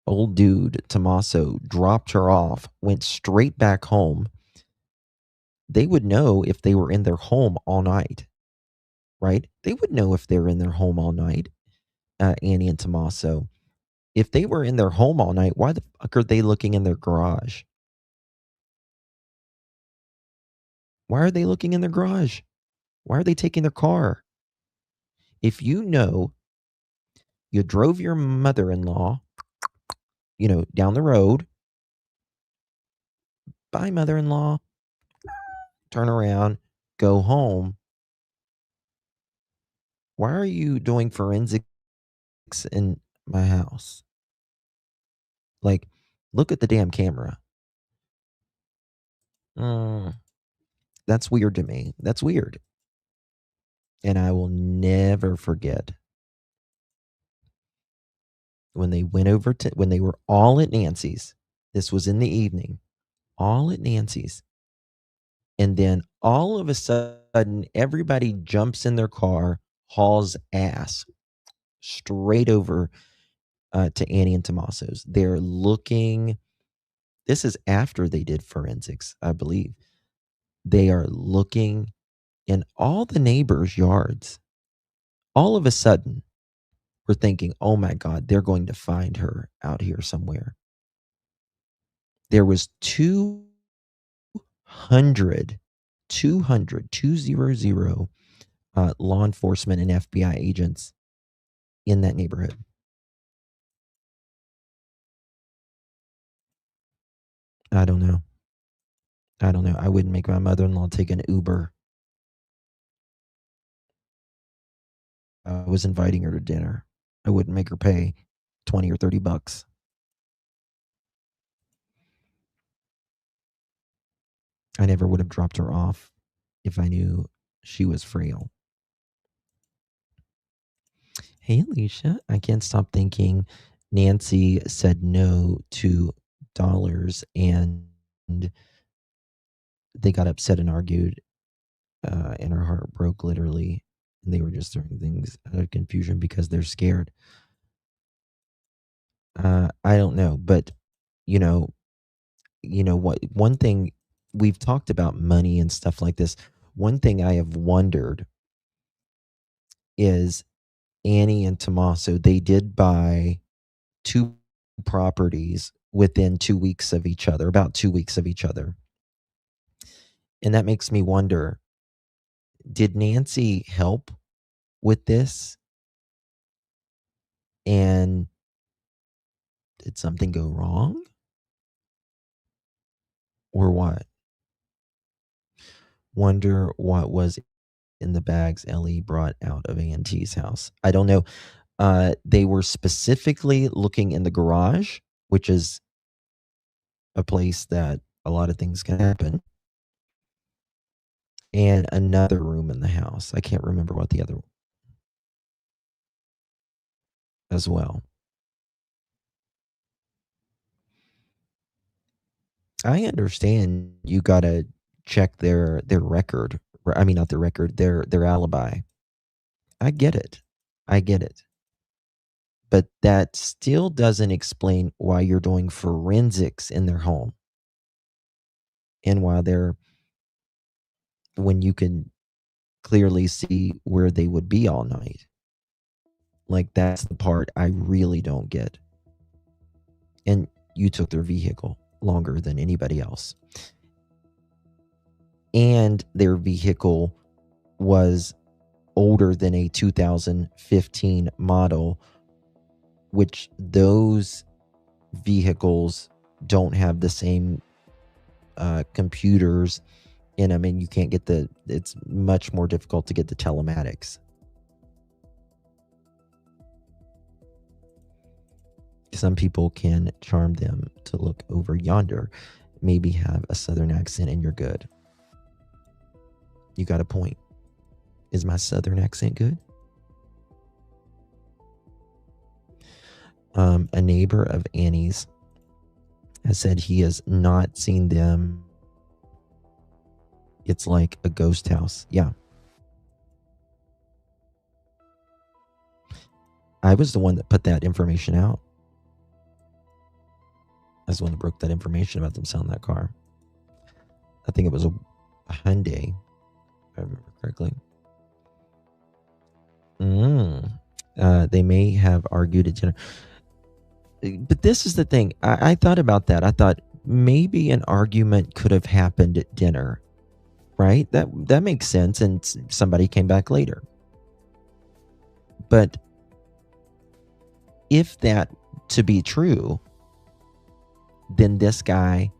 old dude Tommaso dropped her off, went straight back home, they would know if they were in their home all night, right? They would know if they were in their home all night, Annie and Tommaso. If they were in their home all night, why the fuck are they looking in their garage? Why are they looking in their garage? Why are they taking their car? If you know you drove your mother-in-law, down the road, bye, mother-in-law, turn around, go home. Why are you doing forensic in my house. Like, look at the damn camera. That's weird to me. That's weird. And I will never forget when they went over to, when they were all at Nancy's. This was in the evening, all at Nancy's. And then all of a sudden, everybody jumps in their car, hauls ass straight over to Annie and Tommaso's. They're looking, this is after they did forensics, I believe. They are looking in all the neighbors' yards. All of a sudden, we're thinking, oh my God, they're going to find her out here somewhere. There was 200 law enforcement and FBI agents in that neighborhood. I don't know. I wouldn't make my mother-in-law take an Uber. I was inviting her to dinner. I wouldn't make her pay $20 or $30. I never would have dropped her off if I knew she was frail. Hey, Alicia, I can't stop thinking Nancy said no to dollars and they got upset and argued, and her heart broke literally. And they were just throwing things out of confusion because they're scared. I don't know, but you know what? One thing we've talked about money and stuff like this. One thing I have wondered is Annie and Tommaso, they did buy 2 properties within 2 weeks of each other, about 2 weeks of each other. And that makes me wonder, did Nancy help with this? And did something go wrong? Or what? Wonder what was in the bags Ellie brought out of Auntie's house. I don't know. They were specifically looking in the garage, which is a place that a lot of things can happen, and another room in the house. I can't remember what the other as well. I understand you gotta check their record. I mean, not their record, their alibi. I get it. But that still doesn't explain why you're doing forensics in their home. And when you can clearly see where they would be all night. Like, that's the part I really don't get. And you took their vehicle longer than anybody else. And their vehicle was older than a 2015 model, which those vehicles don't have the same computers in them, and you can't get it's much more difficult to get the telematics. Some people can charm them to look over yonder, maybe have a southern accent, and you're good. You got a point. Is my southern accent good? A neighbor of Annie's has said he has not seen them. It's like a ghost house. Yeah. I was the one that put that information out. I was the one that broke that information about them selling that car. I think it was a Hyundai, if I remember correctly. They may have argued at dinner. But this is the thing. I thought about that. I thought maybe an argument could have happened at dinner, right? That makes sense, and somebody came back later. But if that to be true, then this guy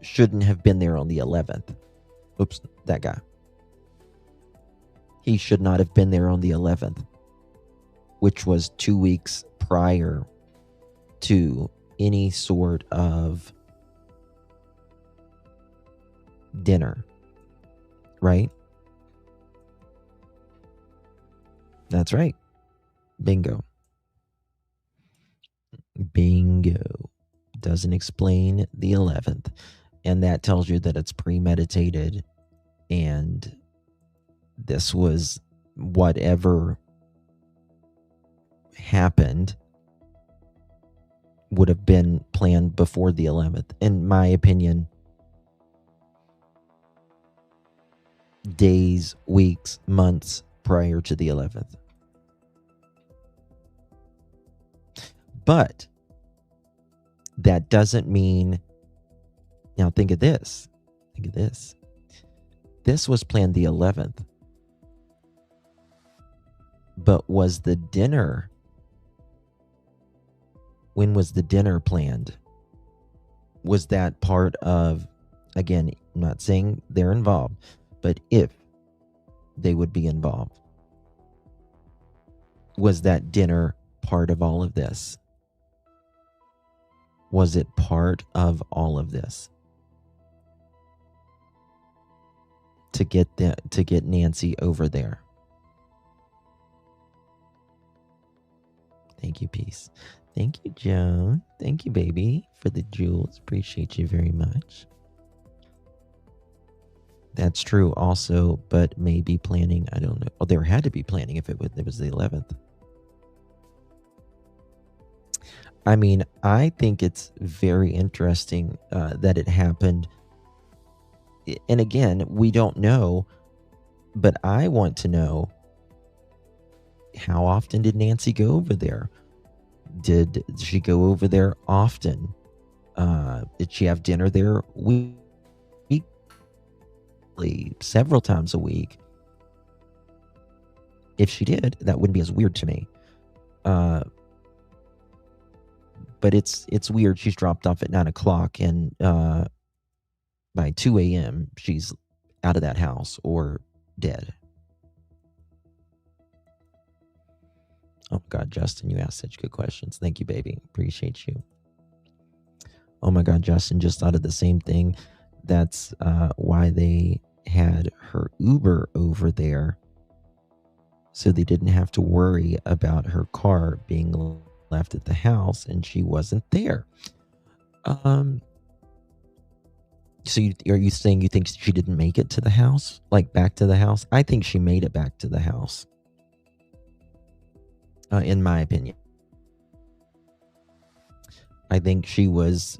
shouldn't have been there on the 11th. Oops, that guy. He should not have been there on the 11th which was 2 weeks prior to any sort of dinner, right? That's right. Bingo. Bingo. Doesn't explain the 11th. And that tells you that it's premeditated, and this was whatever happened would have been planned before the 11th. In my opinion, days, weeks, months prior to the 11th. But that doesn't mean, now think of this. Think of this. This was planned the 11th. But was the dinner, when was the dinner planned? Was that part of, again, I'm not saying they're involved, but if they would be involved, was that dinner part of all of this? Was it part of all of this? To get Nancy over there. Thank you, Peace. Thank you, Joan. Thank you, baby, for the jewels. Appreciate you very much. That's true also, but maybe planning, I don't know. Oh, there had to be planning if it was the 11th. I mean, I think it's very interesting that it happened. And again, we don't know, but I want to know, how often did Nancy go over there? Did she go over there often? Did she have dinner there weekly, several times a week? If she did, that wouldn't be as weird to me. But it's weird. She's dropped off at 9 o'clock, and by 2 a.m., she's out of that house or dead. Oh, God, Justin, you asked such good questions. Thank you, baby. Appreciate you. Oh, my God, Justin, just thought of the same thing. That's why they had her Uber over there, so they didn't have to worry about her car being left at the house, and she wasn't there. So are you saying you think she didn't make it to the house? Like back to the house? I think she made it back to the house. In my opinion. I think she was,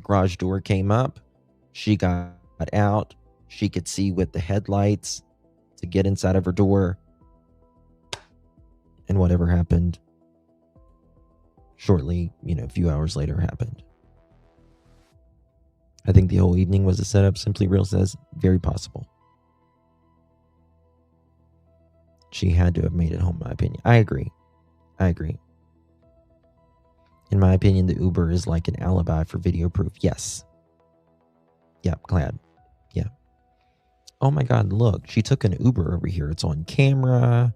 garage door came up, she got out, she could see with the headlights to get inside of her door, and whatever happened shortly, a few hours later happened. I think the whole evening was a setup. Simply Real says, very possible. She had to have made it home, in my opinion. I agree. In my opinion, the Uber is like an alibi for video proof. Yes. Yep, glad. Yeah. Oh my God, look, she took an Uber over here. It's on camera.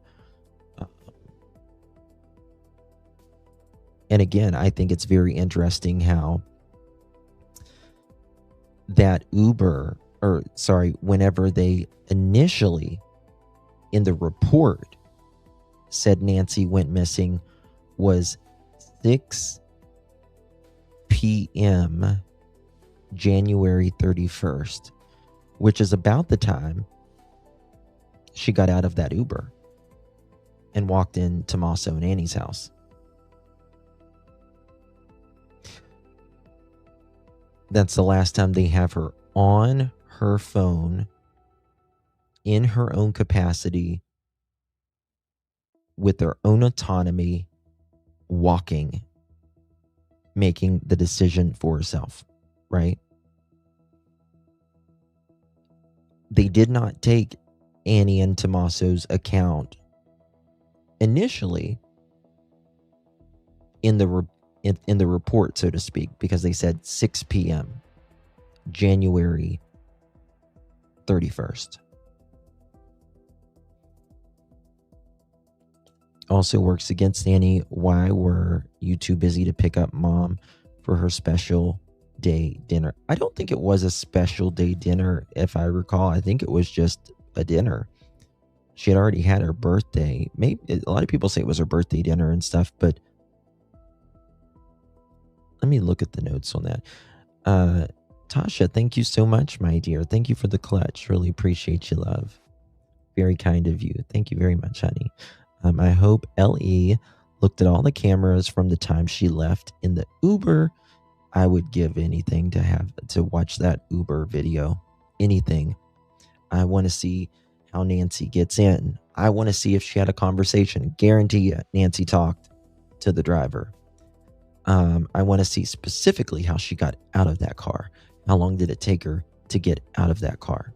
And again, I think it's very interesting how that Uber, whenever they initially in the report said Nancy went missing, was 6 p.m. January 31st, which is about the time she got out of that Uber and walked in Tommaso and Annie's house. That's the last time they have her on her phone in her own capacity with their own autonomy, walking, making the decision for herself, right? They did not take Annie and Tommaso's account initially in the report, so to speak, because they said 6 p.m. January 31st. Also works against Annie. Why were you too busy to pick up mom for her special day dinner? I don't think it was a special day dinner, if I recall. I think it was just a dinner. She had already had her birthday. Maybe a lot of people say it was her birthday dinner and stuff, but let me look at the notes on that. Tasha, thank you so much, my dear. Thank you for the clutch. Really appreciate you, love. Very kind of you. Thank you very much, honey. I hope L.E. looked at all the cameras from the time she left in the Uber. I would give anything to watch that Uber video. Anything. I want to see how Nancy gets in. I want to see if she had a conversation. Guarantee you, Nancy talked to the driver. I want to see specifically how she got out of that car. How long did it take her to get out of that car?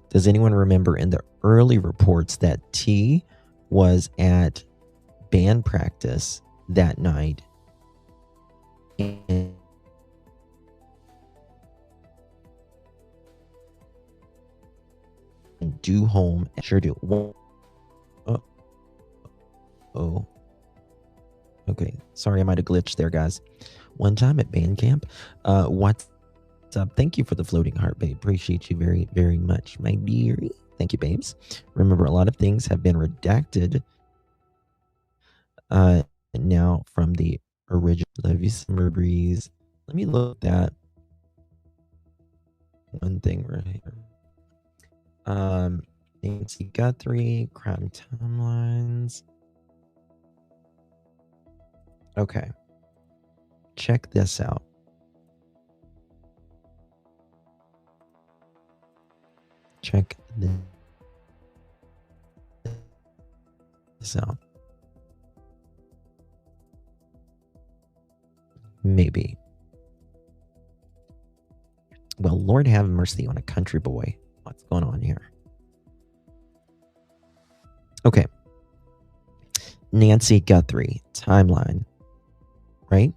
Does anyone remember in the early reports that T was at band practice that night and due home? Sure do. Oh. Okay. Sorry, I might have glitched there, guys. One time at band camp. What's up? Thank you for the floating heart, babe. Appreciate you very, very much, my dear. Thank you, babes. Remember, a lot of things have been redacted now from the original. Love you, Summer Breeze. Let me look at that one thing right here. Nancy Guthrie, crime timelines. Okay. Check this out. Check this out. Maybe. Well, Lord have mercy on a country boy. What's going on here? Okay. Nancy Guthrie timeline, right?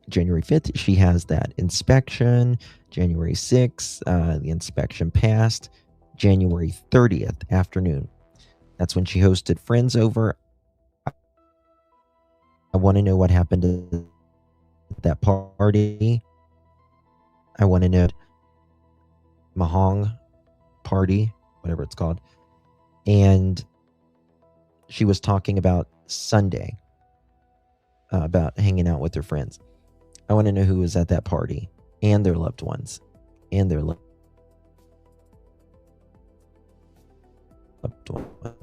January 5th, she has that inspection. January 6th, the inspection passed. January 30th afternoon. That's when she hosted friends over. I want to know what happened to that party. I want to know Mahong party, whatever it's called. And she was talking about Sunday, about hanging out with her friends. I want to know who was at that party and their loved ones and their loved ones.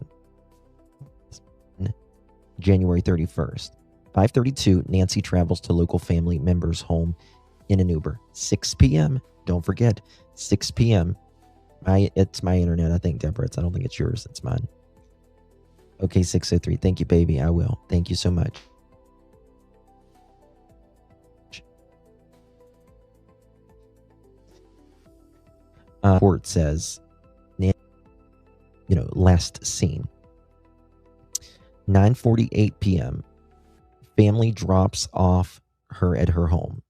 January 31st. 5:32, Nancy travels to local family member's home in an Uber. 6 p.m. Don't forget, 6 p.m. It's my internet, I think, Deborah. I don't think it's yours. It's mine. Okay, 603. Thank you, baby. I will. Thank you so much. Report says, last seen. 9:48 p.m. Family drops off her at her home.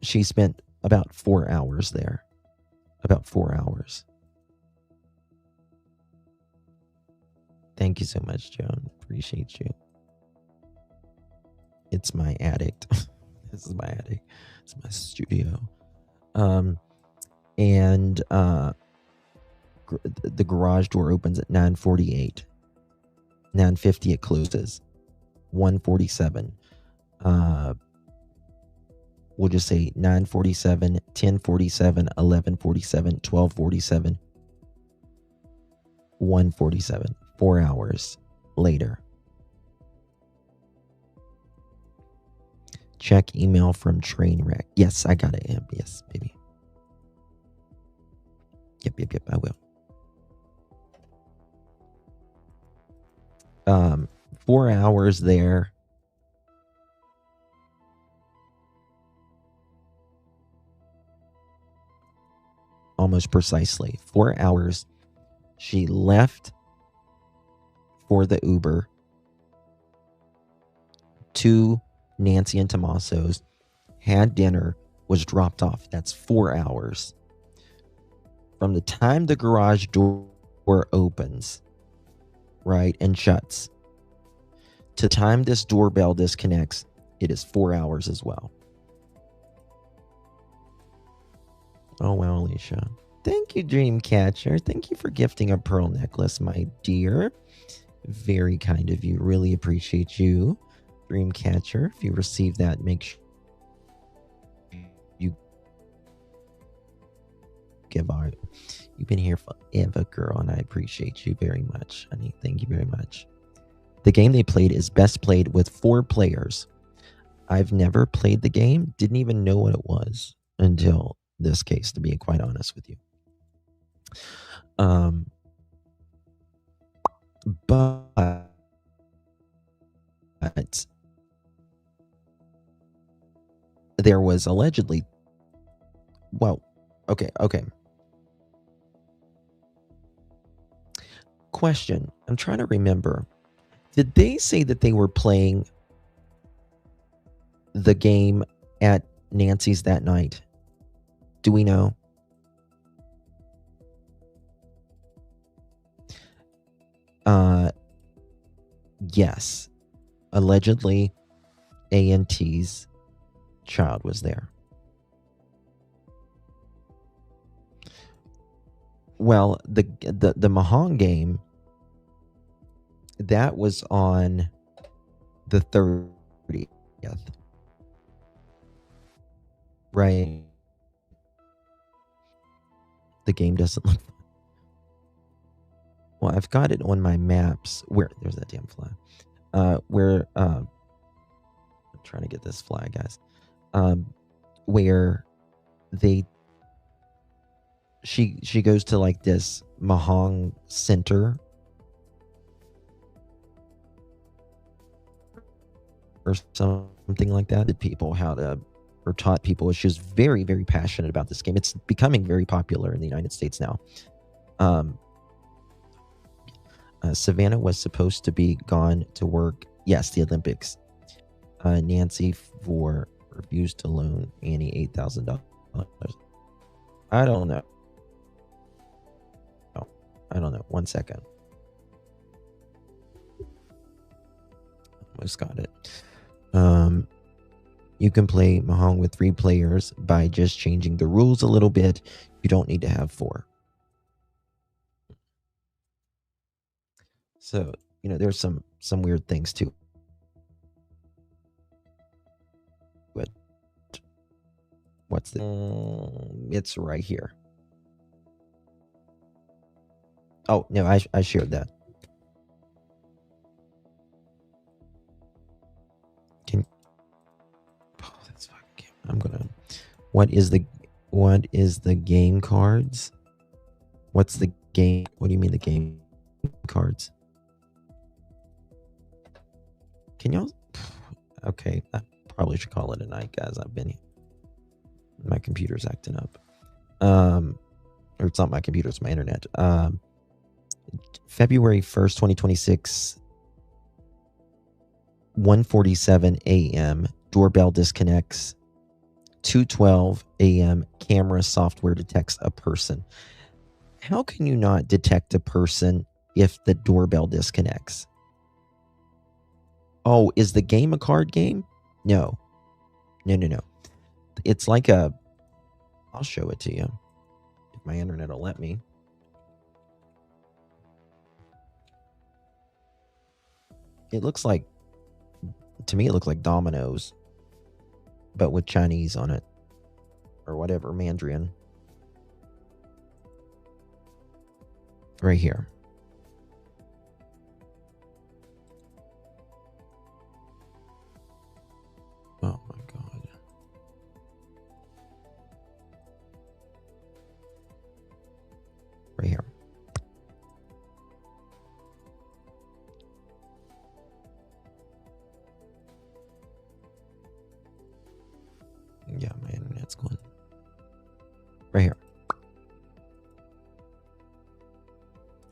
She spent about 4 hours there. About 4 hours. Thank you so much, Joan. Appreciate you. It's my attic. This is my attic. It's my studio. And the garage door opens at 9:48. 9:50 it closes. 1:47. We'll just say 9:47, 10:47, 11:47, 12:47, 1:47. 4 hours later. Check email from Trainwreck. Yes, I got it. Yes, baby. Yep, I will. 4 hours there. Almost precisely 4 hours. She left for the Uber to Nancy and Tommaso's, had dinner, was dropped off. That's 4 hours. from the time the garage door opens, right, and shuts, to the time this doorbell disconnects, it is 4 hours as well. Oh, wow, Alicia. Thank you, Dreamcatcher. Thank you for gifting a pearl necklace, my dear. Very kind of you. Really appreciate you, Dreamcatcher. If you receive that, make sure you give our... You've been here forever, girl, and I appreciate you very much, honey. Thank you very much. The game they played is best played with 4 players. I've never played the game, didn't even know what it was until this case, to be quite honest with you. But there was allegedly, well, okay. Question, I'm trying to remember. Did they say that they were playing the game at Nancy's that night? Do we know? Yes. Allegedly, A&T's child was there. Well, the Mahong game, that was on the 30th. Right. The game doesn't look... Well, I've got it on my maps. Where? There's that damn fly. I'm trying to get this fly, guys. Where she goes to like this Mahong center or something like that. Did people how to, or taught people. She was very, very passionate about this game. It's becoming very popular in the United States now. Savannah was supposed to be gone to work. Yes, the Olympics. Nancy refused to loan Annie $8,000. I don't know. Oh, I don't know. 1 second. Almost got it. You can play Mahong with 3 players by just changing the rules a little bit. You don't need to have 4. So, there's some weird things too. But what's the... it's right here. Oh, no, I shared that. That's fucking... I'm gonna... What is the game cards? What's the game... What do you mean the game cards? Can y'all... Okay, I probably should call it a night, guys. My computer's acting up. Or it's not my computer, it's my internet. February 1st, 2026, 1:47 a.m. Doorbell disconnects. 2:12 a.m. Camera software detects a person. How can you not detect a person if the doorbell disconnects? Oh, is the game a card game? No. It's like a... I'll show it to you. If my internet will let me. It looks like... To me, it looks like Domino's. But with Chinese on it. Or whatever, Mandarin. Right here. Oh my God. Right here. Yeah, my internet's going. Right here.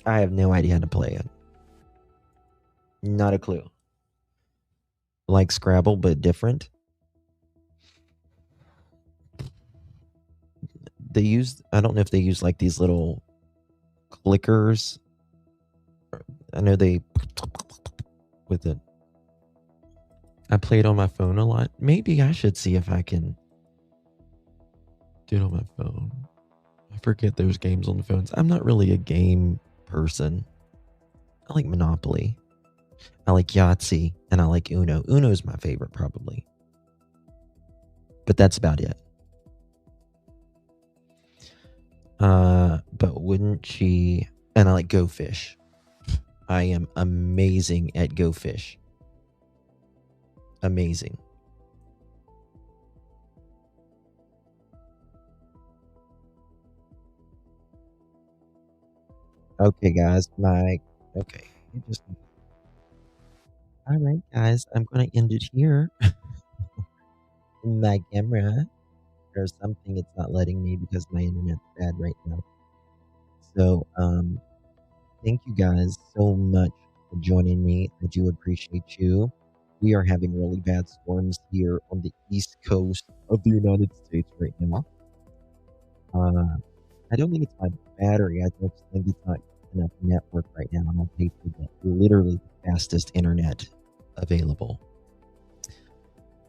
I have no idea how to play it. Not a clue. Like Scrabble, but different. they use, I don't know if they use like these little clickers. I know they with it. I play it on my phone a lot. Maybe I should see if I can do it on my phone. I forget there's games on the phones. I'm not really a game person. I like Monopoly. I like Yahtzee, and I like Uno. Uno's my favorite, probably. But that's about it. But wouldn't she... And I like Go Fish. I am amazing at Go Fish. Amazing. Okay, guys. Okay. All right, guys. I'm going to end it here. My camera. There's something it's not letting me because my internet's bad right now. So, thank you guys so much for joining me. I do appreciate you. We are having really bad storms here on the East Coast of the United States right now. I don't think it's my battery. I just think it's not enough network right now. I'm on paper to get literally the fastest internet available.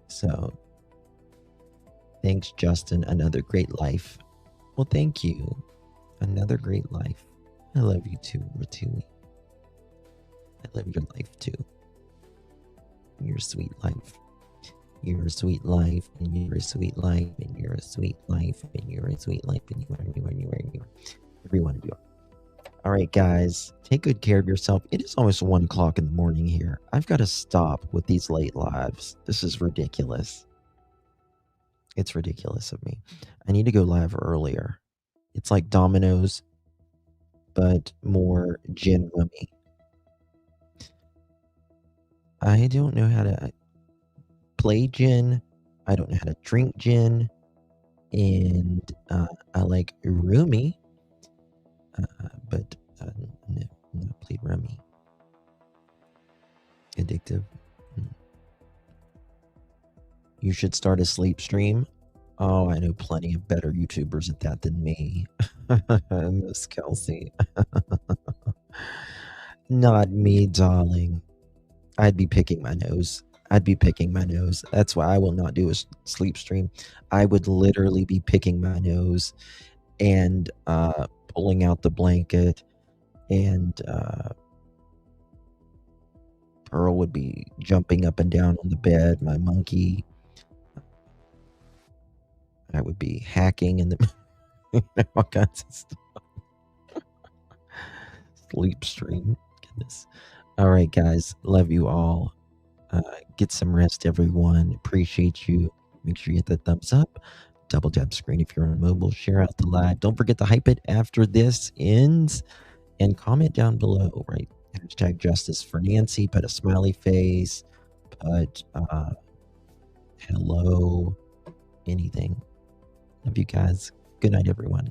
So, thanks, Justin. Another great life. Well, thank you. Another great life. I love you too, Ratui. I love your life too. Your sweet life. You're a sweet life, and you're a sweet life, and you're a sweet life, and you're a sweet life, and you are. Every one of you are. All right, guys. Take good care of yourself. It is almost 1 o'clock in the morning here. I've got to stop with these late lives. This is ridiculous. It's ridiculous of me. I need to go live earlier. It's like Domino's, but more gin rummy. I don't know how to play gin. I don't know how to drink gin. And I like rummy, but no, not played rummy. Addictive. You should start a sleep stream. Oh, I know plenty of better YouTubers at that than me. Miss Kelsey. Not me, darling. I'd be picking my nose. That's why I will not do a sleep stream. I would literally be picking my nose and pulling out the blanket, and Pearl would be jumping up and down on the bed, my monkey. I would be hacking in the all kinds of stuff. Sleep stream. Goodness. All right, guys. Love you all. Get some rest, everyone. Appreciate you. Make sure you hit the thumbs up. Double tap screen if you're on mobile. Share out the live. Don't forget to hype it after this ends. And comment down below, right? Hashtag justice for Nancy. Put a smiley face. Put hello. Anything. Love you guys. Good night, everyone.